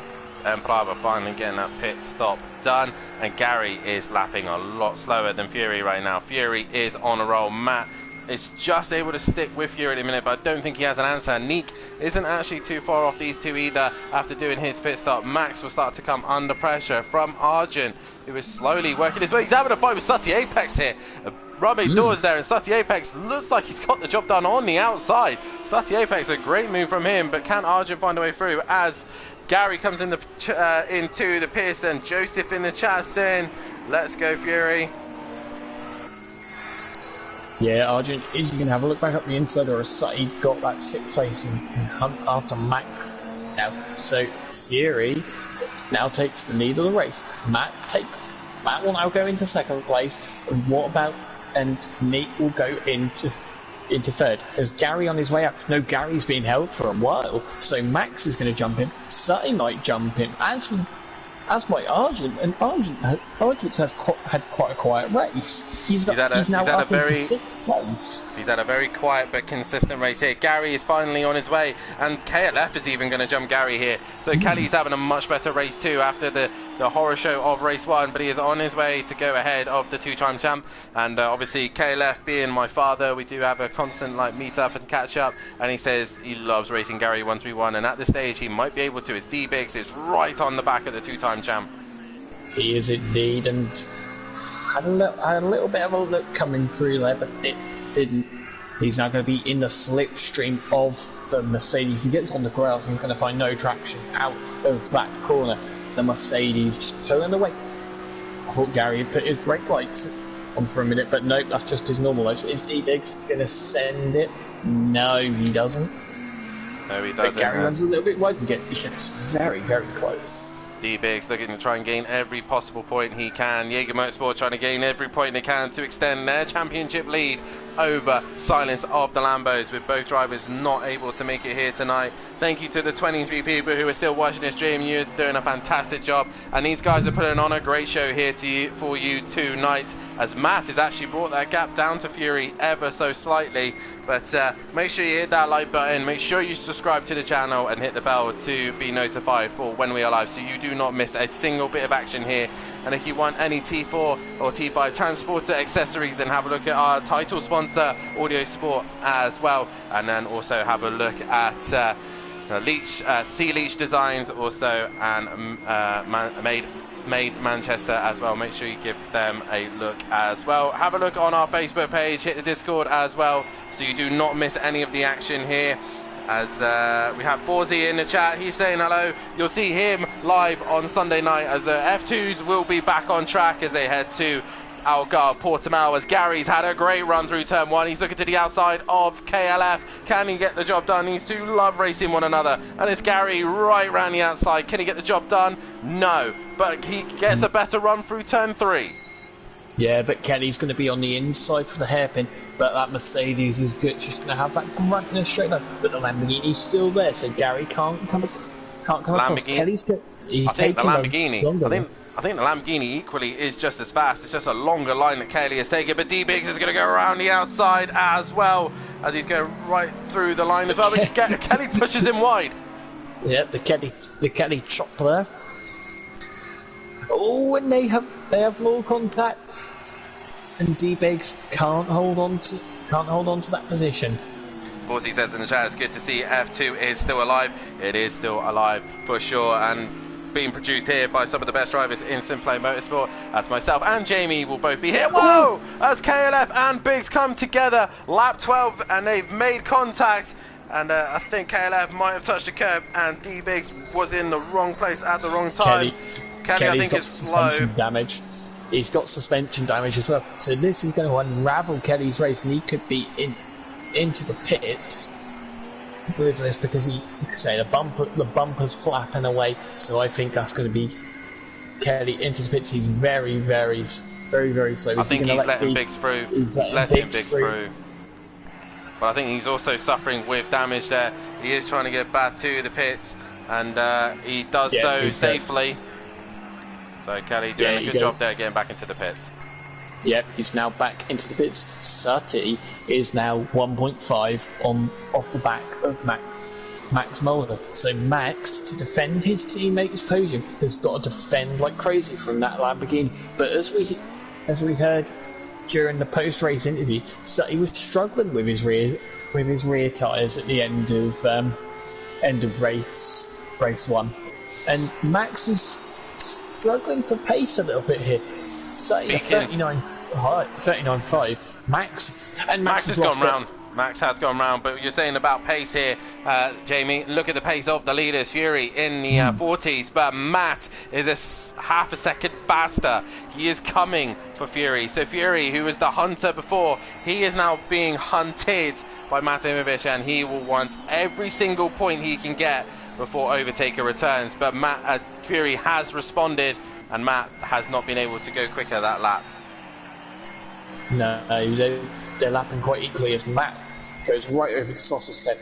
And Plava finally getting that pit stop done, and Gary is lapping a lot slower than Fury right now. Fury is on a roll. Matt is just able to stick with Fury at the minute, but I don't think he has an answer. Neek isn't actually too far off these two either after doing his pit stop. Max will start to come under pressure from Argent, who is slowly working his way. He's having a fight with Sutty Apex here. Rubbing doors there, and Sutty Apex looks like he's got the job done on the outside. Sutty Apex, a great move from him, but can Argent find a way through as Gary comes into the pits, and Joseph in the chat saying, let's go Fury. Yeah, Argent is going to have a look back up the inside, or has Sutty got that 6th place and can hunt after Max now. So Fury now takes the lead of the race. Matt will now go into 2nd place. And Neat will go into 3rd. As Gary on his way out. No, Gary's been held for a while, so Max is going to jump him. Sutty might jump him, as might Argent, and Argent's had quite a quiet race. He's now up into 6th place. He's had a very quiet but consistent race here. Gary is finally on his way, and KLF is even going to jump Gary here. So Kelly's having a much better race too after the horror show of race 1, but he is on his way to go ahead of the 2-time champ. And obviously KLF being my father, we do have a constant meet up and catch up, and he says he loves racing Gary 131, and at this stage he might be able to, as D-Biggs is right on the back of the 2-time champ. He is indeed, and had a little bit of a look coming through there, but it didn't. He's now going to be in the slipstream of the Mercedes. He gets on the grass and he's going to find no traction out of that corner. The Mercedes just pulling away. I thought Gary had put his brake lights on for a minute, but nope, that's just his normal lights. Is D-Biggs going to send it? No, he doesn't. No, he doesn't. But Gary runs a little bit wide again. It's very, very close. D-Biggs looking to try and gain every possible point he can. Jaeger Motorsport trying to gain every point they can to extend their championship lead over Silence of the Lambos, with both drivers not able to make it here tonight. Thank you to the 23 people who are still watching this stream. You're doing a fantastic job, and these guys are putting on a great show here for you tonight, as Matt has actually brought that gap down to Fury ever so slightly. But make sure you hit that like button, make sure you subscribe to the channel and hit the bell to be notified for when we are live, so you do not miss a single bit of action here. And if you want any T4 or T5 transporter accessories, then have a look at our title sponsor Audio Sport as well, and then also have a look at Sea Leech Designs also, and Made Manchester as well. Make sure you give them a look as well. Have a look on our Facebook page, hit the Discord as well, so you do not miss any of the action here. As we have Forzy in the chat, he's saying hello. You'll see him live on Sunday night, as the F2s will be back on track as they head to Algarve Portimao, as Gary's had a great run through turn 1. He's looking to the outside of KLF. Can he get the job done? These two love racing one another, and it's Gary right round the outside. Can he get the job done? No, but he gets a better run through turn 3. Yeah, but Kelly's going to be on the inside for the hairpin, but that Mercedes is good, just going to have that grunt in a straight line. But the Lamborghini's still there, so Gary can't come across. Kelly's good. He's taking I think the Lamborghini equally is just as fast. It's just a longer line that Kelly has taken, but D-Biggs is going to go around the outside as well, as he's going right through the line as well. But Kelly pushes him wide. Yeah, the Kelly chop there. Oh, and they have more contact, and D-Biggs can't hold on to that position. Horsey says in the chat, it's good to see F2 is still alive. It is still alive for sure, and being produced here by some of the best drivers in Simplay Motorsport, as myself and Jamie will both be here. Whoa! As KLF and Biggs come together, lap 12, and they've made contact. And I think KLF might have touched the curb, and D-Biggs was in the wrong place at the wrong time. Kelly I think, is slow. Damage. He's got suspension damage as well. So this is going to unravel Kelly's race, and he could be into the pits with this, because the bumper's flapping away. So I think that's going to be Kelly into the pits. He's very slow. I think he's letting Biggs through. He's letting Biggs through. But I think he's also suffering with damage there. He is trying to get back to the pits, and he does so safely. So Kelly doing a good job there getting back into the pits. Yep, he's now back into the pits. Sutty is now 1.5 off the back of Max Mulder. So Max, to defend his teammate's podium, has got to defend like crazy from that Lamborghini. But as we heard during the post-race interview, Sutty was struggling with his rear tyres at the end of race 1, and Max is struggling for pace a little bit here. Sutty 39.5. Max has gone round. Max has gone round, but you're saying about pace here, Jamie. Look at the pace of the leaders. Fury in the 40s, but Matt is half a second faster. He is coming for Fury. So Fury, who was the hunter before, he is now being hunted by Matt Imovic, and he will want every single point he can get before overtaker returns. But Fury has responded, and Matt has not been able to go quicker that lap. No, they're lapping quite equally as Matt goes right over the saucer's head.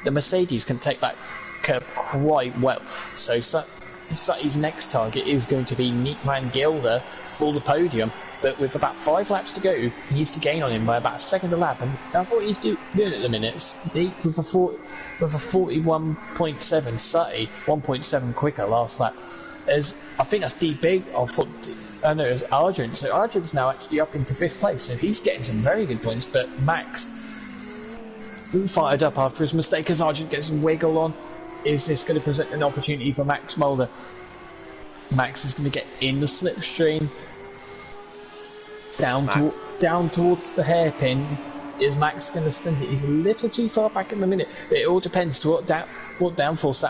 The Mercedes can take that curb quite well. So Sutty's next target is going to be Nick Van Gelder for the podium, but with about 5 laps to go, he needs to gain on him by about a second a lap, and that's what he's doing at the minute. With a 41.7 Sutty, 1.7 quicker last lap. I think that's D-Big. I know it's Argent. So Argent's now actually up into 5th place. So he's getting some very good points. But Max fired up after his mistake as Argent gets some wiggle on. Is this going to present an opportunity for Max Mulder? Max is going to get in the slipstream. Down towards the hairpin. Is Max going to stint it? He's a little too far back in the minute. It all depends to what downforce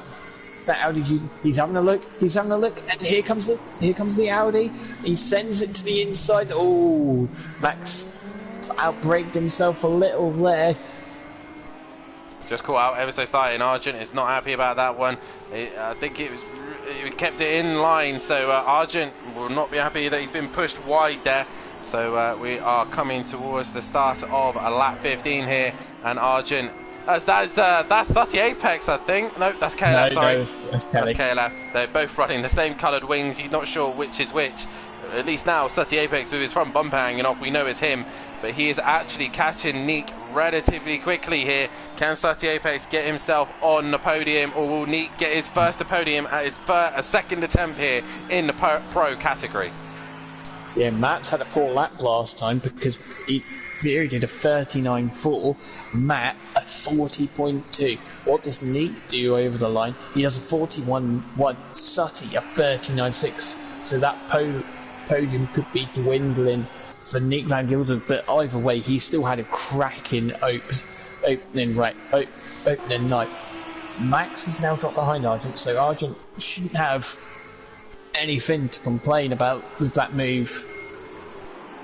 that Audi's using. He's having a look, and here comes the Audi. He sends it to the inside. Oh, Max outbraked himself a little there. Just caught out ever so slightly, and Argent is not happy about that one. I think it kept it in line, so Argent will not be happy that he's been pushed wide there. So we are coming towards the start of a lap 15 here, and Argent. That's Sutty Apex, I think. No, that's KLF, sorry. No, that's Kelly. That's KLF. They're both running the same coloured wings. You're not sure which is which. At least now, Sutty Apex with his front bumper hanging off, we know it's him. But he is actually catching Neek relatively quickly here. Can Sutty Apex get himself on the podium, or will Neek get his first podium at his second attempt here in the pro category? Yeah, Matt's had a 4-lap last time because Fury did a 39.4, Matt a 40.2. What does Neek do over the line? He does a 41.1, Sutty a 39.6. So that podium could be dwindling for Nick Van Gelder, but either way, he still had a cracking opening night. Max has now dropped behind Argent, so Argent shouldn't have anything to complain about with that move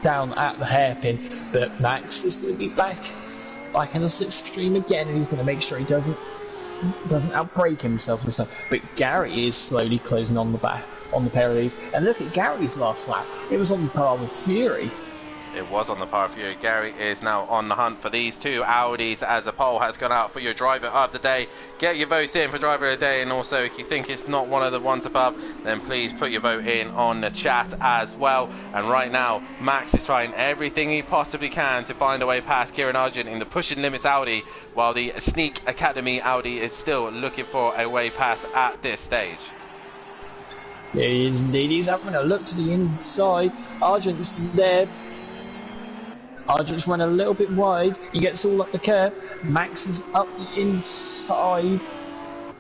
down at the hairpin, but Max is going to be back in the slipstream again, and he's going to make sure he doesn't outbrake himself this time. But Gary is slowly closing on the pair of these, and look at Gary's last lap. It was on par with Fury. It was on the par of Fury. Gary is now on the hunt for these two Audis as a poll has gone out for your driver of the day. Get your votes in for driver of the day, and also if you think it's not one of the ones above, then please put your vote in on the chat as well. And right now, Max is trying everything he possibly can to find a way past Kieran Argent in the Pushing Limits Audi, while the Sneak Academy Audi is still looking for a way past at this stage. Yeah, he is indeed. He's having a look to the inside. Argent's there. Argent's run a little bit wide. He gets all up the curb. Max is up the inside,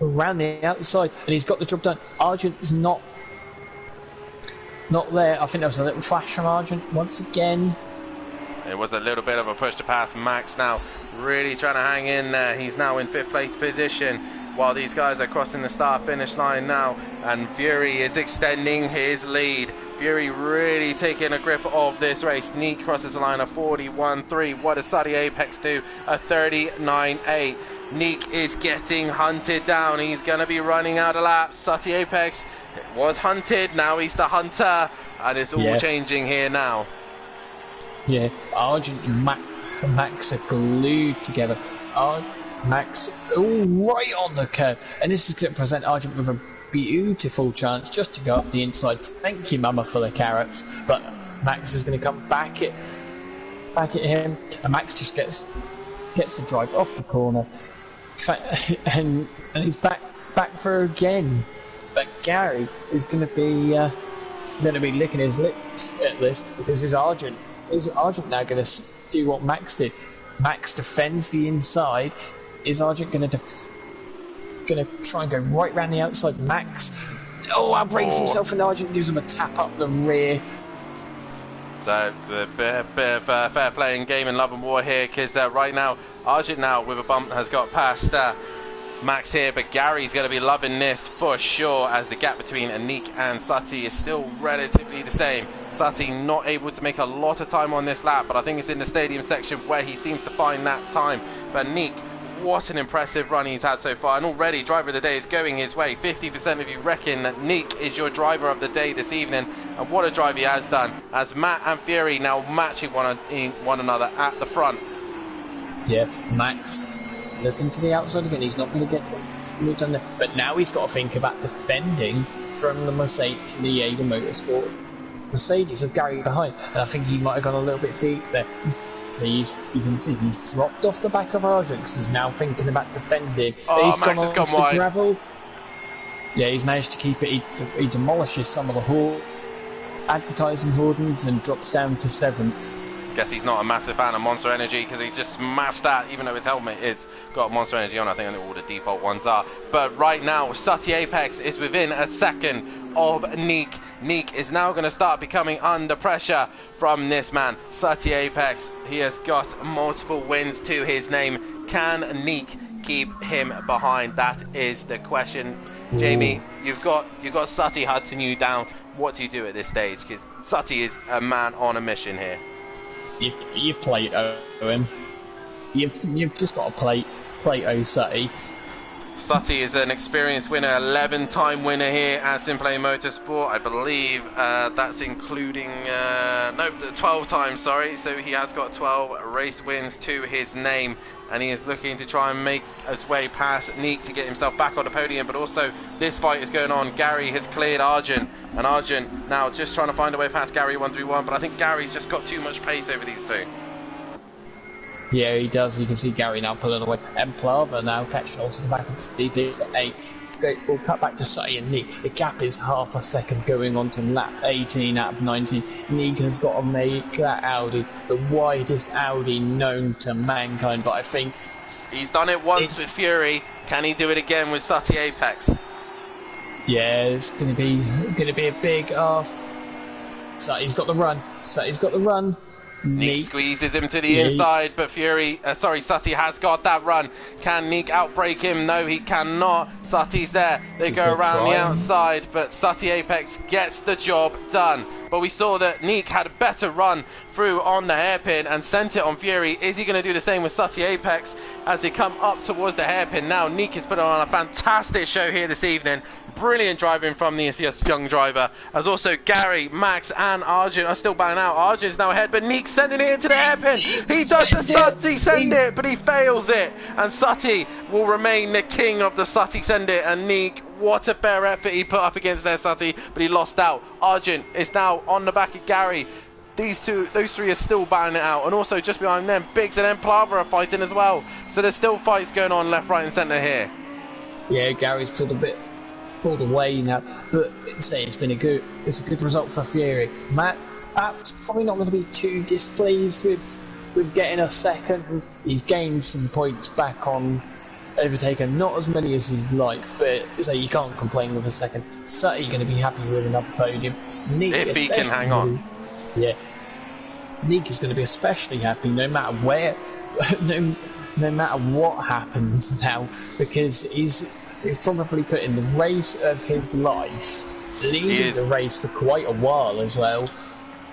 around the outside, and he's got the job done. Argent is not there. I think there was a little flash from Argent once again. It was a little bit of a push to pass. Max now really trying to hang in there. He's now in 5th place position while these guys are crossing the start-finish line now. And Fury is extending his lead. Fury really taking a grip of this race. Neek crosses the line of 41.3. What does Sutty Apex do? A 39.8. Neek is getting hunted down. He's going to be running out of laps. Sutty Apex was hunted. Now he's the hunter. And it's all changing here now. Yeah, Argent and Max are glued together. Max, right on the curve. And this is going to present Argent with a beautiful chance just to go up the inside. Thank you, Mama, for the carrots. But Max is going to come back at him. And Max just gets the drive off the corner. And he's back for again. But Gary is going to be licking his lips at this because his Argent now going to do what Max did? Max defends the inside. Is Argent going to try and go right round the outside? Max, outbrakes himself, and Argent gives him a tap up the rear. So a bit of fair play in game and love and war here, because right now Argent now with a bump has got past Max here, but Gary's going to be loving this for sure, as the gap between Anik and Sutty is still relatively the same. Sutty not able to make a lot of time on this lap, but I think it's in the stadium section where he seems to find that time. But Anik, what an impressive run he's had so far, and already driver of the day is going his way. 50% of you reckon that Neek is your driver of the day this evening, and what a drive he has done, as Matt and Fury now matching one another at the front. Yeah, Max looking to the outside again. He's not going to get moved on there, but now he's got to think about defending from the Mercedes, the Jaeger Motorsport Mercedes of Gary behind, and I think he might have gone a little bit deep there. So you can see he's dropped off the back of Argent. He's now thinking about defending. He's gone on to the gravel. Yeah, he's managed to keep it. He demolishes some of the advertising hoardings and drops down to 7th. Guess he's not a massive fan of Monster Energy, because he's just smashed that, even though his helmet is got Monster Energy on. I think all the default ones are. But right now, Sutty Apex is within a second of Neek. Neek is now going to start becoming under pressure from this man, Sutty Apex. He has got multiple wins to his name. Can Neek keep him behind? That is the question. Jamie, you've got Sutty hunting you down. What do you do at this stage? Because Sutty is a man on a mission here. You Plato him. You've just got to Plato Sutty. Sutty is an experienced winner, 11-time winner here at Simplay Motorsport. I believe that's including 12 times. Sorry, so he has got 12 race wins to his name, and he is looking to try and make his way past Neek to get himself back on the podium. But also, this fight is going on. Gary has cleared Argent, and Argent now just trying to find a way past Gary 131. But I think Gary's just got too much pace over these two. Yeah, he does. You can see Gary now pulling away. And Plava now catching also the back of DD for 8. We'll cut back to Sutty and Neek. The gap is half a second going on to lap 18 out of 19. Neek has got to make that Audi the widest Audi known to mankind, but I think he's done it once with Fury. Can he do it again with Sutty Apex? Yeah, it's going to be a big ask. Sutty's got the run. Sutty's got the run. Neek squeezes him to the inside, but Sutty has got that run. Can Neek outbrake him? No, he cannot. Sutty's there. They go around the outside, but Sutty Apex gets the job done. But we saw that Neek had a better run through on the hairpin and sent it on Fury. Is he going to do the same with Sutty Apex as they come up towards the hairpin? Now Neek is putting on a fantastic show here this evening. Brilliant driving from the young driver, as also Gary, Max and Arjun are still bowing out. Arjun's now ahead, but Neek's sending it into the hairpin. He does the Sutty send it, but he fails it, and Sutty will remain the king of the Sutty send it. And Neek, what a fair effort he put up against their Sutty, but he lost out. Arjun is now on the back of Gary. Those three are still bowing it out, and also just behind them, Biggs and Plava are fighting as well. So there's still fights going on left, right and centre here. Yeah, Gary's pulled away now, but it's been a good result for Fury. Matt's probably not going to be too displeased with getting a second. He's gained some points back on overtaken, not as many as he'd like, but so you can't complain with a second. Sutty going to be happy with another podium. Neek, if he can hang on. Yeah. Neek is going to be especially happy no matter where, no matter what happens now, because he's probably put in the race of his life, leading the race for quite a while as well.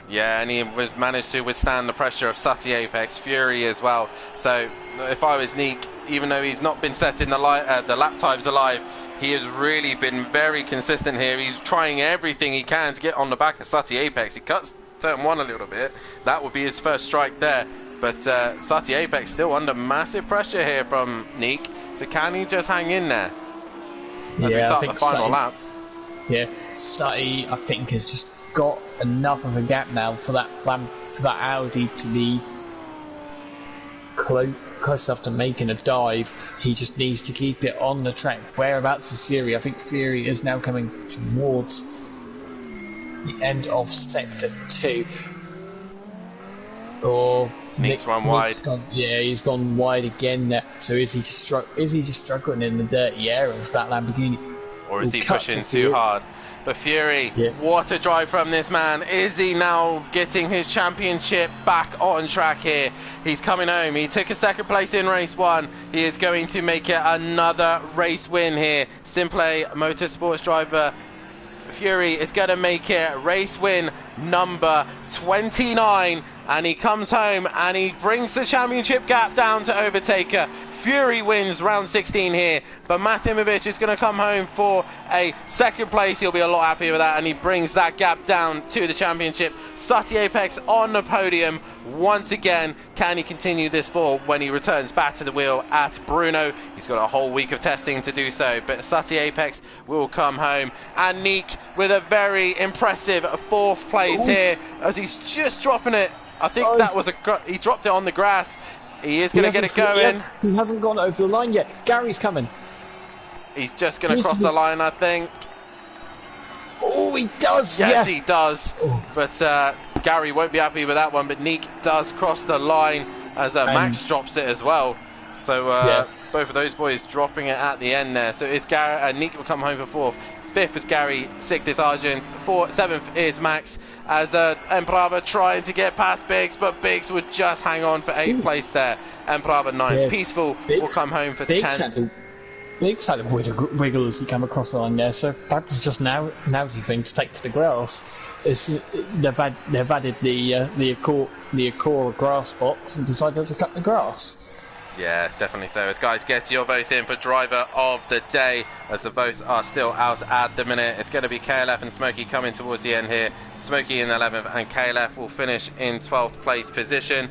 Yeah, and he managed to withstand the pressure of Sati Apex, Fury as well. So if I was Neek, even though he's not been setting the lap times alive, he has really been very consistent here. He's trying everything he can to get on the back of Sati Apex. He cuts turn 1 a little bit. That would be his first strike there. But Sati Apex still under massive pressure here from Neek. So can he just hang in there as we start the final lap? Yeah, Sati, I think, has just got enough of a gap now for that Audi to be close enough to making a dive. He just needs to keep it on the track. Whereabouts is Fury? I think Fury is now coming towards the end of sector 2. Or Neek's run wide. He's gone wide again there. So is he just struggling in the dirty air of that Lamborghini? Or is he pushing too hard? But Fury, what a drive from this man. Is he now getting his championship back on track here? He's coming home. He took a second place in race 1. He is going to make it another race win here. Simplay Motorsports driver Fury is going to make it race win number 29. And he comes home and he brings the championship gap down to Overtaker. Fury wins round 16 here, but Matt Imovic is going to come home for a second place. He'll be a lot happier with that, and he brings that gap down to the championship. Sati Apex on the podium once again. Can he continue this forward when he returns back to the wheel at Brno? He's got a whole week of testing to do so, but Sati Apex will come home. And Neek with a very impressive 4th place here, as he's just dropping it. I think that was he dropped it on the grass. He is going to get it going. He hasn't gone over the line yet. Gary's coming. He's just going to cross the line, I think. Oh, he does. Yes, he does. But Gary won't be happy with that one. But Neek does cross the line as Max drops it as well. So both of those boys dropping it at the end there. So it's Gary. Neek will come home for 4th. 5th is Gary, 6th is Argent, 7th is Max, as Emprava trying to get past Biggs, but Biggs would just hang on for 8th place there. Emprava 9th. Yeah. Peaceful will come home for 10th. Biggs had a wiggle as he came across the line there, so that was just now the thing to take to the grass. They've added the Acora grass box and decided to cut the grass. Yeah, definitely so. As guys, get your votes in for driver of the day, as the votes are still out at the minute. It's going to be KLF and Smokey coming towards the end here. Smokey in 11th and KLF will finish in 12th place position.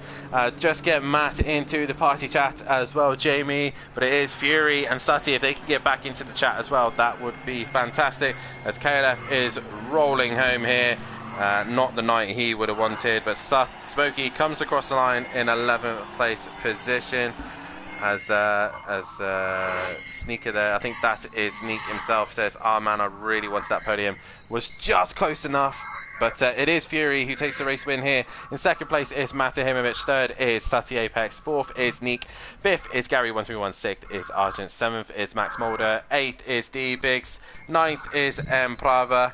Just get Matt into the party chat as well, Jamie. But it is Fury and Sati. If they can get back into the chat as well, that would be fantastic, as KLF is rolling home here. Not the night he would have wanted, but Smokey comes across the line in 11th place position. As Sneaker there, I think that is Sneak himself, says, man, I really wanted that podium, was just close enough. But it is Fury who takes the race win here. In 2nd place is Mata Himovic, 3rd is Sati Apex, 4th is Neek, 5th is Gary 131, 6th is Argent, 7th is Max Mulder, 8th is D Biggs, 9th is Emprava,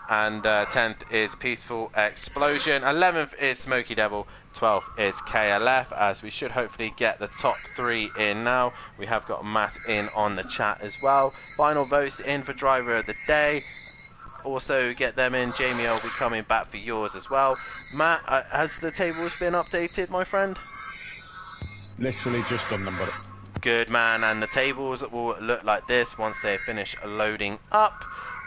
and 10th is Peaceful Explosion, 11th is Smoky Devil, 12th is KLF, as we should hopefully get the top 3 in now. We have got Matt in on the chat as well. Final votes in for driver of the day. Also get them in. Jamie, I'll be coming back for yours as well. Matt, has the tables been updated, my friend? Literally just done them, buddy. Good man, and the tables will look like this once they finish loading up.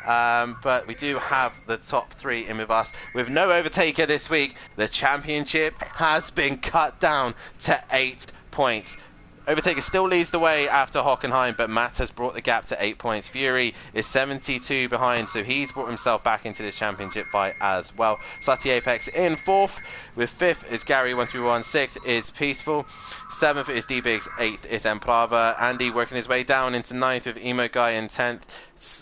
But we do have the top 3 in with us. With no overtaker this week, the championship has been cut down to 8 points. Overtaker still leads the way after Hockenheim, but Matt has brought the gap to 8 points. Fury is 72 behind, so he's brought himself back into this championship fight as well. Sati Apex in 4th, with 5th is Gary 131, 6th is Peaceful, 7th is D-Biggs, 8th is Emprava. Andy working his way down into 9th with Emo Guy in 10th.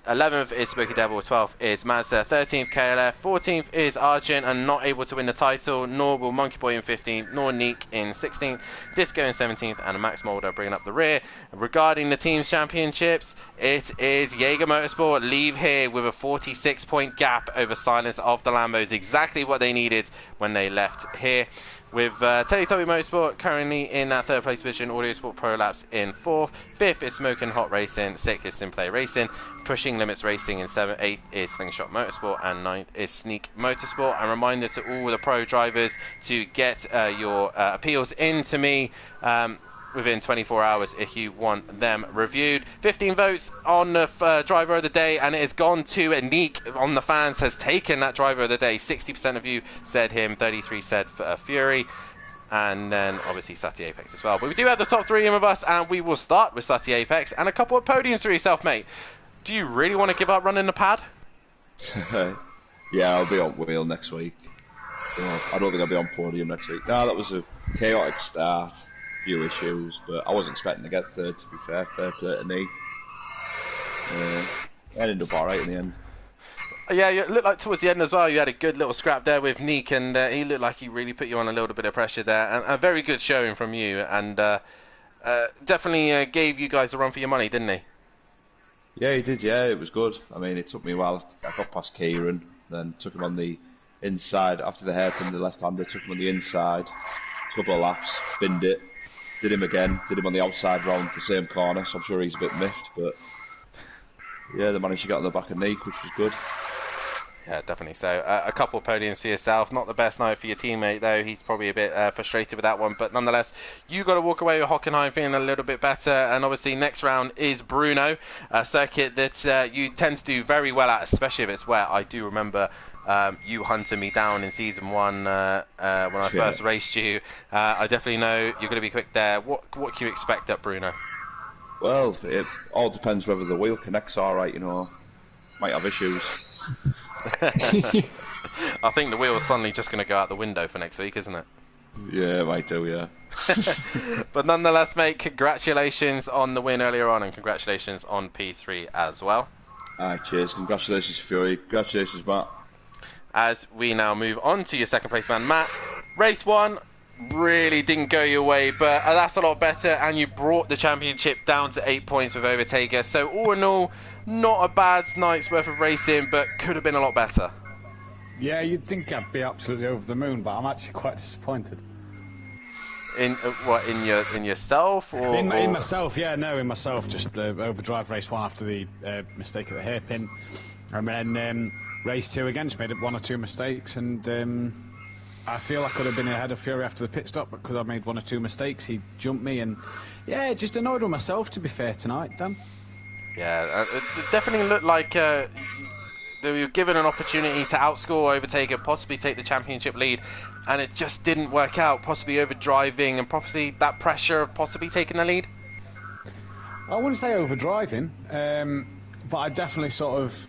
11th is Spooky Devil, 12th is Mazda, 13th KLF, 14th is Argent and not able to win the title, nor will Monkey Boy in 15th, nor Neek in 16th, Disco in 17th, and Max Mulder bringing up the rear. Regarding the team's championships, it is Jaeger Motorsport leave here with a 46-point gap over Silence of the Lambos, exactly what they needed when they left here. With Teletubby Motorsport currently in third place position, Audio Sport Pro Labs in 4th, 5th is Smoking Hot Racing, 6th is Simplay Racing, Pushing Limits Racing in 7th, 8th is Slingshot Motorsport, and 9th is Sneak Motorsport. And reminder to all the pro drivers to get your appeals in to me within 24 hours if you want them reviewed. 15 votes on the driver of the day, and it has gone to Neek on the fans, has taken that driver of the day. 60% of you said him, 33 said Fury, and then obviously Sati Apex as well. But we do have the top 3 in with us, and we will start with Sati Apex and a couple of podiums for yourself, mate. Do you really want to give up running the pad? Yeah, I'll be on wheel next week. I don't think I'll be on podium next week. No, that was a chaotic start. Few issues, but I wasn't expecting to get third, to be fair. Fair play to Neek. I ended up alright in the end. Yeah, it looked like towards the end as well you had a good little scrap there with Neek, and he looked like he really put you on a little bit of pressure there, and a very good showing from you, and definitely gave you guys a run for your money, didn't he? Yeah, he did, yeah, it was good. I mean, it took me a while. I got past Kieran, then took him on the inside, after the hairpin, the left-hander, took him on the inside, a couple of laps, binned it. Did him again, did him on the outside round the same corner, so I'm sure he's a bit miffed, but yeah, they managed to get on the back of Neek, which was good. Yeah, definitely. So a couple of podiums for yourself. Not the best night for your teammate, though. He's probably a bit frustrated with that one, but nonetheless, you got to walk away with Hockenheim feeling a little bit better. And obviously, next round is Bruno, a circuit that you tend to do very well at, especially if it's wet. I do remember you hunting me down in season 1 when I first raced you. I definitely know you're going to be quick there. What can you expect at Bruno? Well, it all depends whether the wheel connects all right, you know. Might have issues. I think the wheel's suddenly just going to go out the window for next week, isn't it? Yeah, it might do, yeah. But nonetheless, mate, congratulations on the win earlier on, and congratulations on P3 as well. Cheers. Congratulations, Fury. Congratulations, Matt. As we now move on to your second place man, Matt. Race 1 really didn't go your way, but that's a lot better, and you brought the championship down to 8 points with Overtaker. So all in all, not a bad night's worth of racing, but could have been a lot better. Yeah, you'd think I'd be absolutely over the moon, but I'm actually quite disappointed. In what? In yourself or in myself? Yeah, no, in myself. Just overdrive race 1 after the mistake at the hairpin, and then race 2 again. Just made 1 or 2 mistakes, and I feel I could have been ahead of Fury after the pit stop, but because I made 1 or 2 mistakes, he jumped me, and yeah, just annoyed with myself, to be fair, tonight, Dan. Yeah, it definitely looked like they were given an opportunity to outscore Overtaker, possibly take the championship lead, and it just didn't work out, possibly overdriving and possibly that pressure of possibly taking the lead. I wouldn't say overdriving, but I definitely sort of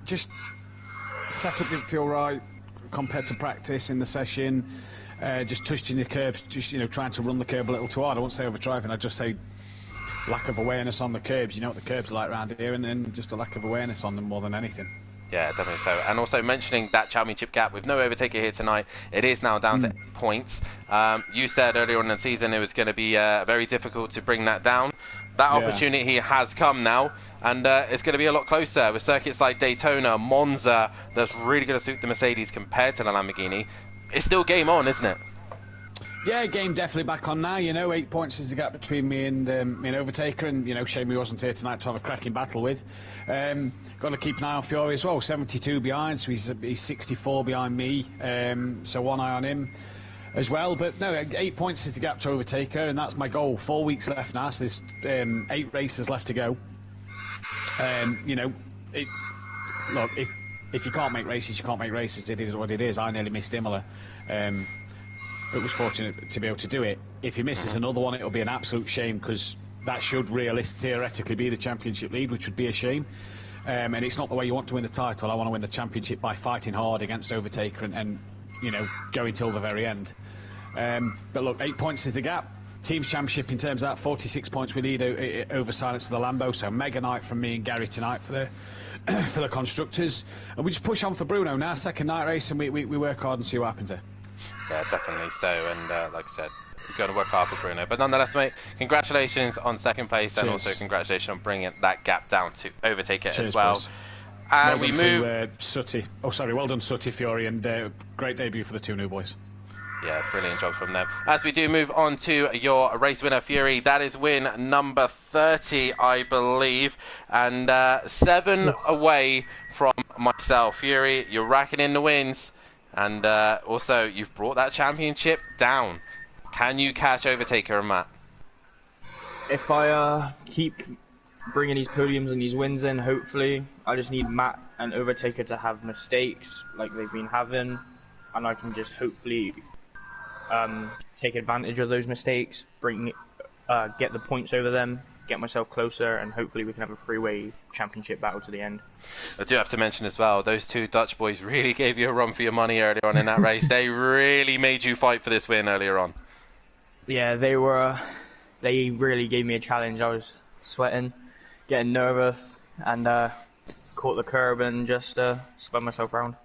just setup didn't feel right compared to practice in the session. Just touching the curbs, just trying to run the curb a little too hard. I won't say overdriving, I'd just say lack of awareness on the curbs. You know what the curbs are like around here, and then just a lack of awareness on them more than anything. Yeah, definitely so. And also mentioning that championship gap with no Overtaker here tonight, it is now down to 8 points. You said earlier on in the season it was going to be very difficult to bring that down. That opportunity has come now, and it's going to be a lot closer with circuits like Daytona, Monza, that's really going to suit the Mercedes compared to the Lamborghini. It's still game on, isn't it? Yeah, game definitely back on now. 8 points is the gap between me and Overtaker, and shame he wasn't here tonight to have a cracking battle with. Got to keep an eye on Fury as well. 72 behind, so he's 64 behind me. So one eye on him as well. But no, 8 points is the gap to Overtaker, and that's my goal. 4 weeks left now, so there's 8 races left to go. Look, if you can't make races, you can't make races. It is what it is. I nearly missed Imola. But was fortunate to be able to do it. If he misses another one, it'll be an absolute shame, because that should theoretically be the championship lead, which would be a shame. And it's not the way you want to win the title. I want to win the championship by fighting hard against Overtaker and going till the very end. But look, 8 points is the gap. Teams Championship in terms of that, 46 points we lead over Silence of the Lambo. So mega night from me and Gary tonight for the for the constructors. And we just push on for Bruno now, second night race, and we work hard and see what happens there. Yeah, definitely so. And like I said, we're going to work hard for Bruno. But nonetheless, mate, congratulations on second place, and also congratulations on bringing that gap down to Overtaker as well. Boys. And well we done move. to, Sutty. Oh, sorry. Well done, Sutty, Fury, and great debut for the two new boys. Yeah, brilliant job from them. As we do move on to your race winner, Fury, that is win number 30, I believe, and 7 away from myself. Fury, you're racking in the wins, and also you've brought that championship down. Can you catch Overtaker and Matt? If I keep bringing these podiums and these wins in, hopefully, I just need Matt and Overtaker to have mistakes like they've been having, and I can just hopefully take advantage of those mistakes, get the points over them, get myself closer, and hopefully we can have a three-way championship battle to the end. I do have to mention as well, those two Dutch boys really gave you a run for your money earlier on in that race. They really made you fight for this win earlier on. Yeah, they really gave me a challenge. I was sweating, getting nervous, and caught the curb and just spun myself around.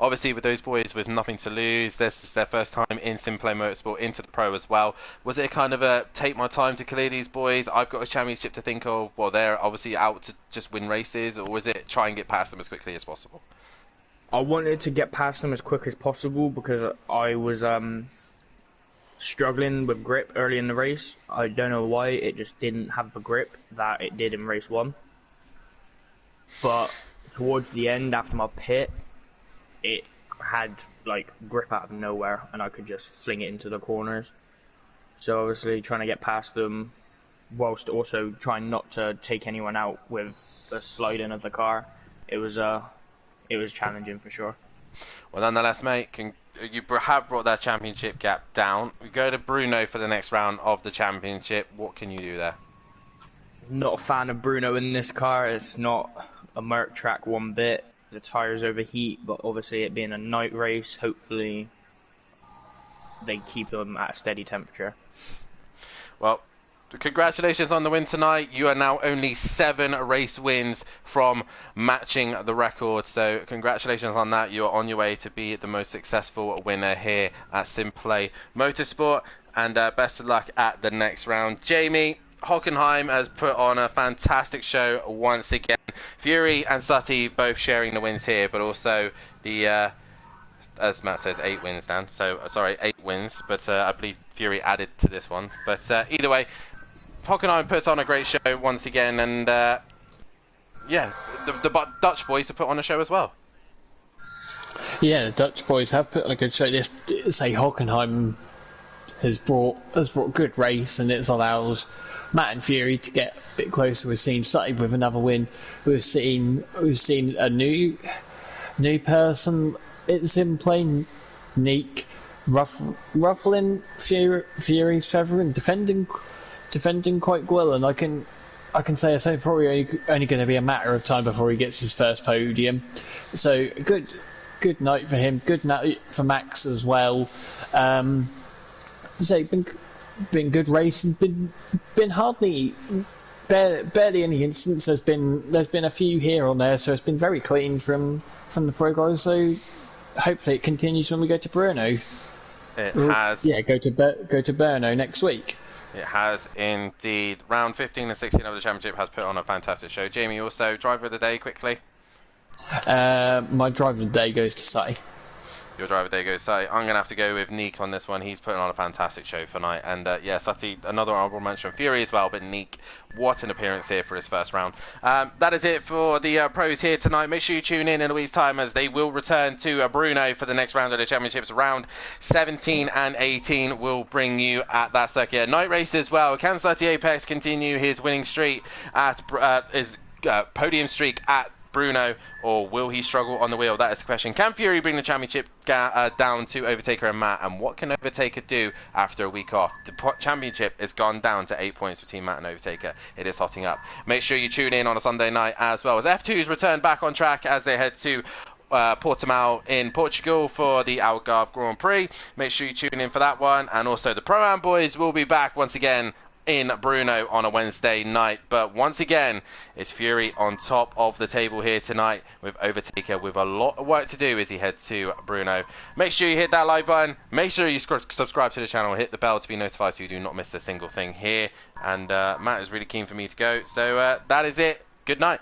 Obviously, with those boys with nothing to lose, this is their first time in Simplay Motorsport into the Pro as well. Was it kind of a take my time to clear these boys? I've got a championship to think of. Well, they're obviously out to just win races, or was it try and get past them as quickly as possible? I wanted to get past them as quick as possible because I was struggling with grip early in the race. I don't know why, it just didn't have the grip that it did in race 1. But towards the end, after my pit, it had like grip out of nowhere and I could just fling it into the corners. So obviously trying to get past them whilst also trying not to take anyone out with the sliding of the car, it was challenging for sure. Well, nonetheless, mate, you have brought that championship gap down. We go to Bruno for the next round of the championship. What can you do there? Not a fan of Bruno in this car. It's not a Merc track one bit. The tyres overheat, but obviously it being a night race, hopefully they keep them at a steady temperature. Well, congratulations on the win tonight. You are now only 7 race wins from matching the record. So congratulations on that. You are on your way to be the most successful winner here at Simplay Motorsport. And best of luck at the next round. Jamie, Hockenheim has put on a fantastic show once again. Fury and Sutty both sharing the wins here, but also the, as Matt says, 8 wins, Dan. So, sorry, 8 wins, but I believe Fury added to this one. But either way, Hockenheim puts on a great show once again, and yeah, the Dutch boys have put on a show as well. Yeah, the Dutch boys have put on a good show. This, say, Hockenheim has brought a good race, and it allows Matt and Fury to get a bit closer. We've seen Sutty with another win. We've seen a new person. It's in playing Neek, ruffling Fury's feather and defending quite well. And I can say it's probably only going to be a matter of time before he gets his first podium. So good night for him. Good night for Max as well. So been good racing. Been hardly barely any incidents. There's been a few here or there, so it's been very clean from the pro guys. So hopefully it continues when we go to Brno. It has. Yeah, go to Brno next week. It has indeed. Round 15 and 16 of the championship has put on a fantastic show. Jamie, also driver of the day quickly. My driver of the day goes to Sutty. Your driver there goes Sutty. I'm going to have to go with Neek on this one. He's putting on a fantastic show for night. And yeah, Sutty, another honourable mention. Fury as well, but Neek, what an appearance here for his first round. That is it for the pros here tonight. Make sure you tune in a week's time as they will return to Brno for the next round of the championships. Round 17 and 18 will bring you at that circuit. Night race as well. Can Sutty Apex continue his winning streak at his podium streak at Brno, or will he struggle on the wheel? That is the question. Can Fury bring the championship down to Overtaker and Matt? And what can Overtaker do after a week off? The championship has gone down to 8 points between Matt and Overtaker. It is hotting up. Make sure you tune in on a Sunday night as well as F2's return back on track as they head to Portimao in Portugal for the Algarve Grand Prix. Make sure you tune in for that one. And also the Pro-Am boys will be back once again in Brno on a Wednesday night. But once again, it's Fury on top of the table here tonight with Overtaker with a lot of work to do as he heads to Brno. Make sure you hit that like button. Make sure you subscribe to the channel. Hit the bell to be notified so you do not miss a single thing here. And Matt is really keen for me to go. So that is it. Good night.